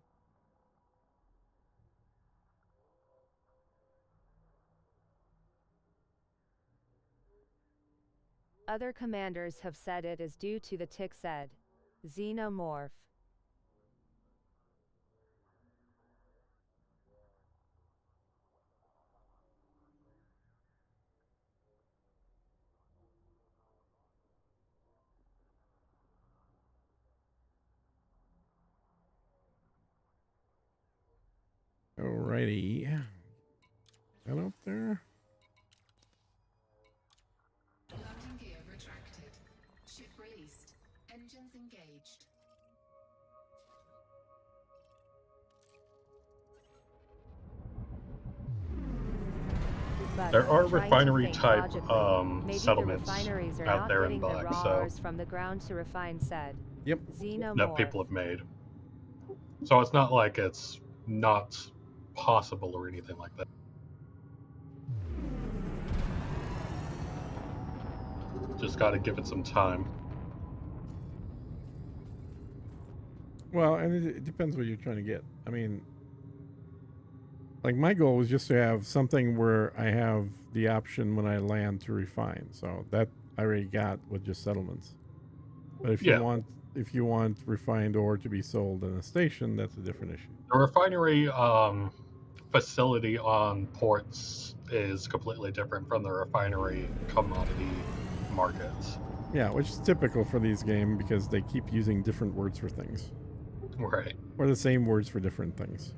Other commanders have said it is due to the tick said. Xenomorph. Alrighty. That up there? Landing gear retracted. Ship released. Engines engaged. But There are I'm trying to refinery think type logically. Maybe settlements the refineries are out not there in getting the Black, raw so ores from the ground to refine said. Yep. Xenomorph. that people have made. So it's not like it's not possible or anything like that. Just got to give it some time. Well, and it depends what you're trying to get. I mean, like my goal was just to have something where I have the option when I land to refine. So that I already got with just settlements. But if Yeah. you want refined ore to be sold in a station, that's a different issue. The refinery facility on ports is completely different from the refinery commodity markets. Yeah, which is typical for these games because they keep using different words for things. Right. Or the same words for different things.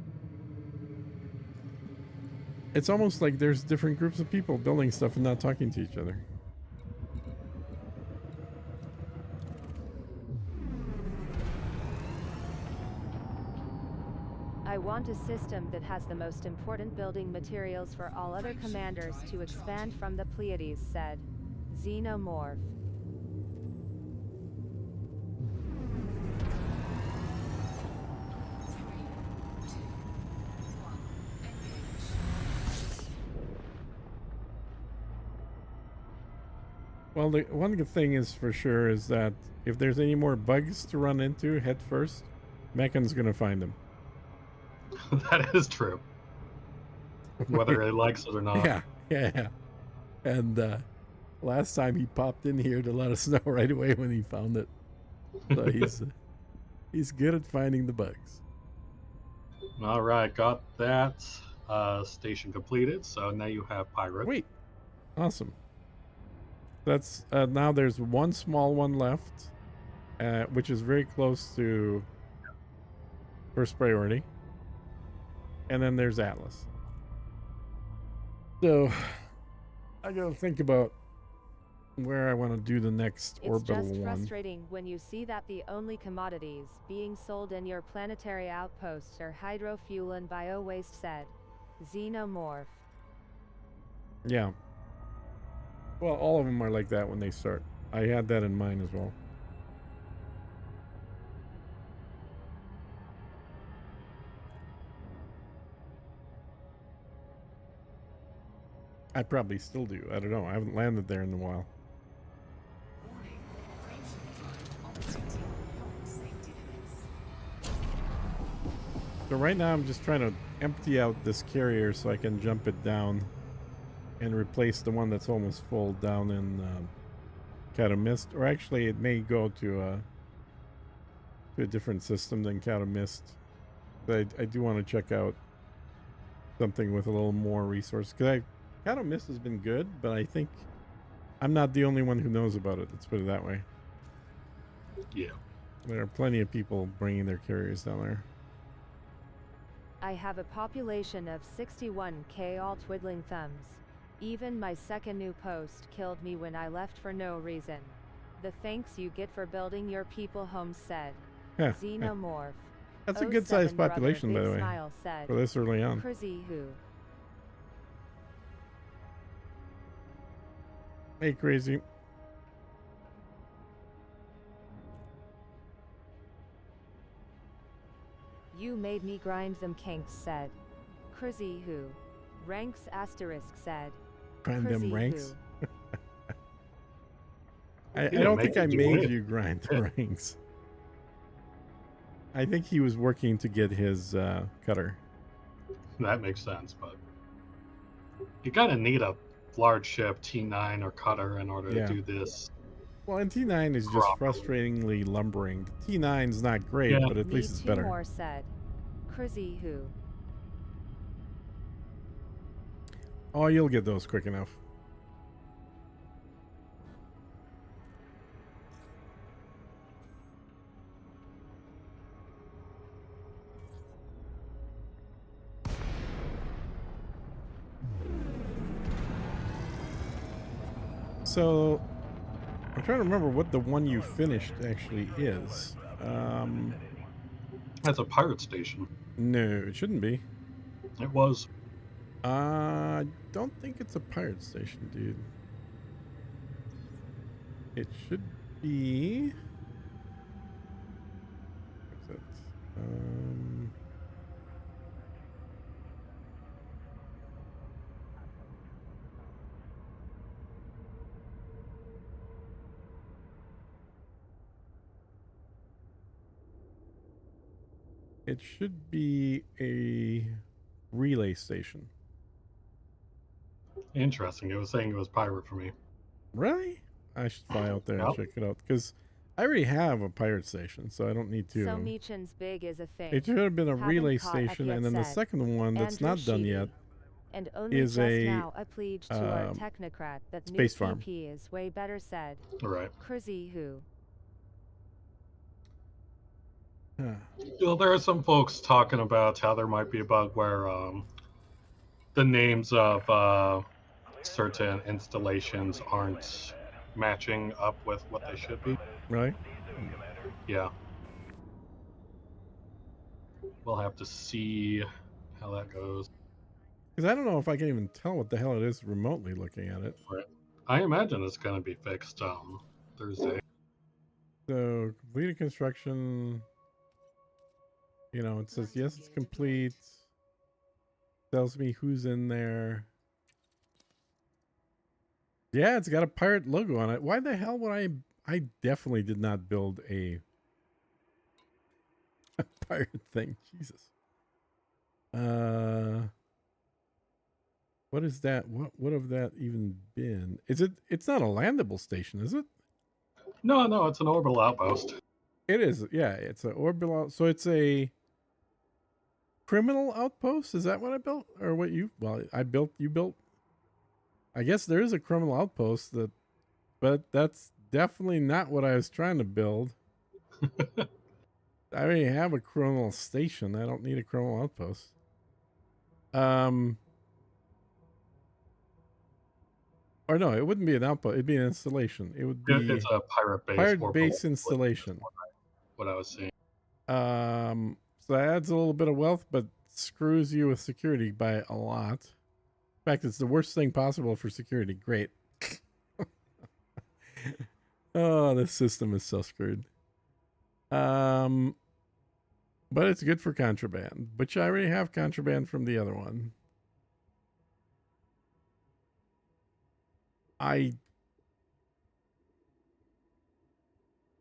It's almost like there's different groups of people building stuff and not talking to each other. I want a system that has the most important building materials for all other commanders to expand from the Pleiades said. Xenomorph. Well, the one good thing is for sure is that if there's any more bugs to run into head first, Mechan's gonna find them. That is true. Whether he likes it or not. Yeah. And last time he popped in here to let us know right away when he found it. So he's good at finding the bugs. All right, got that station completed. So now you have pirate. Wait, awesome. That's now there's one small one left, which is very close to first priority, and then there's Atlas. So I gotta think about where I want to do the next orbital It's just one. frustrating when you see that the only commodities being sold in your planetary outposts are hydrofuel and bio-waste said. Xenomorph. Yeah. Well, all of them are like that when they start. I had that in mind as well. I probably still do. I don't know. I haven't landed there in a while. Warning. Frameshift drive operating beyond safety limits. So right now I'm just trying to empty out this carrier so I can jump it down and replace the one that's almost full down in Mist. Or actually, it may go to a different system than Mist. But I do want to check out something with a little more resource. Because Mist has been good, but I think I'm not the only one who knows about it. Let's put it that way. Yeah. There are plenty of people bringing their carriers down there. I have a population of 61k all twiddling thumbs. Even my second new post killed me when I left for no reason. The thanks you get for building your people homes said. Xenomorph. That's a good sized 07 brother population, by Big the way, Smile said. for this early on. Crazy who? Hey, crazy. You made me grind them kinks said. Crazy who? Ranks asterisk said. Grind them Crazy ranks? who? I didn't don't make think I you do made it. you grind the ranks. I think he was working to get his cutter. That makes sense, but you gotta need a large ship, T9 or cutter, in order Yeah. to do this. Well, and T9 is just Properly. frustratingly lumbering. The T9's not great, Yeah. but at Me least it's two better. more said. Crazy who? Oh, you'll get those quick enough. So, I'm trying to remember what the one you finished actually is. That's a pirate station. No, it shouldn't be. It was. I don't think it's a pirate station, dude. It should be. What's that? It should be a relay station. Interesting. It was saying it was pirate for me. Really? I should fly out there and Yep. check it out because I already have a pirate station, so I don't need to. So Meechan's big is a thing. It should have been a Haven't relay caught up station, yet and then the said. second one that's Andrew not done Sheedy. yet And only is just a, now a pledge to our technocrat that space new farm. PP is way better said. Right. Crazy who? Well, there are some folks talking about how there might be a bug where the names of certain installations aren't matching up with what they should be. Right? Yeah. We'll have to see how that goes. Because I don't know if I can even tell what the hell it is remotely looking at it. Right. I imagine it's going to be fixed Thursday. So, completed construction. You know, it says, yes, it's complete. Tells me who's in there. Yeah, it's got a pirate logo on it. Why the hell would I definitely did not build a pirate thing. Jesus. What is that? What have that even been? It's not a landable station, is it? No, it's an orbital outpost. It is. Yeah, it's an orbital. So it's a criminal outpost. Is that what I built, or what you? Well, I built. You built. I guess there is a criminal outpost but that's definitely not what I was trying to build. I already have a criminal station. I don't need a criminal outpost. Or no, it wouldn't be an outpost. It'd be an installation. It would be It's a pirate base. pirate base 4.1, installation. What I was saying. So that adds a little bit of wealth, but screws you with security by a lot. In fact, it's the worst thing possible for security. Great. Oh, this system is so screwed. But it's good for contraband, which I already have contraband from the other one.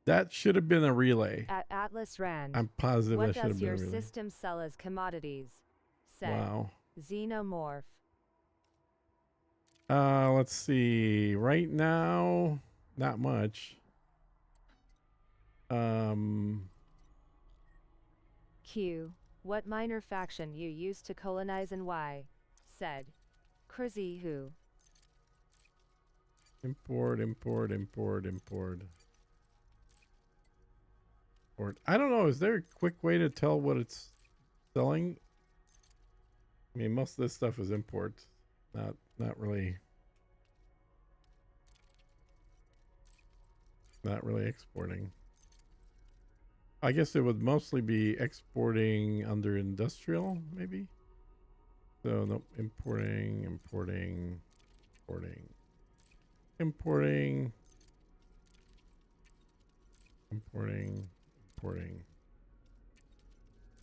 That should have been a relay. At Atlas Rand, I'm positive what that should have does been a your relay. system sell as commodities? Said Wow. Xenomorph. Let's see. Right now, not much. Q. What minor faction you used to colonize and why? Said Crazy Who. Import. I don't know. Is there a quick way to tell what it's selling? I mean, most of this stuff is import, not really exporting. I guess it would mostly be exporting under industrial, maybe. So no, importing.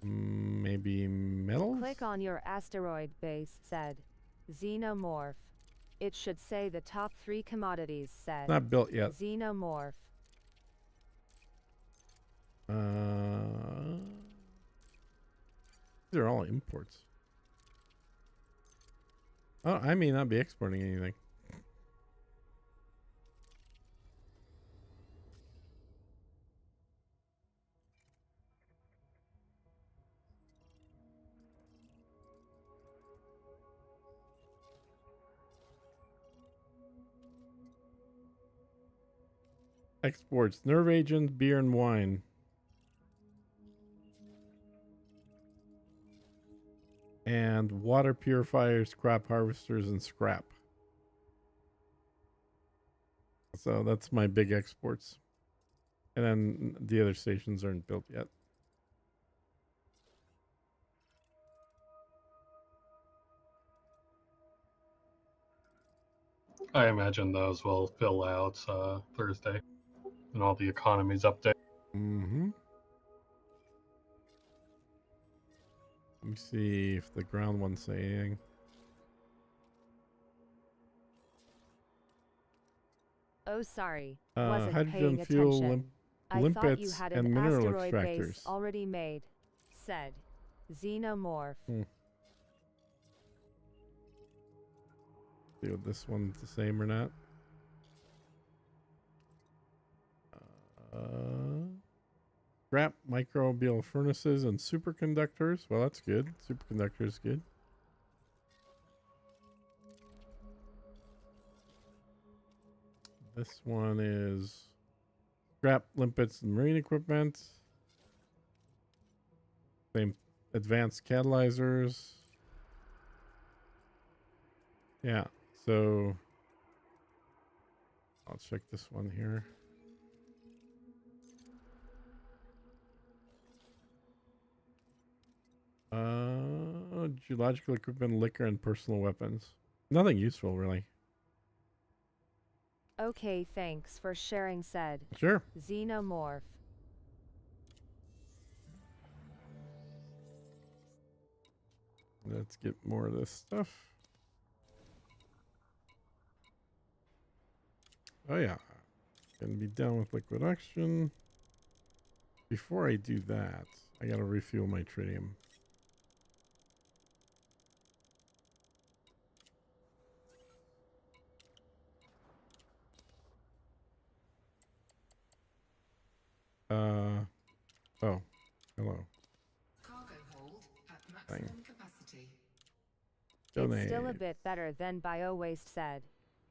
Maybe metals? Click on your asteroid base, said Xenomorph. It should say the top 3 commodities, said Not built yet. Xenomorph. These are all imports. Oh, I may not be exporting anything. Exports: nerve agents, beer and wine. And water purifiers, crop harvesters, and scrap. So that's my big exports. And then the other stations aren't built yet. I imagine those will fill out Thursday and all the economies update. Mm-hmm. Let me see if the ground ones say anything. Oh, sorry. Wasn't Hydrogen paying fuel, attention. I thought you limpets, had and an mineral asteroid base extractors. already made. Said Xenomorph. See if this one's the same or not. Scrap microbial furnaces and superconductors. Well, that's good. Superconductor is good. This one is scrap limpets and marine equipment. Same advanced catalyzers. Yeah, so I'll check this one here. Geological equipment, liquor, and personal weapons. Nothing useful, really. Okay, thanks for sharing, said Sure. Xenomorph. Let's get more of this stuff. Oh yeah, gonna be done with liquid oxygen. Before I do that, I gotta refuel my tritium. Oh, hello. Cargo hold at maximum capacity. Donate. It's still a bit better than BioWaste, said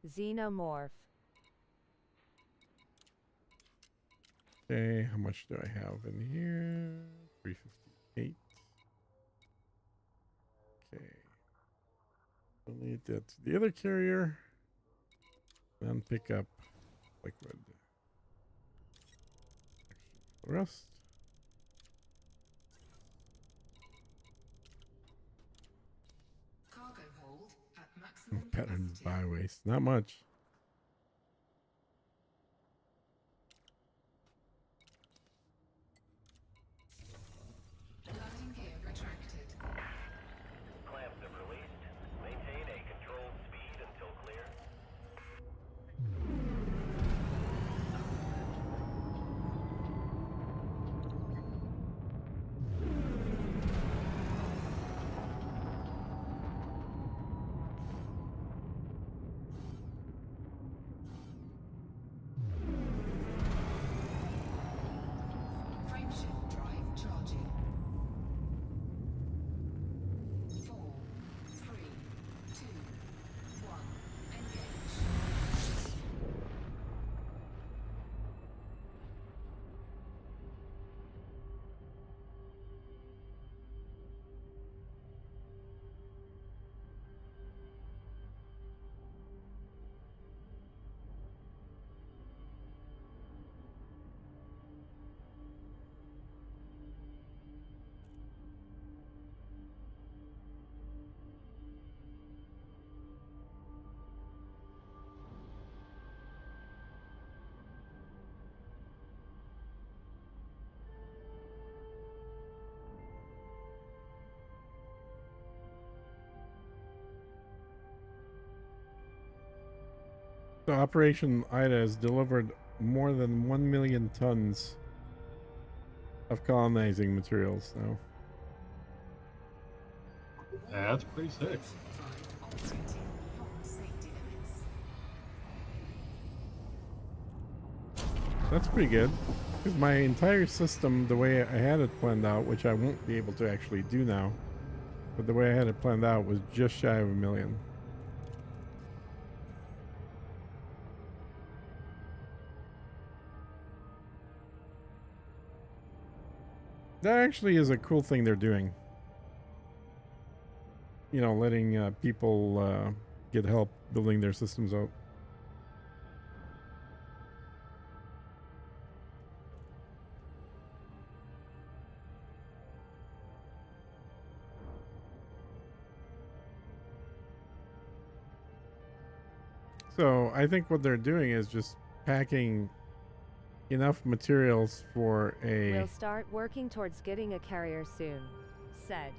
Xenomorph. Okay, how much do I have in here? 358. Okay. Donate that to the other carrier. Then pick up liquid. The rest. Cargo hold at maximum Patterns capacity. by waste. Not much. Landing gear retracted. Clamps have released. Maintain a controlled speed until clear. So Operation Ida has delivered more than 1 million tons of colonizing materials now. That's pretty sick. Operating beyond safety limits. That's pretty good. Because my entire system, the way I had it planned out, which I won't be able to actually do now, but the way I had it planned out was just shy of 1 million. That actually is a cool thing they're doing. You know, letting people get help building their systems out. So I think what they're doing is just packing enough materials for a We'll start working towards getting a carrier soon, said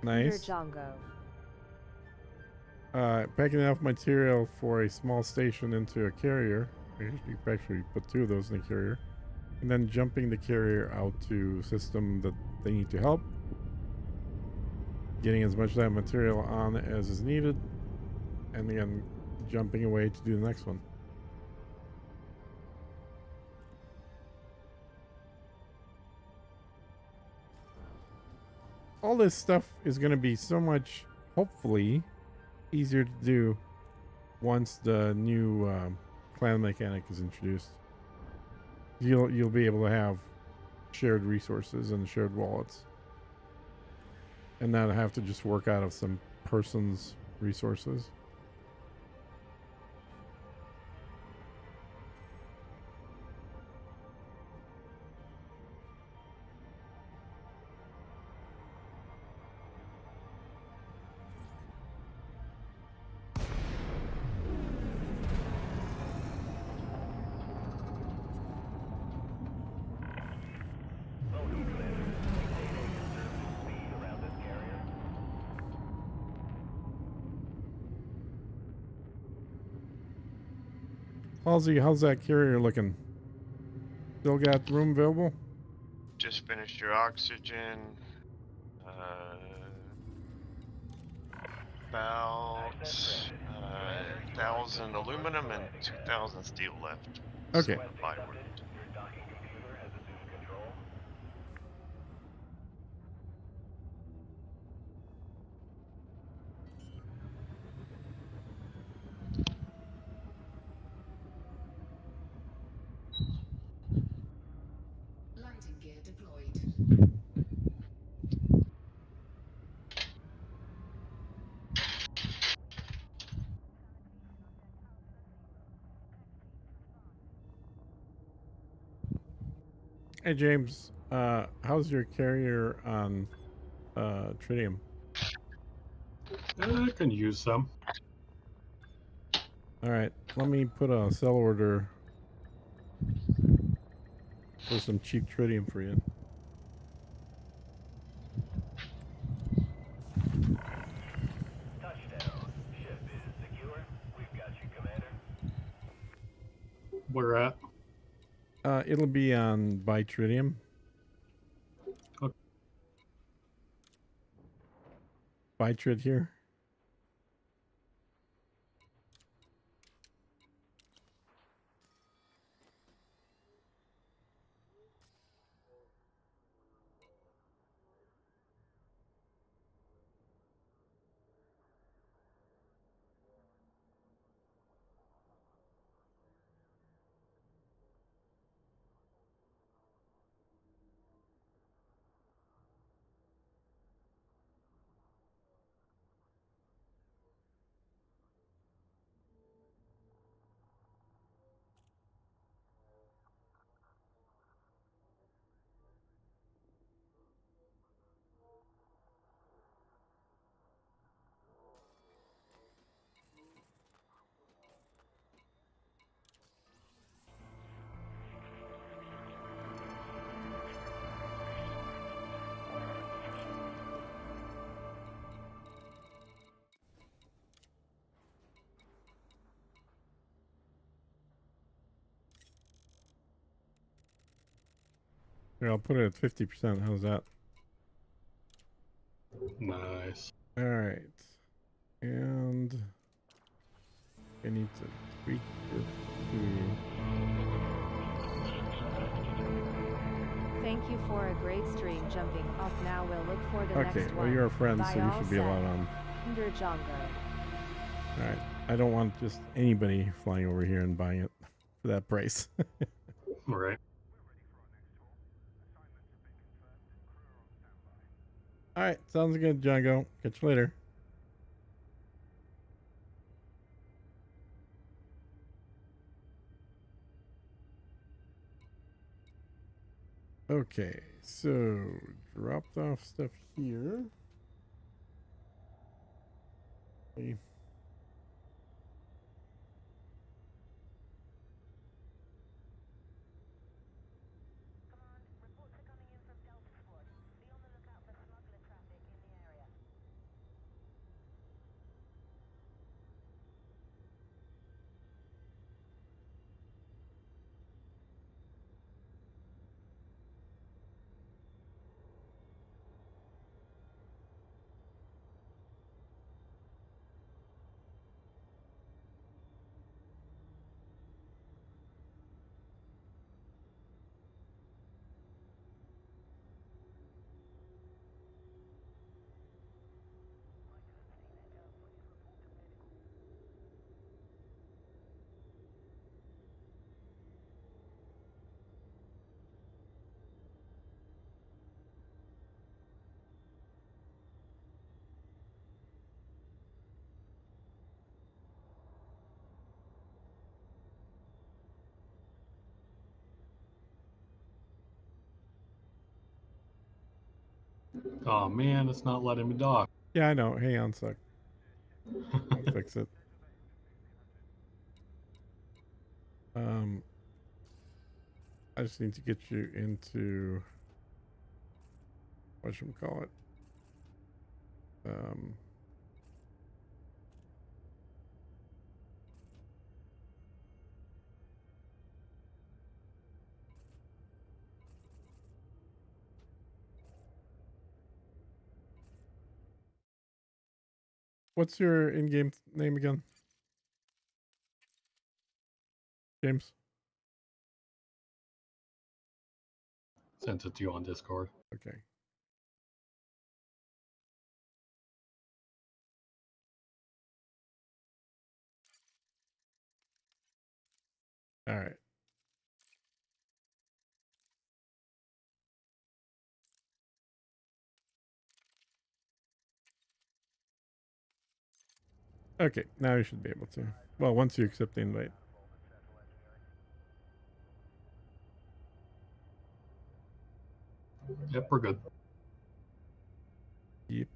nice Jongo. Packing enough material for a small station into a carrier. You can actually put 2 of those in a carrier, and then jumping the carrier out to system that they need to help, getting as much of that material on as is needed, and then jumping away to do the next one. All this stuff is going to be so much, hopefully, easier to do once the new clan mechanic is introduced. You'll be able to have shared resources and shared wallets, and not have to just work out of some person's resources. Welcome, Commander. Maintain a conservative speed around this carrier. Halsey, how's that carrier looking? Still got room available? Just finished your oxygen. About Access granted. 1,000 aluminum and 2,000 steel left. Okay. Request Byward. accepted. Your docking computer has assumed control. Landing gear deployed. Hey James, how's your carrier on tritium? I can use some. All right, let me put a sell order for some cheap tritium for you. Touchdown. Ship is secure. We've got you, Commander. Where at? It'll be on buy tritium. Okay. Buy trit here. Here, I'll put it at 50%. How's that? Nice. All right. And I need to tweak it Thank you for a great stream. Jumping off now. We'll look for the to... Okay, next well, one. you're a friend, Bye so you all should be set. allowed on. Under Jongo. All right. I don't want just anybody flying over here and buying it for that price. Right. All right. Sounds good, Django. Catch you later. Okay, so dropped off stuff here. Okay. Command, reports are coming in from Delta Squad. Be on the lookout for smuggler traffic in the area. Oh man, it's not letting me dock. Yeah, I know. Hang on a sec. I'll fix it. I just need to get you into whatchamacallit. What's your in-game name again? James? Sent it to you on Discord. Okay. All right. Okay, now you should be able to. Well, once you accept the invite. Yep, we're good. Yep.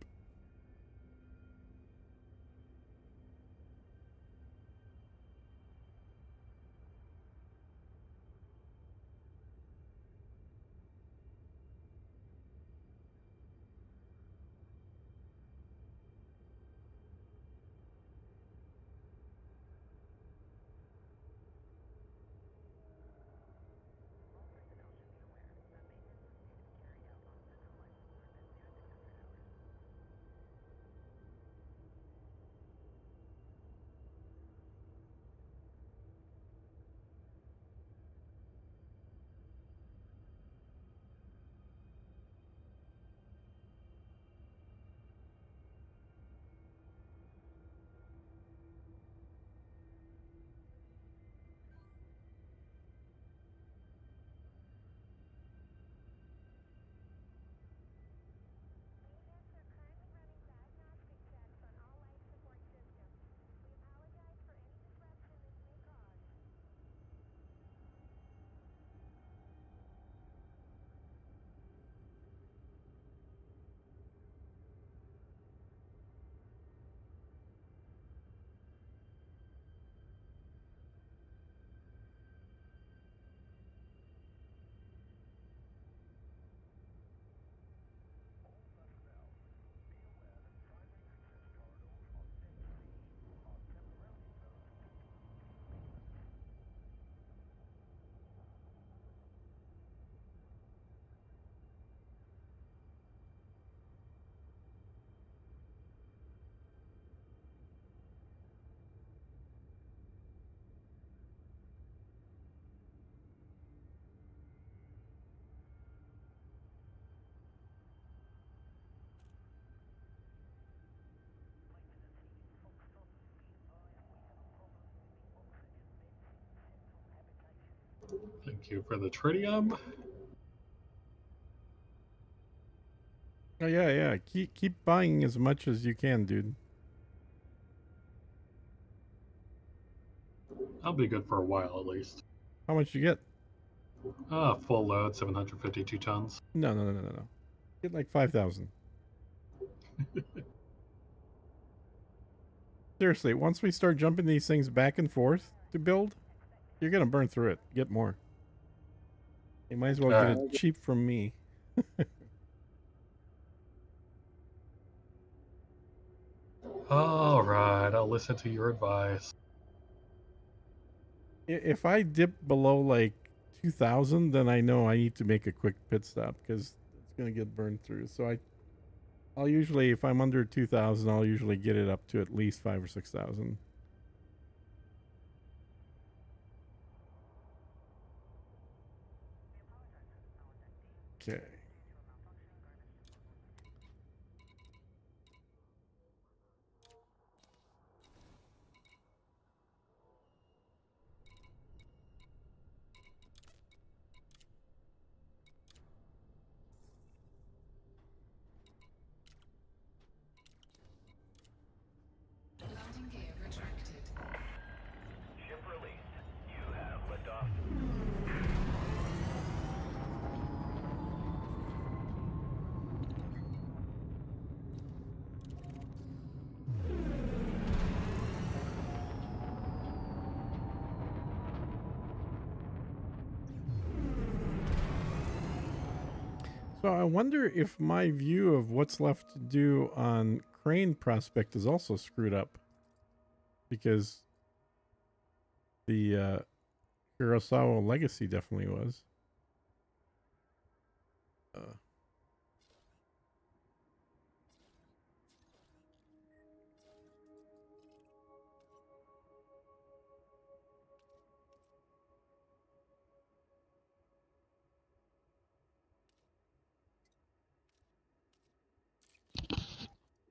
Thank you for the tritium. Oh yeah, yeah. Keep buying as much as you can, dude. I'll be good for a while at least. How much you get? Full load, 752 tons. No, no, no, no, no. Get like 5,000. Seriously, once we start jumping these things back and forth to build, you're gonna burn through it. Get more. You might as well get it cheap from me. All right, I'll listen to your advice. If I dip below like 2,000, then I know I need to make a quick pit stop because it's gonna get burned through. So I'll usually, if I'm under 2,000, I'll usually get it up to at least 5,000 or 6,000. Okay. Landing gear retracted. Ship released. You have liftoff. So I wonder if my view of what's left to do on Crane Prospect is also screwed up. Because the Kurosawa Legacy definitely was.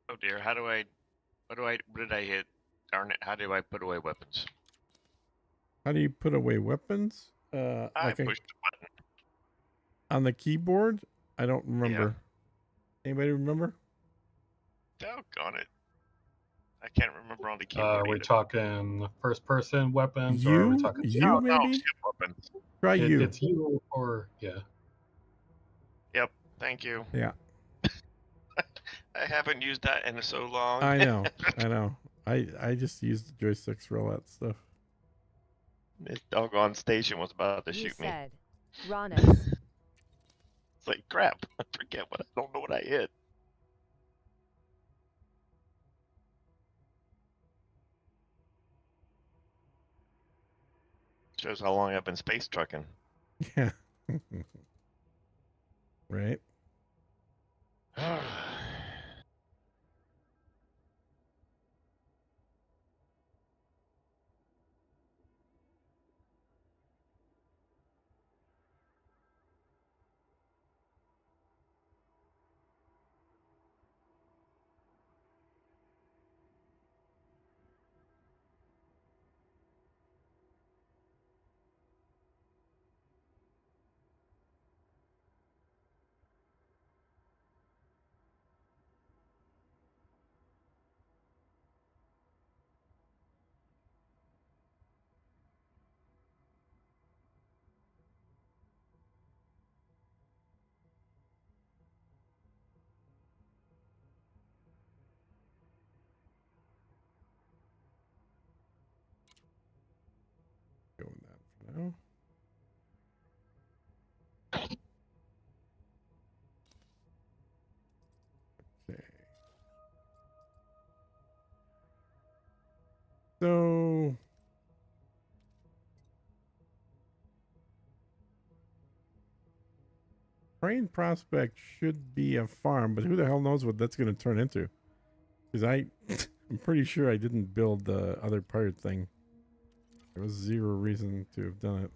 Oh dear, what did I hit? Darn it, how do I put away weapons? How do you put away weapons? I Like pushed the button. on the keyboard? I don't remember. Anybody remember? Doggone it. I can't remember on the keyboard Are we either. talking first-person weapons, or are we talking? You No, maybe? ship weapons. Try you. It's you, or yeah. Yep, thank you. Yeah. I haven't used that in so long. I know. I know. I just use the joysticks for all that stuff. This doggone station was about to You shoot me. said, Ronus. It's like, crap, I forget what I don't know what I hit. Shows how long I've been space trucking. Yeah. Right. Go with that for now. Okay. So Crane Prospect should be a farm, but who the hell knows what that's going to turn into? Because I'm pretty sure I didn't build the other pirate thing. There was zero reason to have done it.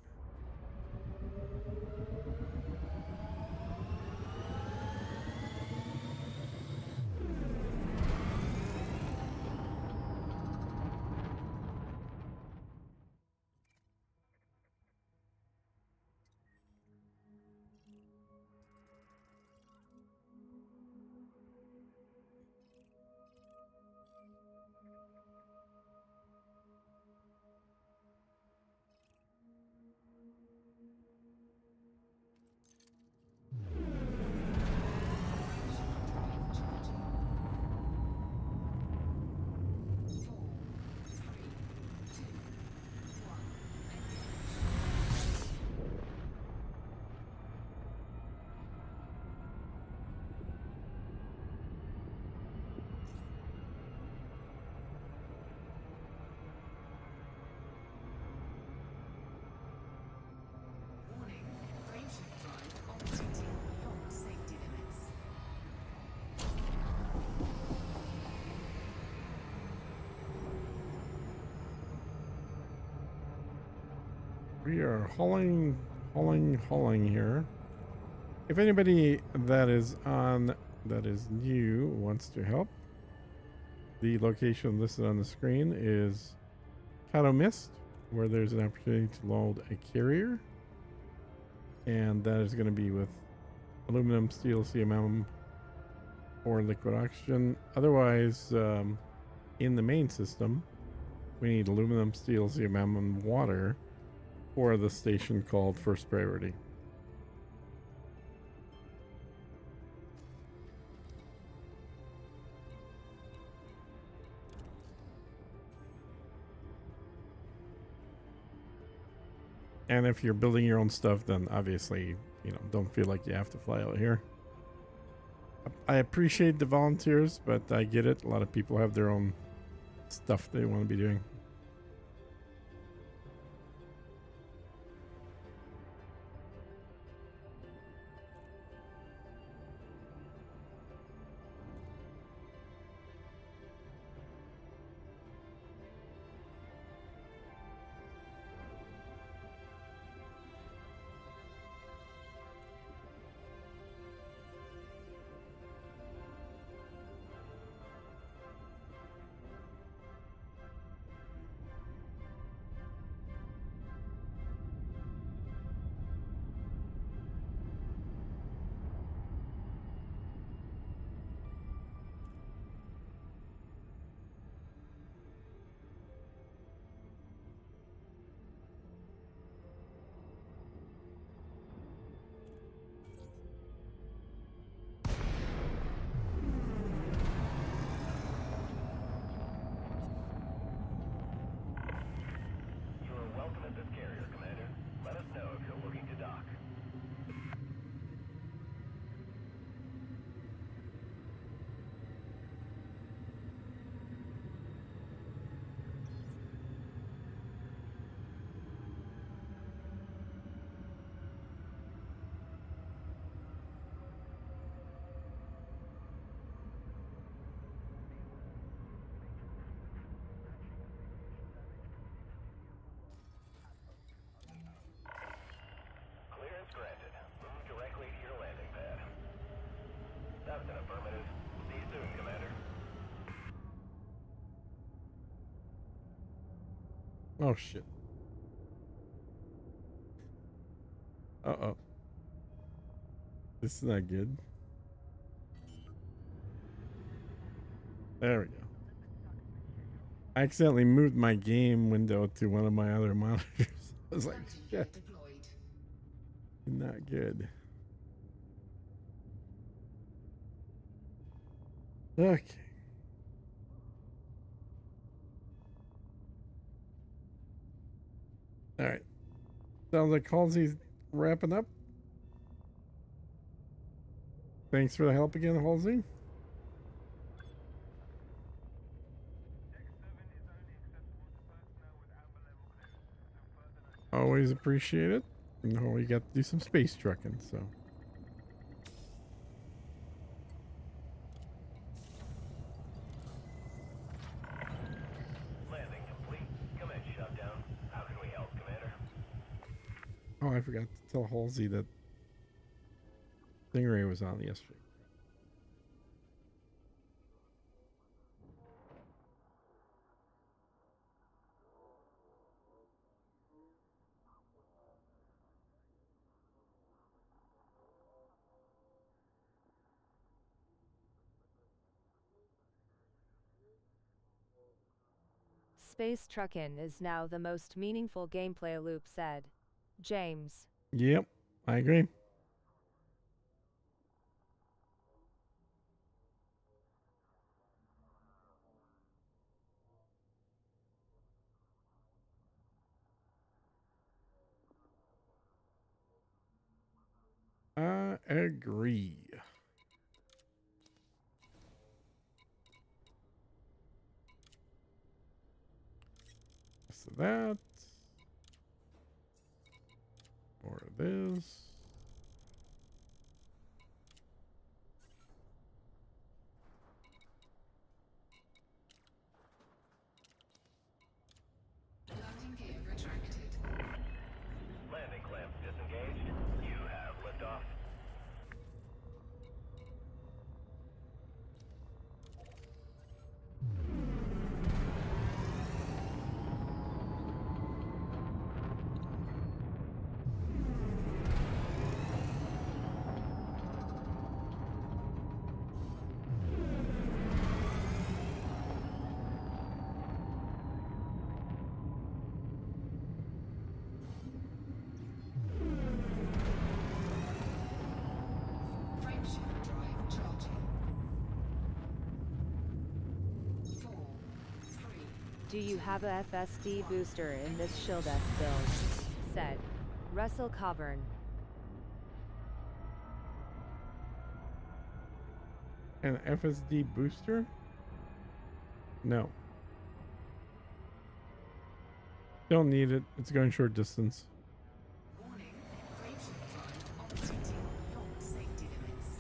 We are hauling here. If anybody that is new wants to help, the location listed on the screen is Cato Mist, where there's an opportunity to load a carrier. And that is going to be with aluminum, steel, CMM, or liquid oxygen. Otherwise, in the main system, we need aluminum, steel, CMM, and water for the station called First Priority. And if you're building your own stuff, then obviously, don't feel like you have to fly out here. I appreciate the volunteers, but I get it. A lot of people have their own stuff they want to be doing. You are welcome at this carrier, Commander. Let us know if you're looking to dock. Clearance granted. Move directly to your landing pad. That's an affirmative. See you soon, Commander. Oh, shit. Uh-oh. This is not good. There we go. I accidentally moved my game window to one of my other monitors. I was like, shit. Deployed. Not good. Okay. All right. Sounds like Halsey's wrapping up. Thanks for the help again, Halsey. Always appreciate it. No, we got to do some space trucking, so. Landing complete. Command shutdown. How can we help, Commander? Oh, I forgot to tell Halsey that Stingray was on yesterday. Space truckin' is now the most meaningful gameplay loop said. James. Yep, I agree. I agree. So that. More of this. Landing gear retracted. Do you have a FSD booster in this Shield S build? Said Russell Coburn. An FSD booster? No. Don't need it. It's going short distance. Warning, graveship drive operating beyond safety limits.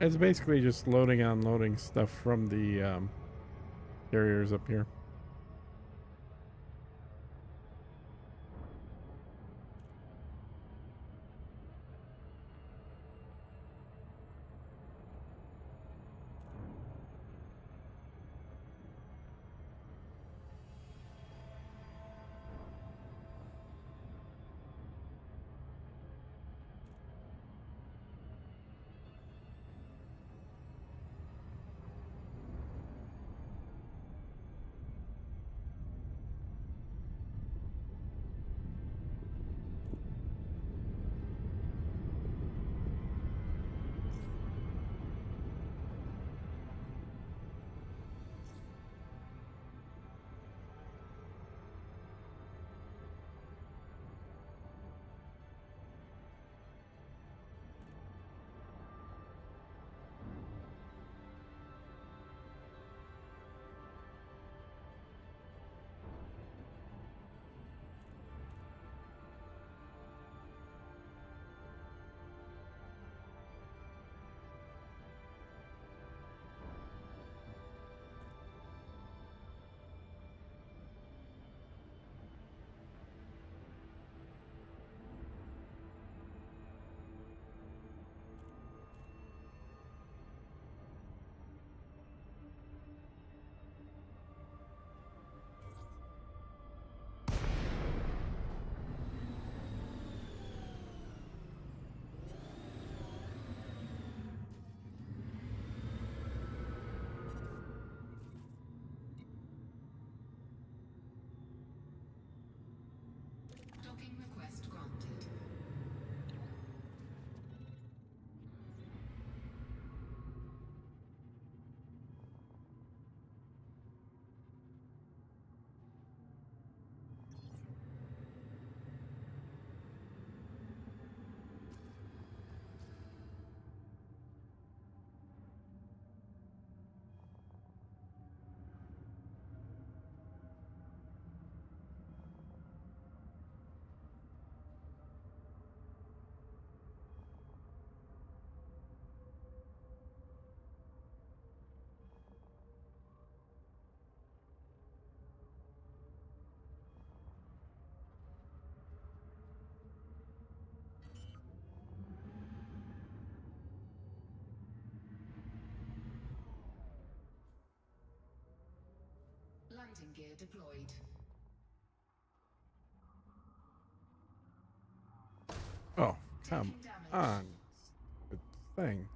It's basically just loading and unloading stuff from the carriers up here. Docking request granted. Landing gear deployed. Oh, come Taking damage. on. Stupid thing.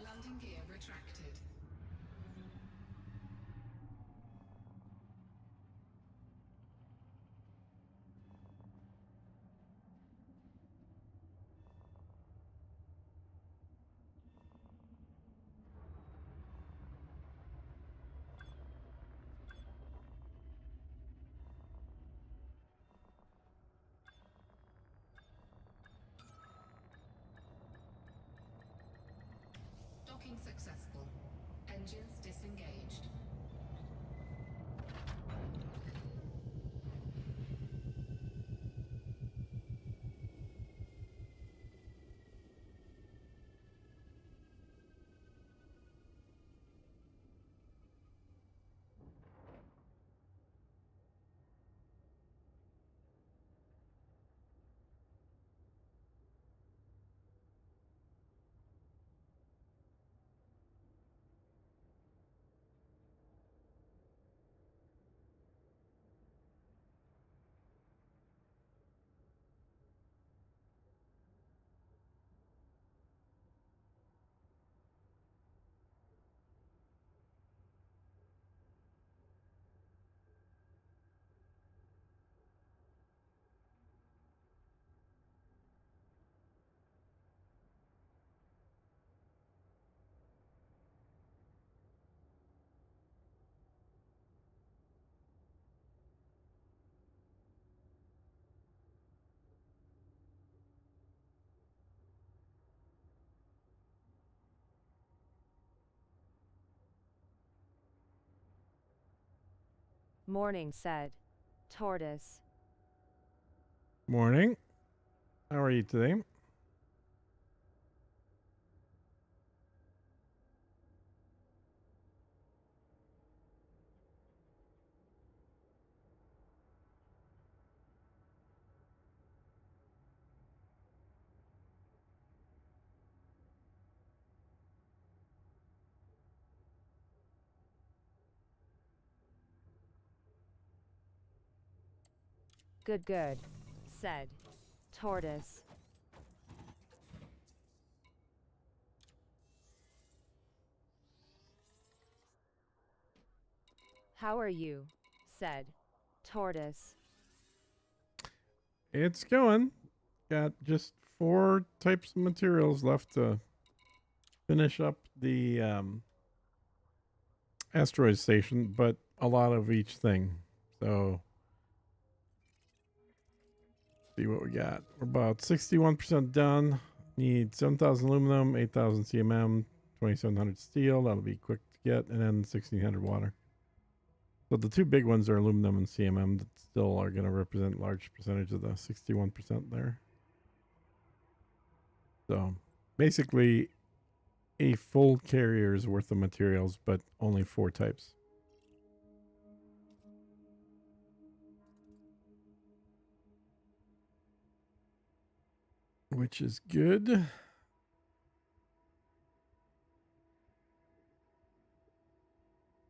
Landing gear retracted. Docking successful. Engines disengaged. Morning, said Tortoise. Morning. How are you today? Good, good, said Tortoise. How are you? Said Tortoise. It's going. Got just 4 types of materials left to finish up the asteroid station, but a lot of each thing. So, see what we got. We're about 61% done. Need 7,000 aluminum, 8,000 CMM, 2,700 steel. That'll be quick to get, and then 1,600 water. So the 2 big ones are aluminum and CMM that still are going to represent large percentage of the 61% there. So basically a full carrier's worth of materials, but only 4 types. Which is good.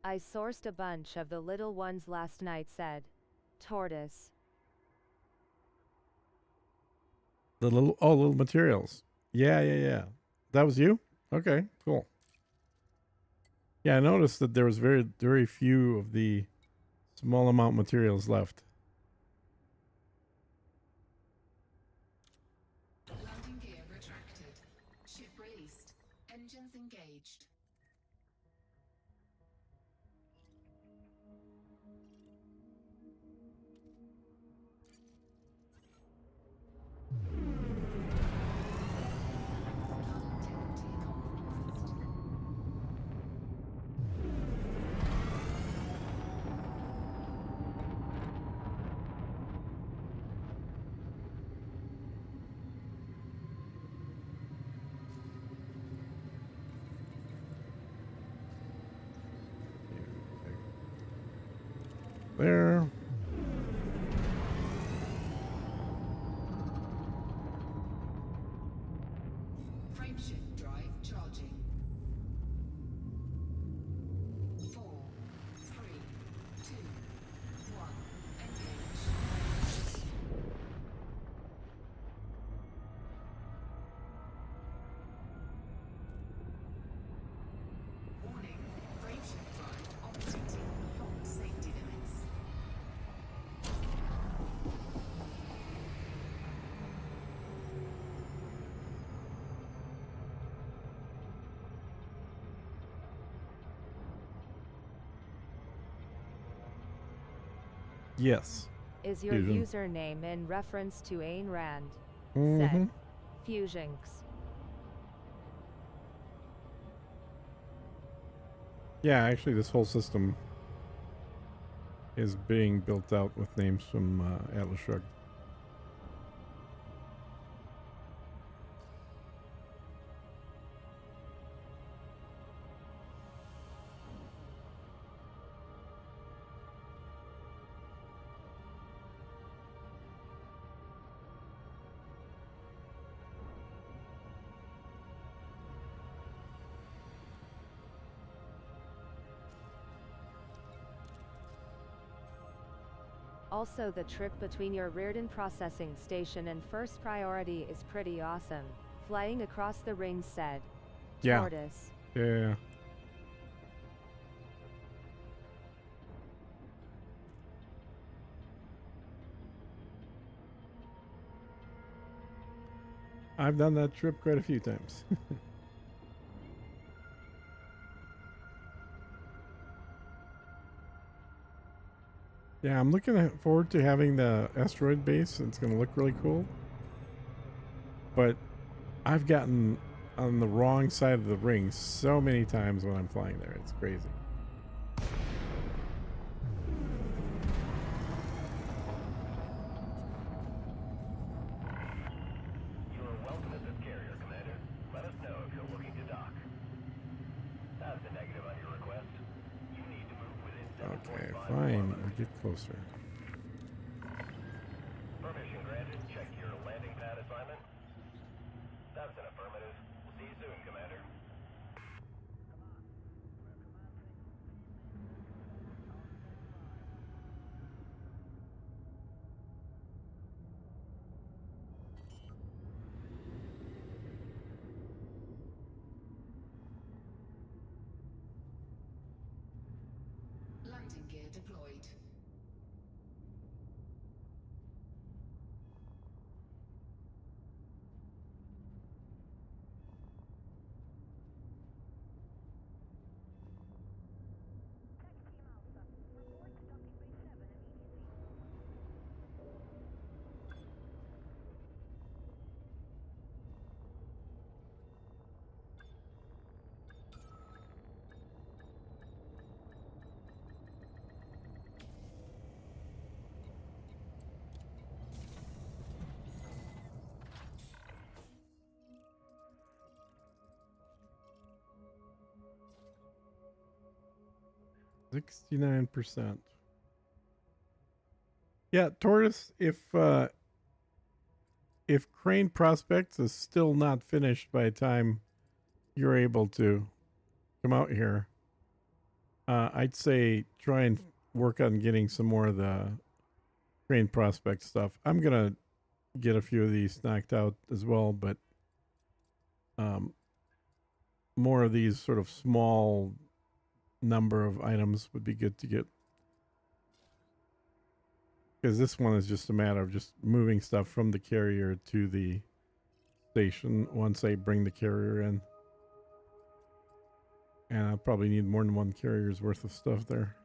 I sourced a bunch of the little ones last night, said Tortoise. The little materials. Yeah. That was you? Okay, cool. Yeah, I noticed that there was very few of the small amount materials left. Landing gear retracted. Ship released. Engines engaged. Integrity compromised. There. Frameshift drive charging. 4, 3, 2, 1. Engage. Warning. Frameshift drive operating beyond safety limits. Yes. Is your Fusion. username in reference to Ayn Rand? Mhm. Said Fusionx. Yeah, actually, this whole system is being built out with names from Atlas Shrugged. Also, the trip between your Reardon processing station and first priority is pretty awesome. Flying across the rings, said Yeah. Tortoise. Yeah. I've done that trip quite a few times. Yeah, I'm looking forward to having the asteroid base. It's going to look really cool. But I've gotten on the wrong side of the ring so many times when I'm flying there. It's crazy. Okay, fine. We'll get closer. Permission granted. Check your landing pad assignment. That's an affirmative. We'll see you soon, Commander. Landing gear deployed. %69%. Yeah, Tortoise, if Crane Prospects is still not finished by the time you're able to come out here, I'd say try and work on getting some more of the Crane Prospect stuff. I'm gonna get a few of these knocked out as well, but more of these sort of small number of items would be good to get, because this one is just a matter of just moving stuff from the carrier to the station once I bring the carrier in, and I'll probably need more than one carrier's worth of stuff there.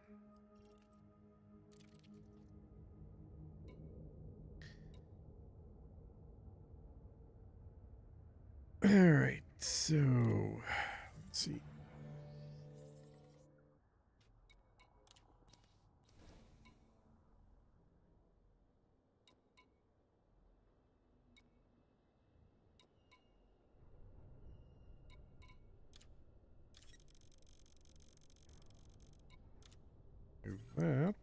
All right, so let's see. Do that.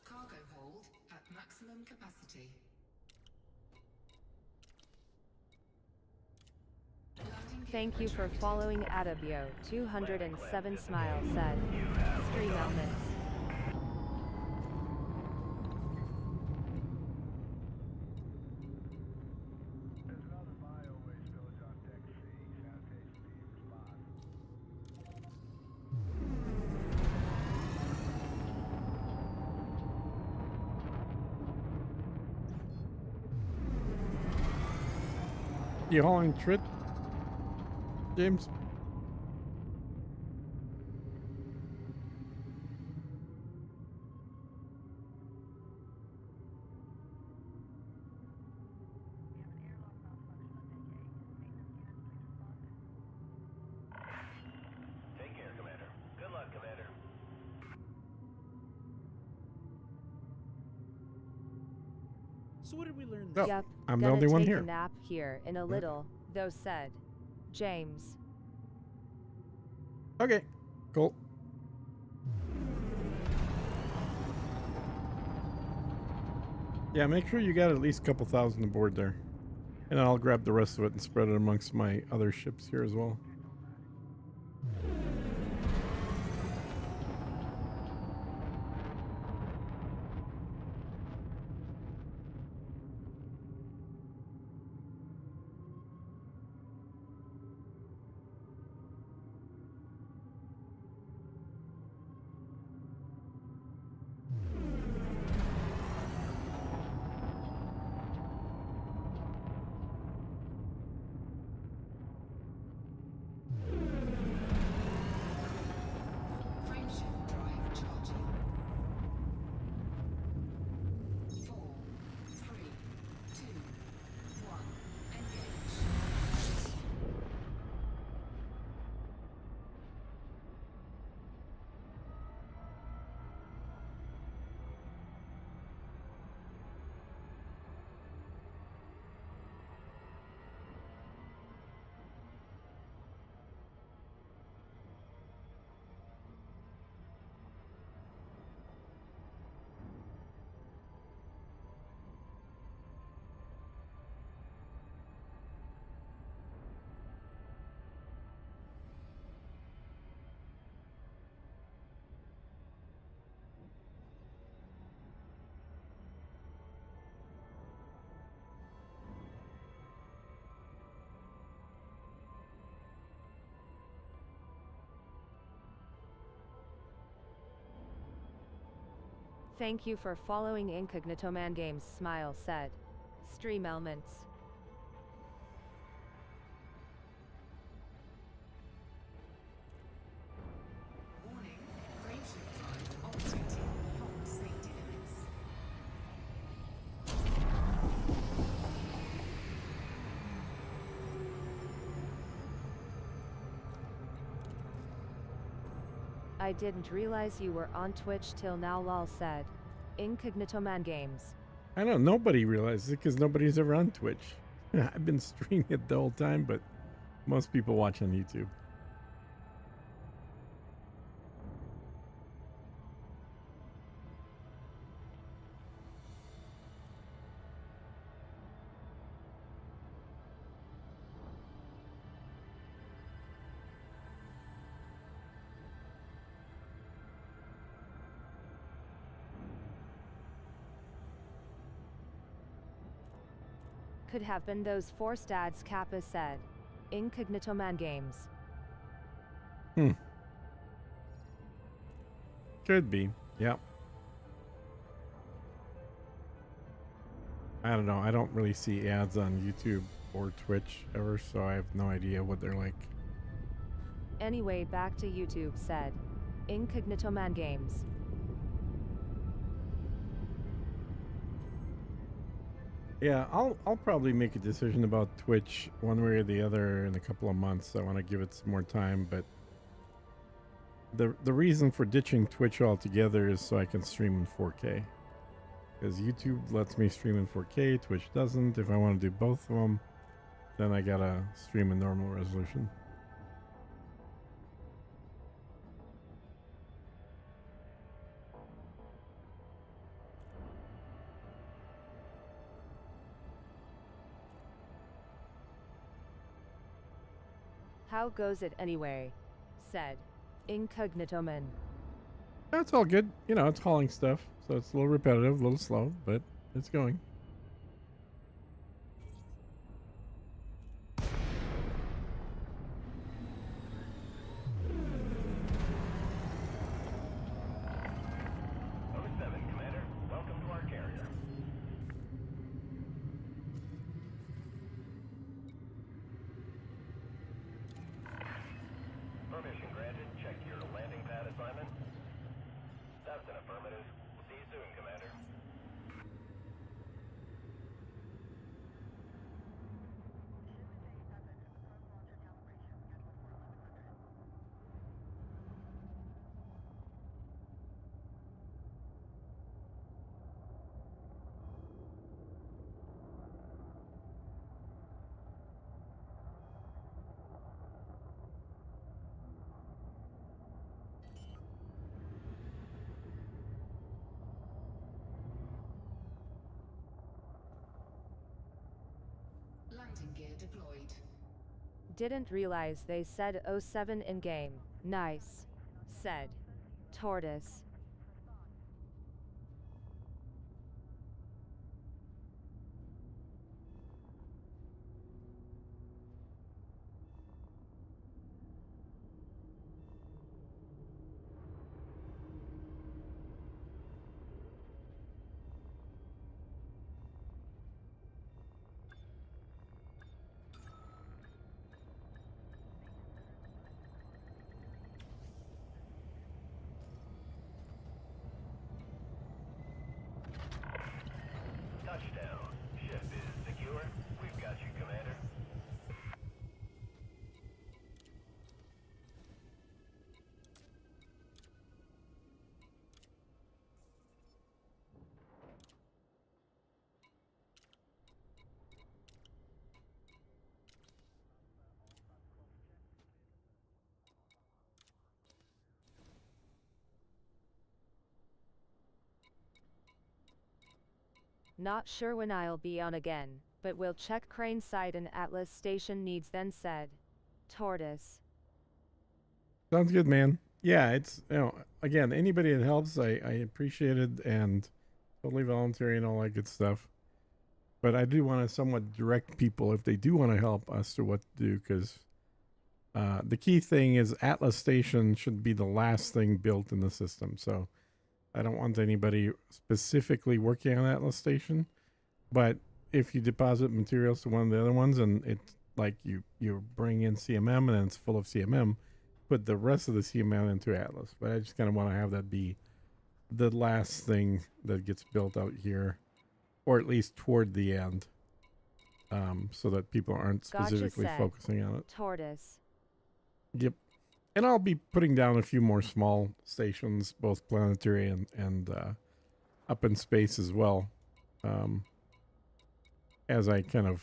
Cargo hold at maximum capacity. Landing gear Thank you for retracted. following Adabio. 207 Smile said. Stream elements. You hauling Trit, James? Take care, Commander. Good luck, Commander. So what did we learn? Oh, Yep, I'm the gonna only one take here. a nap here in a little, though said James. Okay, cool. Yeah, make sure you got at least a couple thousand aboard there. And I'll grab the rest of it and spread it amongst my other ships here as well. Thank you for following Incognito Man Games, Smile said. Stream elements. Warning, frameshift drive operating beyond safety limits. I didn't realize you were on Twitch till now, lol said. Incognito Man Games. I don't. Nobody realizes it because nobody's ever on Twitch. I've been streaming it the whole time, but most people watch on YouTube. Could have been those forced ads, Kappa said. Incognito Man Games. Could be. Yep. I don't know. I don't really see ads on YouTube or Twitch ever, so I have no idea what they're like. Anyway, back to YouTube said. Incognito Man Games. Yeah, I'll probably make a decision about Twitch one way or the other in a couple of months. I want to give it some more time, but the reason for ditching Twitch altogether is so I can stream in 4K. Because YouTube lets me stream in 4K, Twitch doesn't. If I want to do both of them, then I gotta stream in normal resolution. How goes it anyway? Said. Incognito Man. That's all good. You know, it's hauling stuff, so it's a little repetitive, a little slow, but it's going. Commander. Welcome to our carrier. Permission granted. Check your landing pad assignment. That's an affirmative. We'll see you soon, Commander. Landing gear deployed. Didn't realize they said 07 in game. Nice. Said. Tortoise. Touchdown. Ship is secure. We've got you, Commander. Not sure when I'll be on again, but we'll check crane site and Atlas station needs then said. Tortoise. Sounds good, man. Yeah, it's, you know, again, anybody that helps, I appreciate it, and totally voluntary and all that good stuff. But I do want to somewhat direct people if they do want to help us to what to do, because the key thing is Atlas Station should be the last thing built in the system. So I don't want anybody specifically working on Atlas Station, but if you deposit materials to one of the other ones and it's like you bring in CMM and it's full of CMM, put the rest of the CMM into Atlas. But I just kind of want to have that be the last thing that gets built out here, or at least toward the end, so that people aren't Gotcha specifically said. focusing on it. Tortoise. Yep. And I'll be putting down a few more small stations, both planetary and up in space as well, as I kind of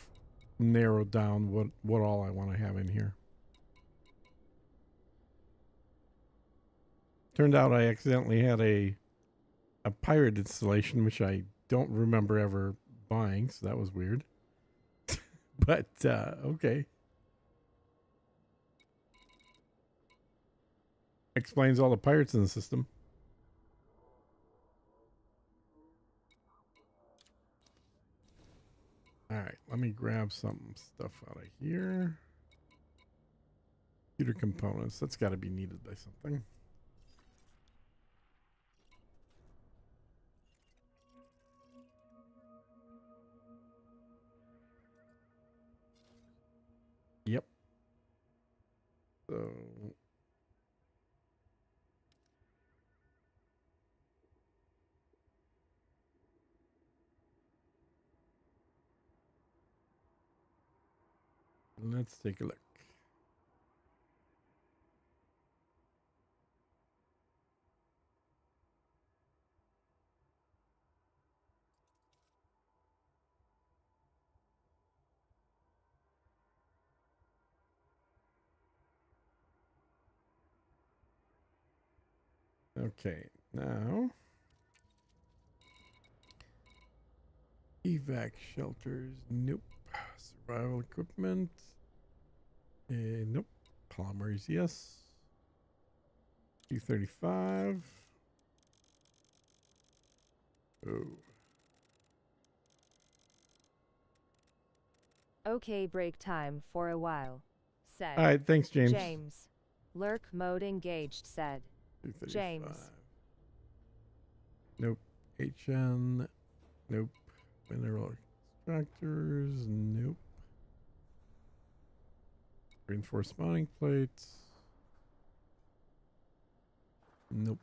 narrow down what all I want to have in here. Turned out I accidentally had a pirate installation, which I don't remember ever buying, so that was weird. But, okay. Explains all the pirates in the system. Alright, let me grab some stuff out of here. Computer components, that's got to be needed by something. Yep. So let's take a look. Okay, now evac shelters, nope. Survival equipment, nope. Polymers, yes. T-35. Oh. Okay, break time for a while. Said. All right, thanks, James. James. Lurk mode engaged said. T-35. James. Nope. HN. Nope. Mineral extractors. Nope. Reinforced mounting plates. Nope.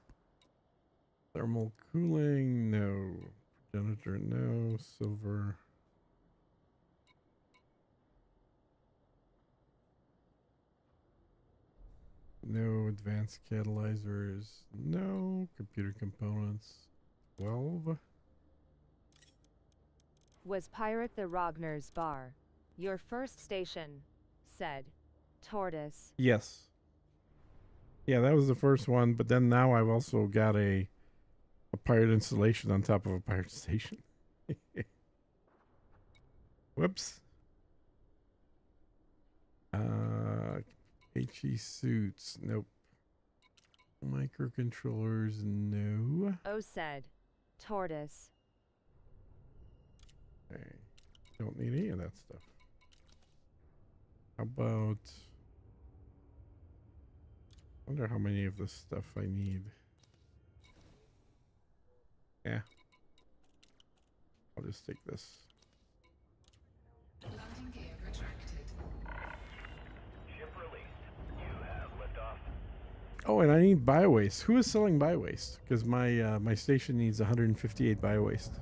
Thermal cooling. No. Progenitor. No. Silver. No. Advanced catalyzers. No. Computer components. 12. Was Pirate the Ragnor's bar your first station? Said. Tortoise. Yes. Yeah, that was the first one, but then now I've also got a pirate installation on top of a pirate station. Whoops. HE suits, nope. Microcontrollers, no. O said. Tortoise. Okay. Don't need any of that stuff. How about... I wonder how many of this stuff I need. Yeah. I'll just take this. Landing gear retracted. Ship released. You have liftoff. Oh, and I need biowaste. Who is selling biowaste? Because my my station needs 158 biowaste.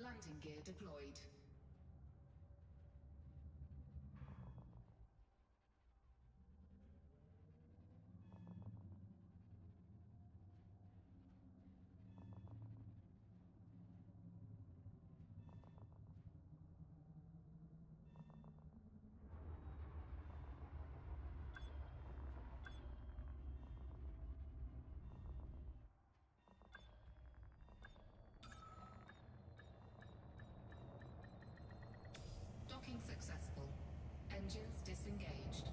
Landing gear deployed. Docking successful. Engines disengaged.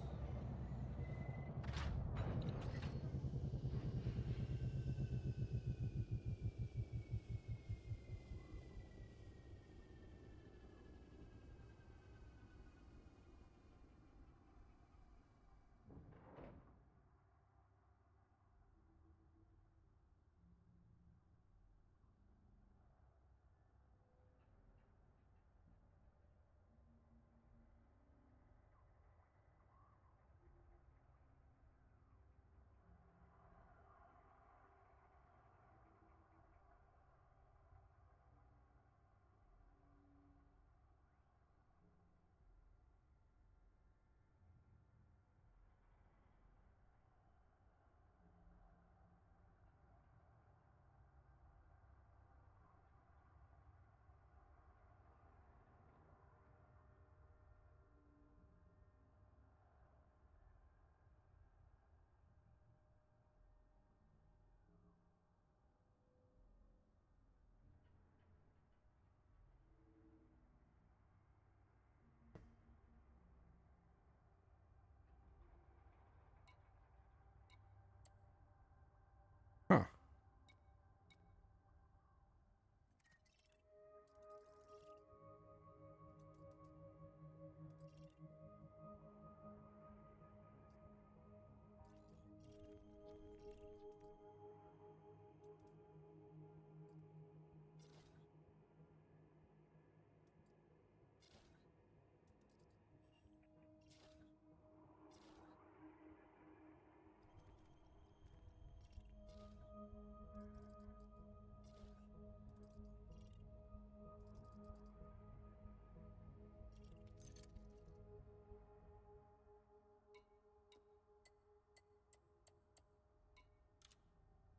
Huh.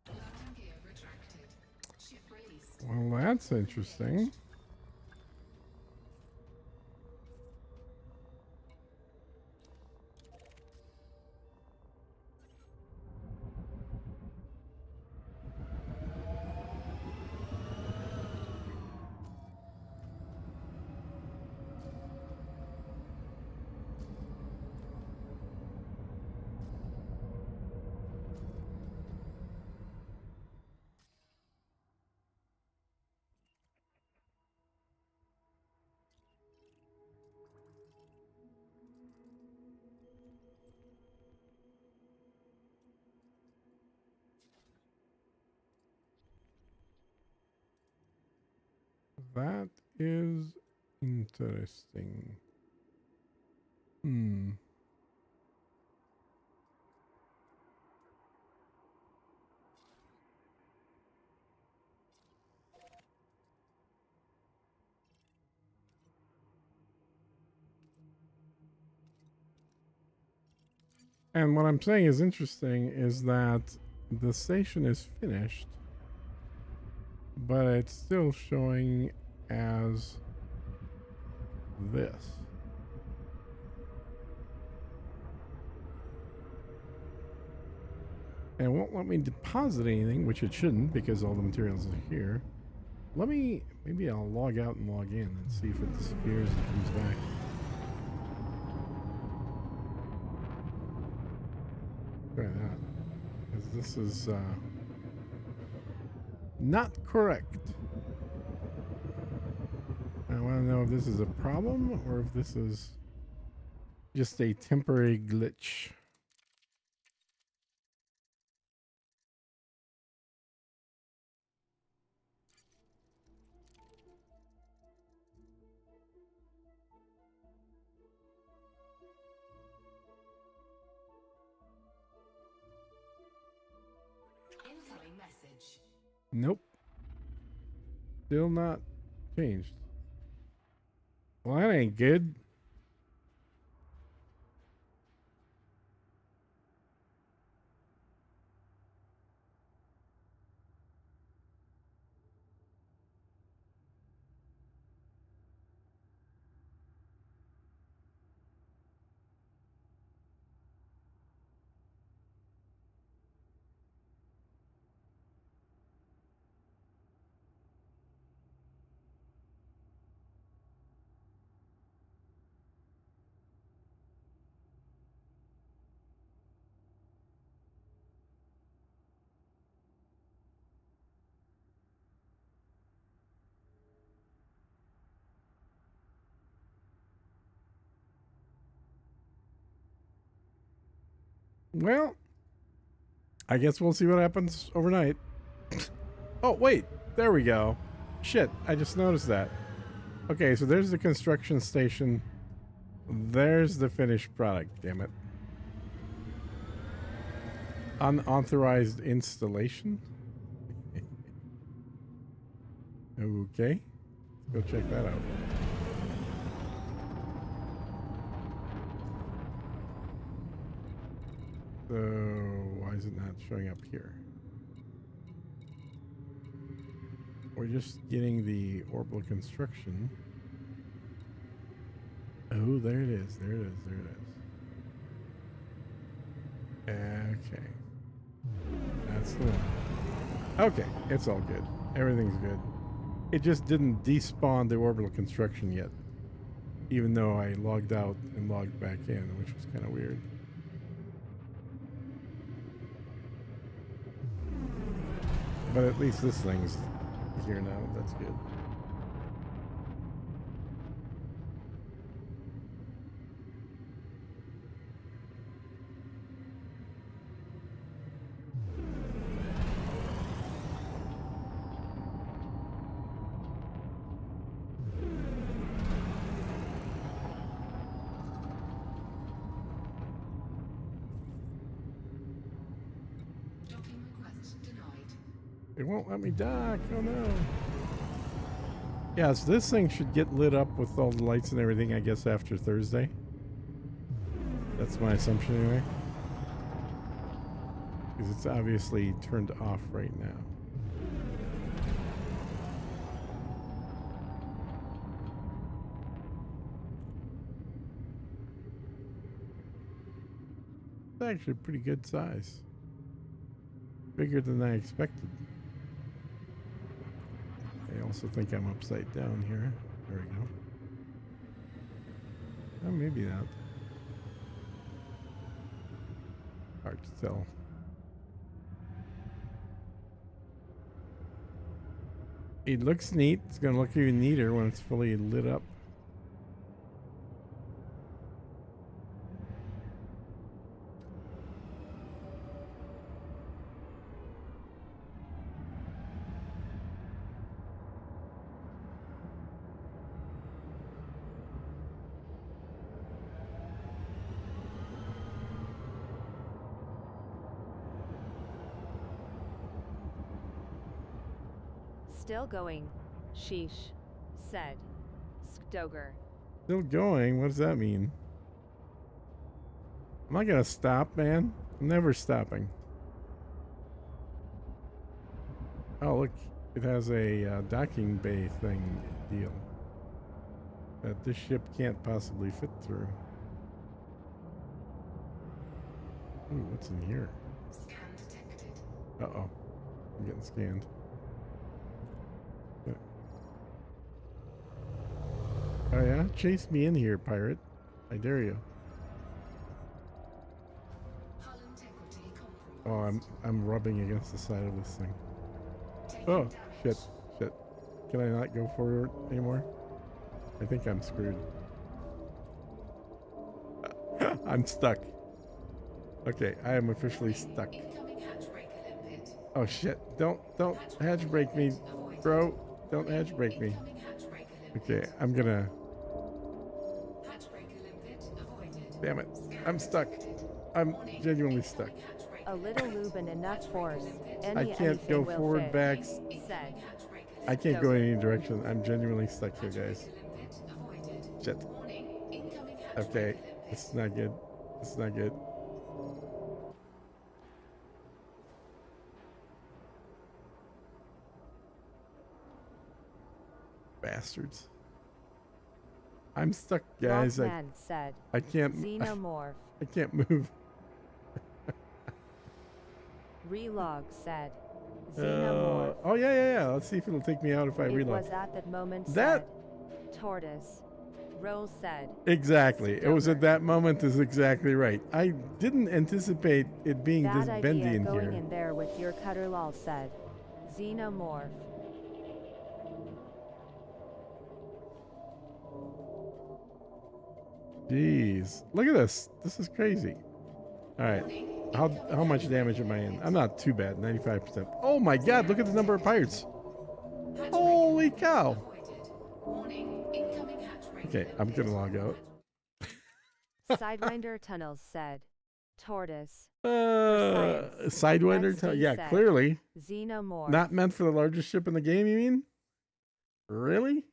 Landing gear retracted. Ship released. Well, that's interesting. That is interesting. Hmm. And what I'm saying is interesting is that the station is finished, but it's still showing as this. And it won't let me deposit anything, which it shouldn't because all the materials are here. Maybe I'll log out and log in and see if it disappears and comes back. Try that. Because this is not correct. I want to know if this is a problem or if this is just a temporary glitch. Incoming message. Nope. Still not changed. Well, that ain't good. Well, I guess we'll see what happens overnight. Oh, wait. There we go. Shit, I just noticed that. Okay, so there's the construction station. There's the finished product, damn it. Unauthorized installation? Okay. Let's go check that out. So, why is it not showing up here? We're just getting the orbital construction. Oh, there it is. There it is. There it is. Okay. That's the one. Okay, it's all good. Everything's good. It just didn't despawn the orbital construction yet. Even though I logged out and logged back in, which was kind of weird. But at least this thing's here now. That's good. Docking request denied. It won't let me dock. Oh no. Yeah, so this thing should get lit up with all the lights and everything, I guess, after Thursday. That's my assumption anyway. Because it's obviously turned off right now. It's actually a pretty good size. Bigger than I expected. I also think I'm upside down here. There we go. Oh, maybe not. Hard to tell. It looks neat. It's going to look even neater when it's fully lit up. Still going. Sheesh. Said. Stoger. Still going? What does that mean? Am I gonna stop, man? I'm never stopping. Oh, look. It has a docking bay thing deal that this ship can't possibly fit through. Ooh, what's in here? Scan detected. Uh-oh. I'm getting scanned. Oh yeah? Chase me in here, pirate. I dare you. Hull integrity Oh, compromised. I'm rubbing against the side of this thing. Taking Oh, damage. shit. Can I not go forward anymore? I think I'm screwed. I'm stuck. Okay, I am officially stuck. Incoming hatch breaker limpet. Oh shit. Don't hatch break me, bro. Don't hatch break me. Incoming hatch breaker limpet. Okay, I'm gonna... Hatch breaker limpet avoided. Damn it. Scan I'm stuck. detected. I'm Warning, genuinely stuck. incoming hatch breaker A little limpet. lube and enough force. I Any can't anything go will forward, fit. back. Said. Hatch breaker I can't go in any direction. I'm genuinely stuck here, guys. Limpet avoided. Shit. Warning, incoming hatch Okay. limpet. This is not good. This is not good. Bastards. I'm stuck, guys. Rockman said. I can't. Xenomorph. I can't move. Relog said. Xenomorph. Oh yeah. Let's see if it'll take me out if I It reload. was at that moment That- said. Tortoise. Roll said. Exactly. It was at Stover. that moment is exactly right. I didn't anticipate it being Bad this bendy idea in going here. in there with your cutter lol said. Xenomorph. Jeez. Look at this. This is crazy. All right. How much damage am I in? I'm not too bad. 95%. Oh my god, look at the number of pirates. Holy cow. Avoided. Warning, incoming hatch Okay, I'm gonna log out. Sidewinder Tunnels said. Tortoise. Sidewinder? That's what he Yeah, said. clearly. Xenomorph. Not meant for the largest ship in the game, you mean? Really?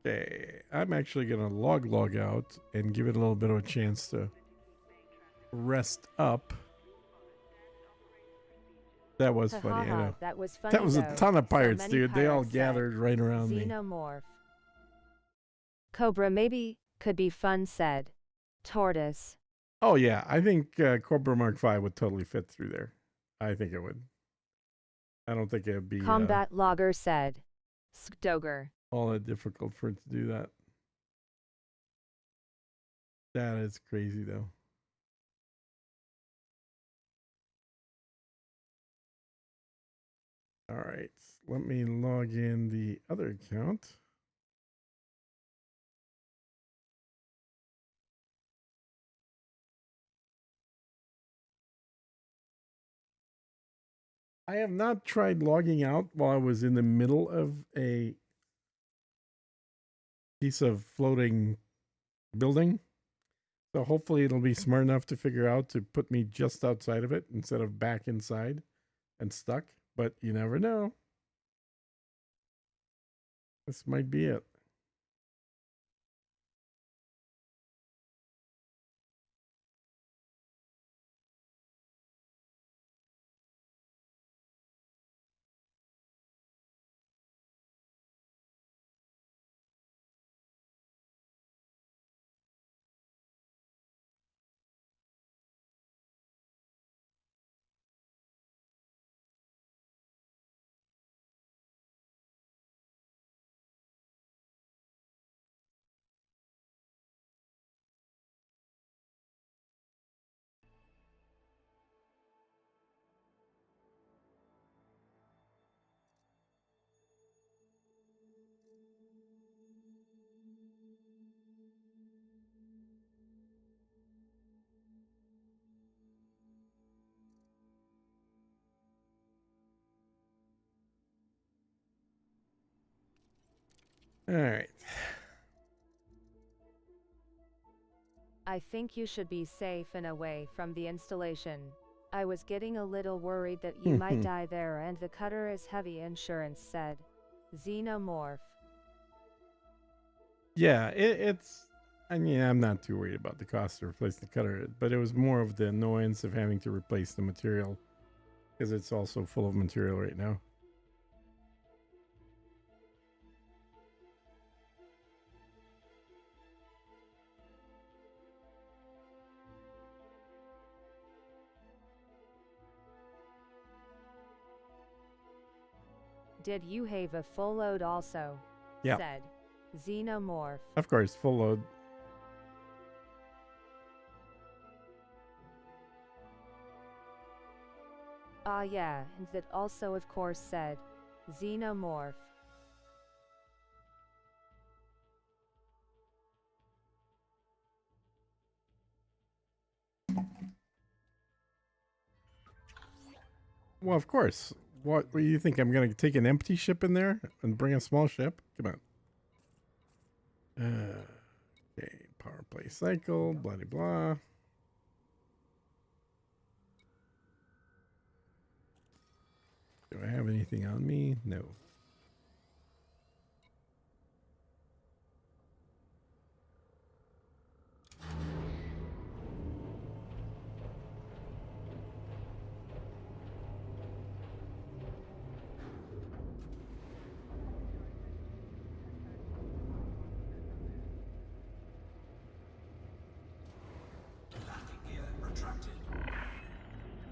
Okay, I'm actually gonna log out and give it a little bit of a chance to rest up. That was funny, I know. That was funny. That was a though. ton of So pirates, many dude. They all pirates said. gathered right around me. Xenomorph. Cobra maybe could be fun said. Tortoise. Oh yeah, I think Cobra Mark V would totally fit through there. I think it would. I don't think it would be Combat Logger said. Stoger. all that difficult for it to do that. That is crazy though. All right, let me log in the other account. I have not tried logging out while I was in the middle of a piece of floating building. So hopefully it'll be smart enough to figure out to put me just outside of it instead of back inside and stuck. But you never know. This might be it. All right. I think you should be safe and away from the installation. I was getting a little worried that you might die there and the cutter is heavy, insurance said. Xenomorph. Yeah, it's. I mean, I'm not too worried about the cost to replace the cutter, but it was more of the annoyance of having to replace the material because it's also full of material right now. Did you have a full load also? Yeah. Said. Xenomorph. Of course, full load. Ah yeah, and that also of course said. Xenomorph. Well, of course. What do you think? I'm gonna take an empty ship in there and bring a small ship? Come on. Okay, power play cycle, blah blah blah. Do I have anything on me? No.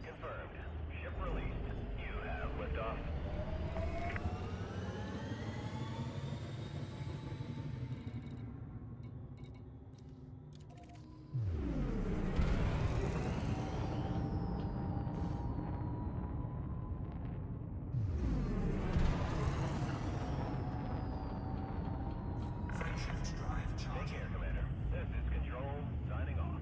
Confirmed. Ship released. You have liftoff. Take care, Commander. This is Control, signing off.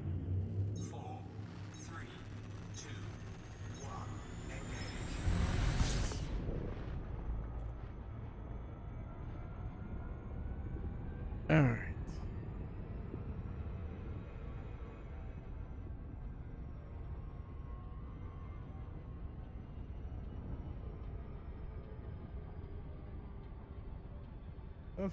All right. Oof.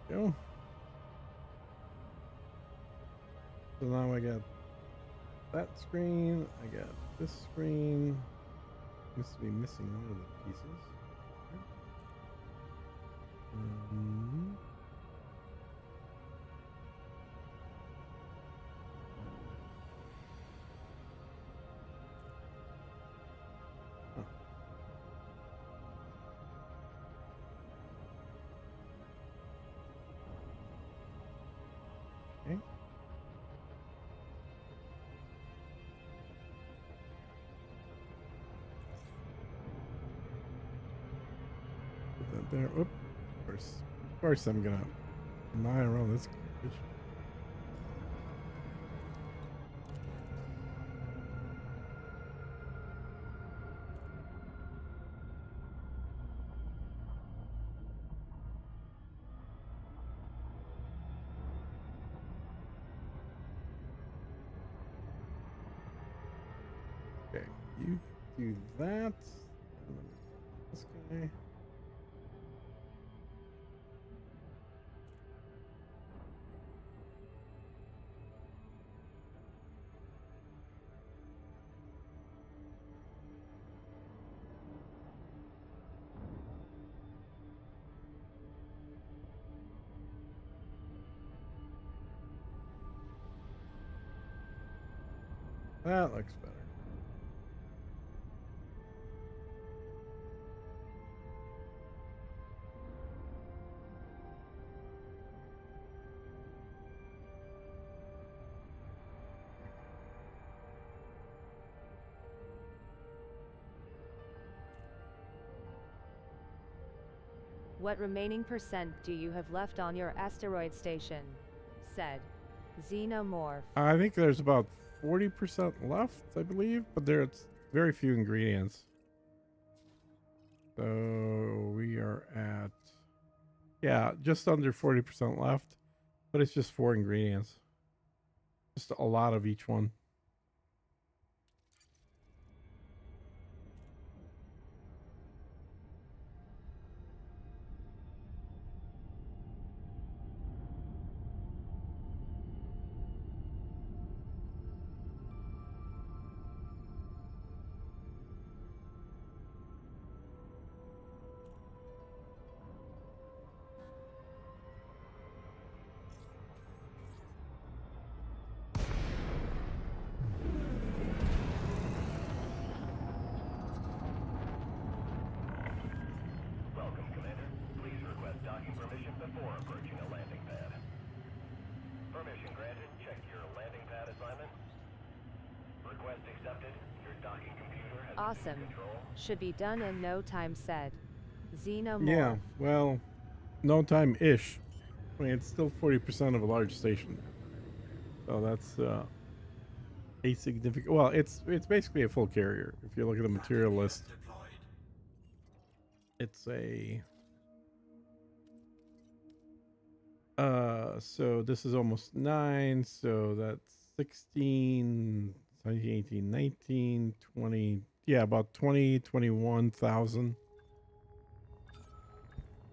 Go. So now I got that screen. I got this screen. Seems to be missing one of the pieces. Mhm. Oh. Okay. Put that there. Oop. Of course I'm gonna lie around this garbage. Okay, you do that. And then this guy. That looks better. What remaining percent do you have left on your asteroid station? Said Xenomorph. I think there's about 40% left, I believe, but there's very few ingredients. So we are at, yeah, just under 40% left, but it's just 4 ingredients. Just a lot of each one. Awesome. Should be done in no time, said Xeno. Yeah, well, no time-ish. I mean, it's still 40% of a large station. So that's a significant... Well, it's basically a full carrier. If you look at the material list, it's a... so this is almost 9, so that's 16, 17, 18, 19, 20... Yeah, about 20, 21,000.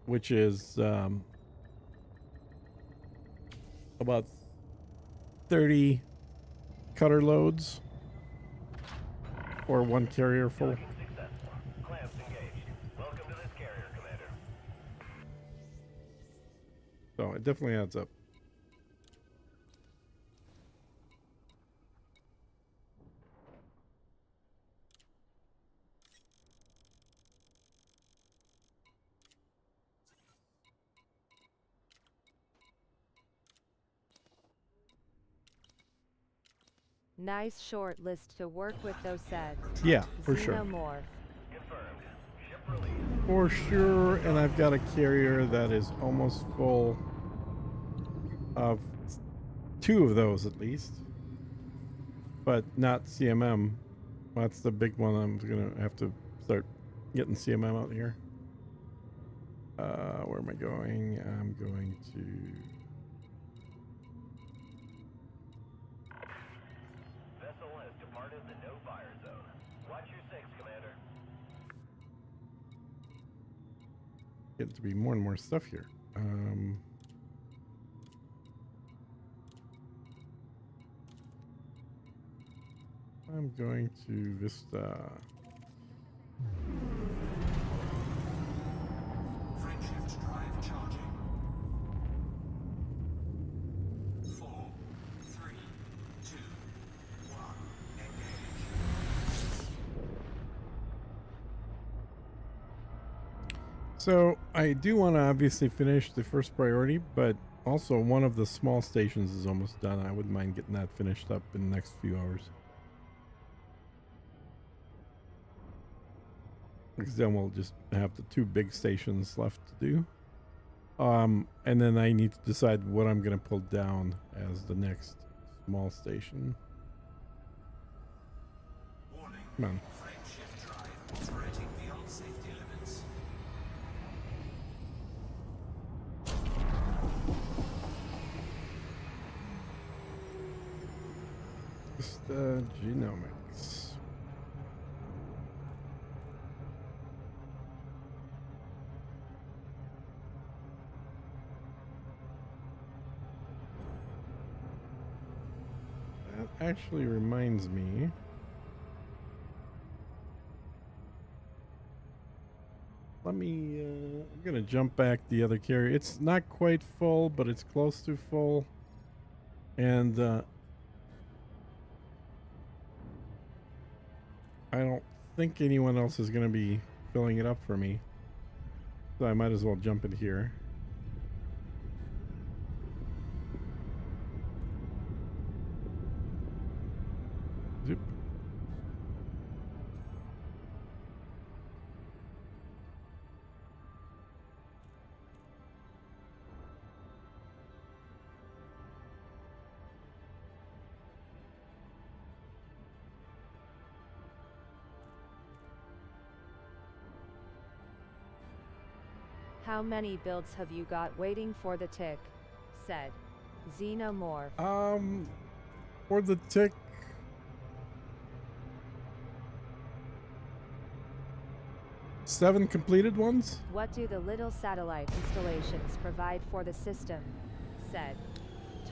Which is about 30 cutter loads or one carrier full. Docking successful. Clamps engaged. Welcome to this carrier, Commander. So it definitely adds up. Nice short list to work with, though, said Yeah, for sure. Xenomorph. Confirmed. Ship released. For sure, and I've got a carrier that is almost full of 2 of those at least. But not CMM. That's the big one. I'm gonna have to start getting CMM out here. Where am I going? I'm going to... Vessel has departed the no-fire zone. Watch your 6, Commander. Get to be more and more stuff here. I'm going to Vista. Frameshift drive charging. 4, 3, 2, 1, engage. So I do want to obviously finish the first priority, but also one of the small stations is almost done. I wouldn't mind getting that finished up in the next few hours. Because then we'll just have the 2 big stations left to do. And then I need to decide what I'm going to pull down as the next small station. Warning. Come on. Frameshift drive operating beyond safety limits. Just genomics. That actually reminds me. Let me, I'm gonna jump back the other carrier. It's not quite full, but it's close to full. And, I don't think anyone else is gonna be filling it up for me. So I might as well jump in here. Zoop. How many builds have you got waiting for the tick? Said Xenomorph. For the tick, seven completed ones. What do the little satellite installations provide for the system? Said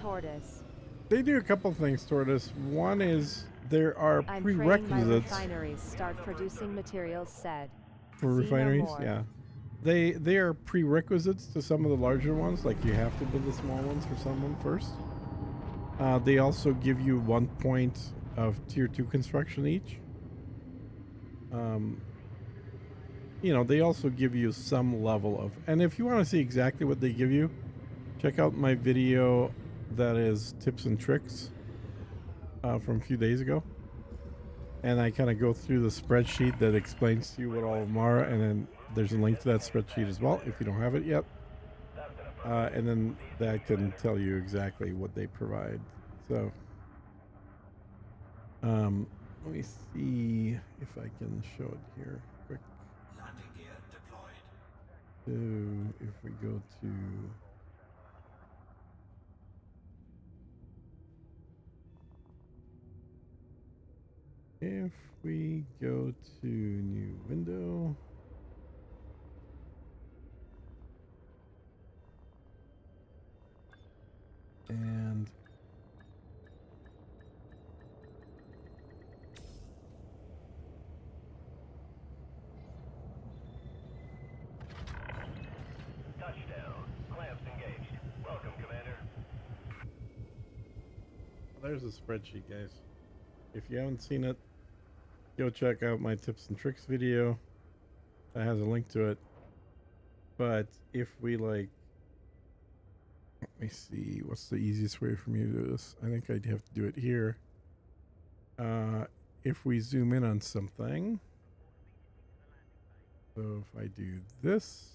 Tortoise. They do a couple things toward us. One is there are I'm praying my prerequisites refineries start producing materials, said for refineries. Xenomorph. Yeah, they are prerequisites to some of the larger ones. Like you have to build the small ones for some of them first. They also give you 1 point of tier 2 construction each. You know, they also give you some level of, and if you want to see exactly what they give you, check out my video that is tips and tricks from a few days ago. and I kind of go through the spreadsheet that explains to you what all of them are, and then there's a link to that spreadsheet as well if you don't have it yet. And then that can tell you exactly what they provide. So, let me see if I can show it here quick. Landing gear deployed. So if we go to new window, and Touchdown. Clamps engaged. Welcome, Commander. there's the spreadsheet, guys. If you haven't seen it, go check out my tips and tricks video. That has a link to it. But if we like, let me see, what's the easiest way for me to do this? I think I'd have to do it here. If we zoom in on something, so if I do this,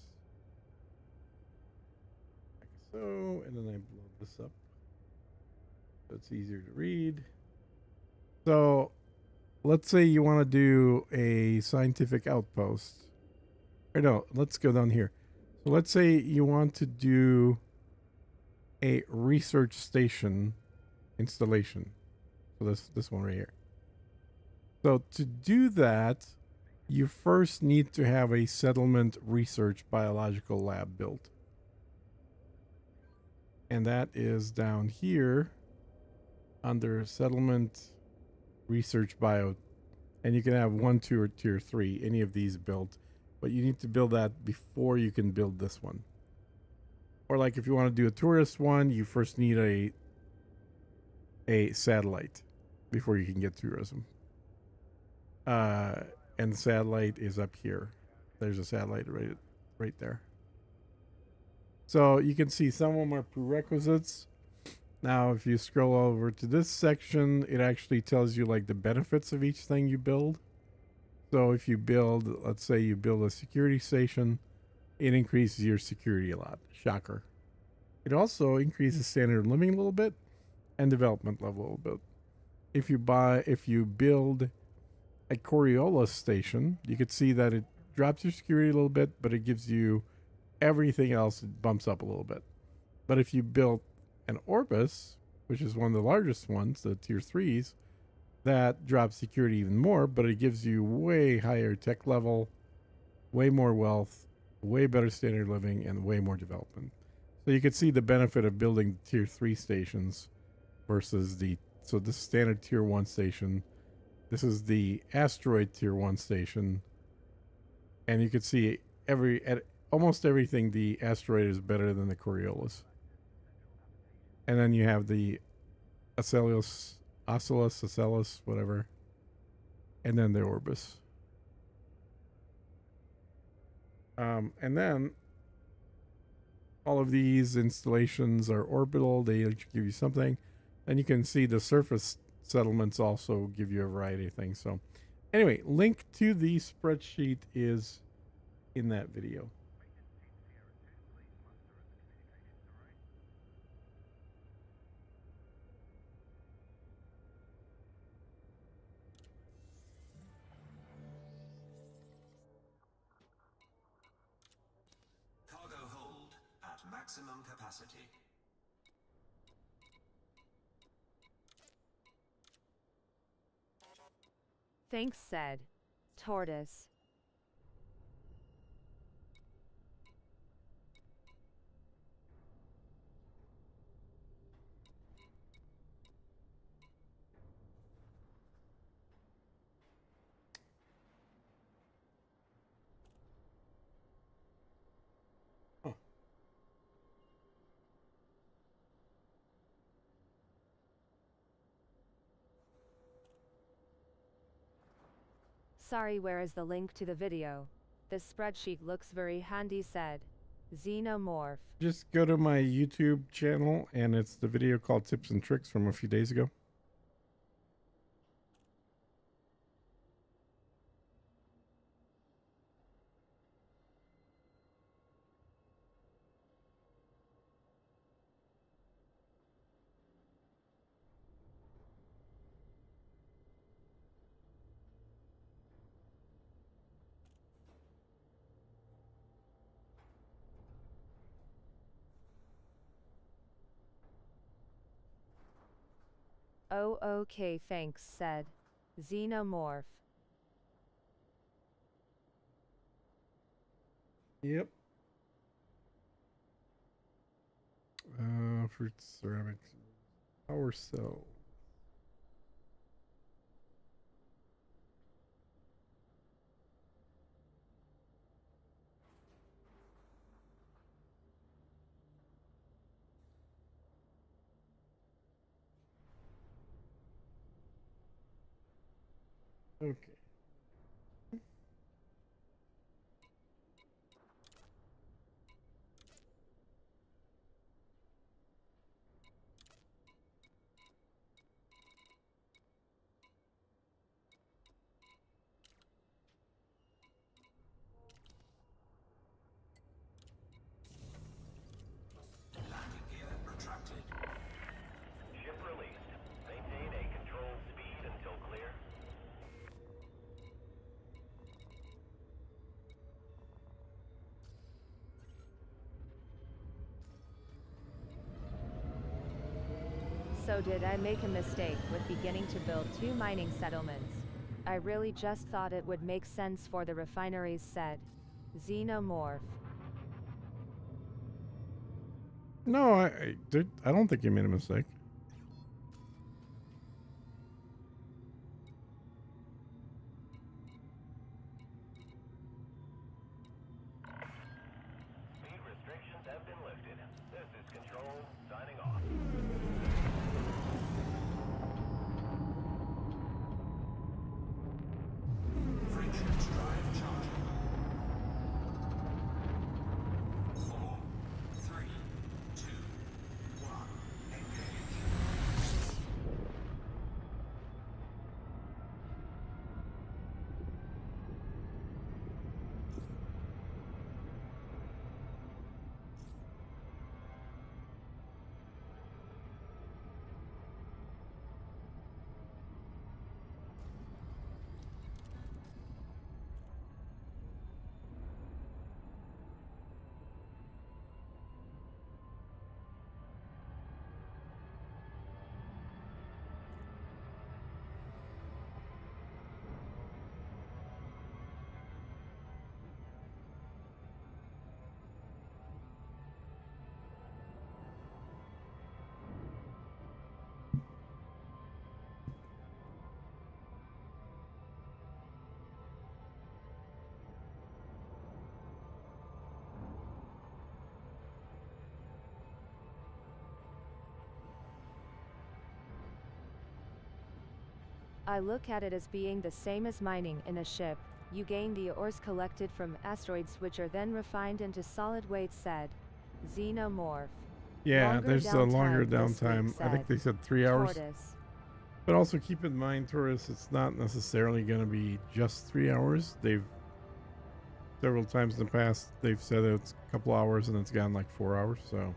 like so, and then I blow this up, so it's easier to read. So let's say you want to do a scientific outpost. Or no, let's go down here. So let's say you want to do a research station installation. So this one right here. So to do that, you first need to have a settlement research biological lab built. And that is down here under settlement research bio. And you can have 1, 2, or tier 3, any of these built. But you need to build that before you can build this one. Or like if you want to do a tourist one, you first need a satellite before you can get tourism. And the satellite is up here. There's a satellite right there. So you can see some of them are prerequisites. Now, if you scroll over to this section, it actually tells you like the benefits of each thing you build. So if you build, let's say you build a security station, it increases your security a lot. Shocker. It also increases standard of living a little bit and development level a little bit. If you build a Coriolis station, you could see that it drops your security a little bit, but it gives you everything else, it bumps up a little bit. But if you built an Orbis, which is one of the largest ones, the tier 3s, that drops security even more, but it gives you way higher tech level, way more wealth, way better standard of living, and way more development. So you can see the benefit of building tier 3 stations versus so this standard tier 1 station. This is the Asteroid tier 1 station. And you can see at almost everything, the Asteroid is better than the Coriolis. And then you have the Ocellus, whatever. And then the Orbis. And then all of these installations are orbital. They give you something. And you can see the surface settlements also give you a variety of things. So anyway, link to the spreadsheet is in that video. Cargo hold at maximum capacity. Thanks, said Tortoise. Sorry, where is the link to the video? This spreadsheet looks very handy, said Xenomorph. Just go to my YouTube channel, and it's the video called Tips and Tricks from a few days ago. Oh, okay, thanks, said Xenomorph. Yep. Fruit ceramics. Power cell. Okay. Landing gear retracted. Ship released. Maintain a controlled speed until clear. So did I make a mistake with beginning to build 2 mining settlements? I really just thought it would make sense for the refineries, said Xenomorph. No, I don't think you made a mistake. Speed restrictions have been lifted. This is Control, signing off. Frameshift drive charging. 4, 3, 2, 1. Engage. I look at it as being the same as mining in a ship. You gain the ores collected from asteroids, which are then refined into solid waste, said Xenomorph. Yeah, Longer there's a longer this week, downtime. I think said they said 3 hours. Tortoise. But also keep in mind, Taurus, it's not necessarily going to be just 3 hours. They've several times in the past they've said it's a couple hours and it's gone like 4 hours. So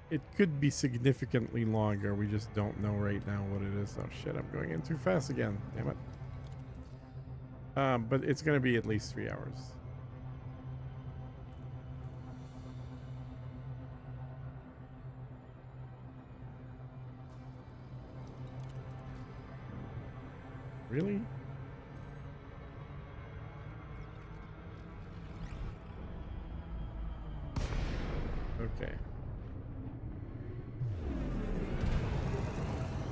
it could be significantly longer. We just don't know right now what it is. Oh shit! I'm going in too fast again. Damn it. But it's going to be at least 3 hours. Really? Okay.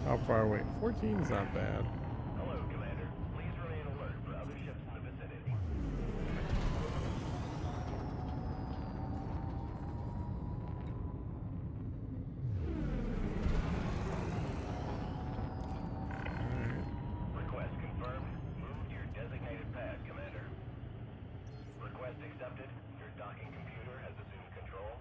How far away? 14 is not bad. Hello, Commander. Please remain alert for other ships in the vicinity. Request confirmed. Move to your designated pad, Commander. Request accepted. Your docking computer has assumed control.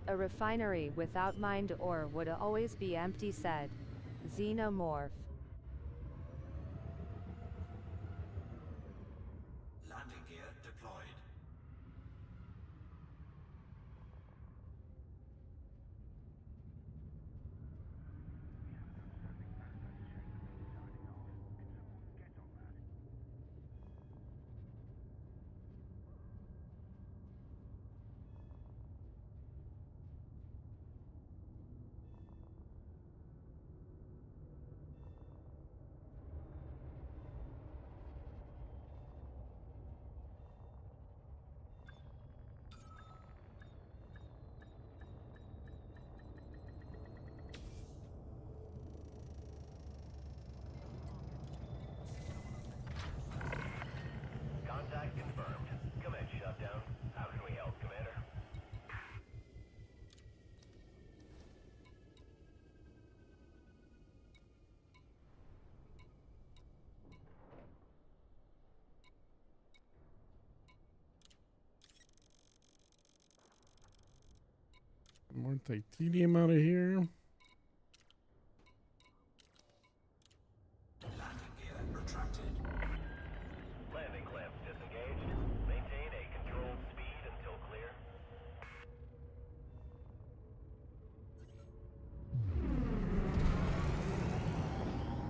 A refinery without mined ore would always be empty, said Xenomorph. Landing gear deployed. more titanium out of here. Landing gear retracted. Landing clamps disengaged. Maintain a controlled speed until clear.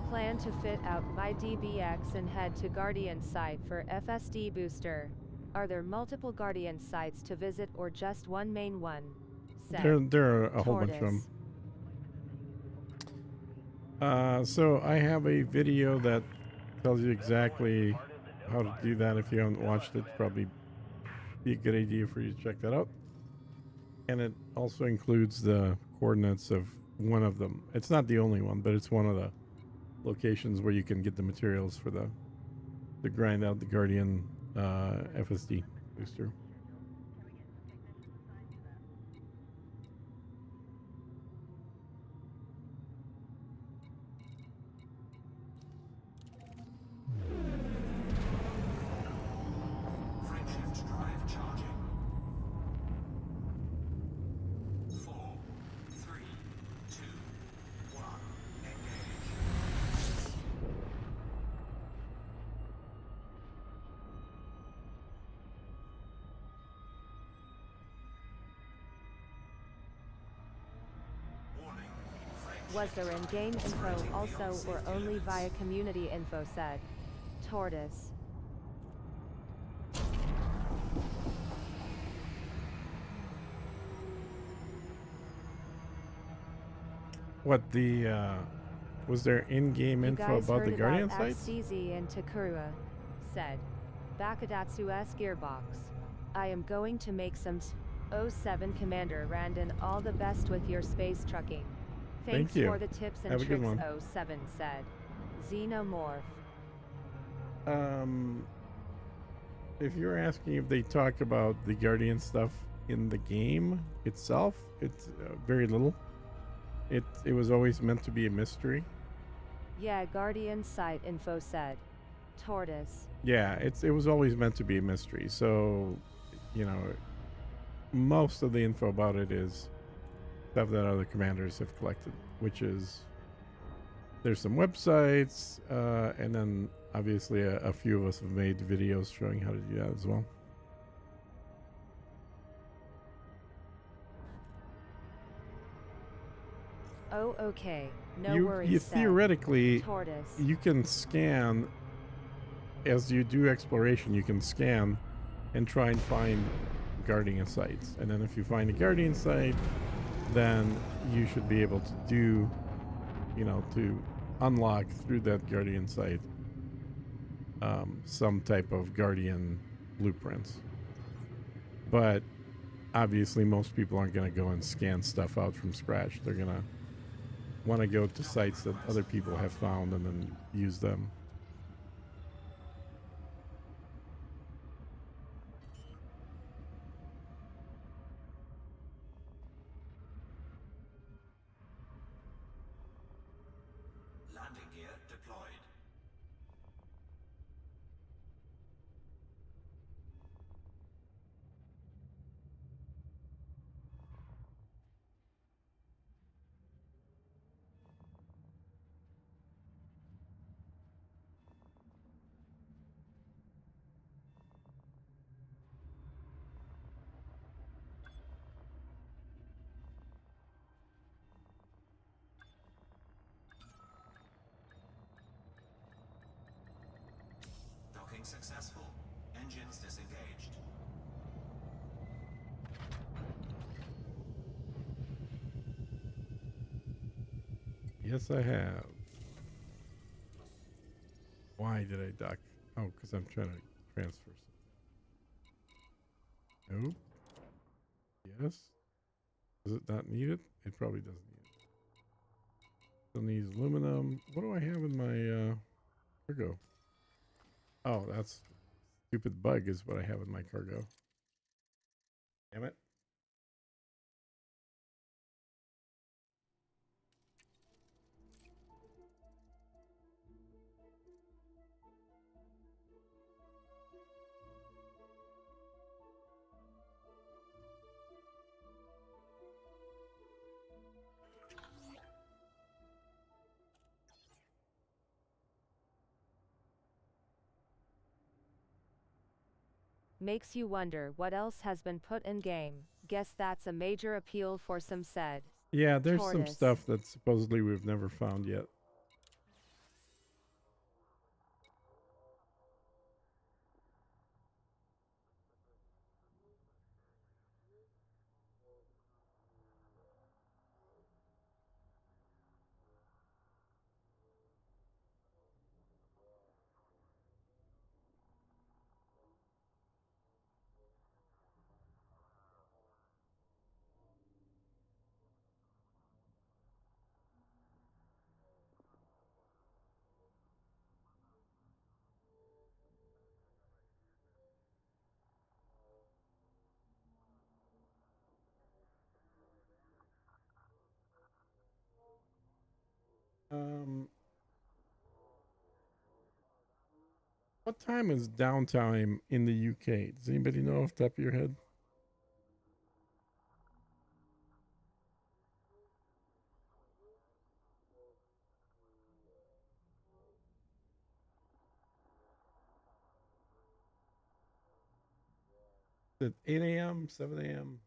Plan to fit out my DBX and head to Guardian site for FSD booster. Are there multiple Guardian sites to visit or just one main one? Said There are a whole bunch of them. So I have a video that tells you exactly how to do that. If you haven't watched it, probably be a good idea for you to check that out. And it also includes the coordinates of one of them. It's not the only one, but it's one of the locations where you can get the materials for the to grind out the Guardian FSD booster. Frameshift drive charging. 4, 3, 2, 1. Engage. Warning. Was there in-game info also or only via community info? Said Tortoise. What was there in-game You info guys about heard the Guardian sites? Axezy and Takurua. Said Bakadatsu S Gearbox. I am going to make some 07 Commander Randon. All the best with your space trucking. Thanks you. for the tips and Have a good tricks. one. 07 said Xenomorph. If you're asking if they talk about the Guardian stuff in the game itself, it's very little. It was always meant to be a mystery. Yeah, Guardian site info said Tortoise. Yeah, it was always meant to be a mystery. So, you know, most of the info about it is stuff that other commanders have collected, which is there's some websites, and then obviously a few of us have made videos showing how to do that as well. Oh, okay. No you worries. said theoretically Tortoise. you can scan as you do exploration. You can scan and try and find Guardian sites, and then if you find a Guardian site, then you should be able to do, you know, to unlock through that Guardian site some type of Guardian blueprints. But obviously most people aren't going to go and scan stuff out from scratch. They're going to want to go to sites that other people have found and then use them. Landing gear deployed. Docking successful. Engines disengaged. Yes, I have. Why did I dock? Oh, because I'm trying to transfer something. Nope. Yes. Does it not need it? It probably doesn't need it. Still needs aluminum. What do I have in my cargo? Oh, that's stupid bug is what I have in my cargo. Damn it. Makes you wonder what else has been put in game. Guess that's a major appeal for some said. Yeah, there's some Tortoise. stuff that supposedly we've never found yet. What time is downtime in the UK? Does anybody know off the top of your head? Is it 8 a.m., 7 a.m.?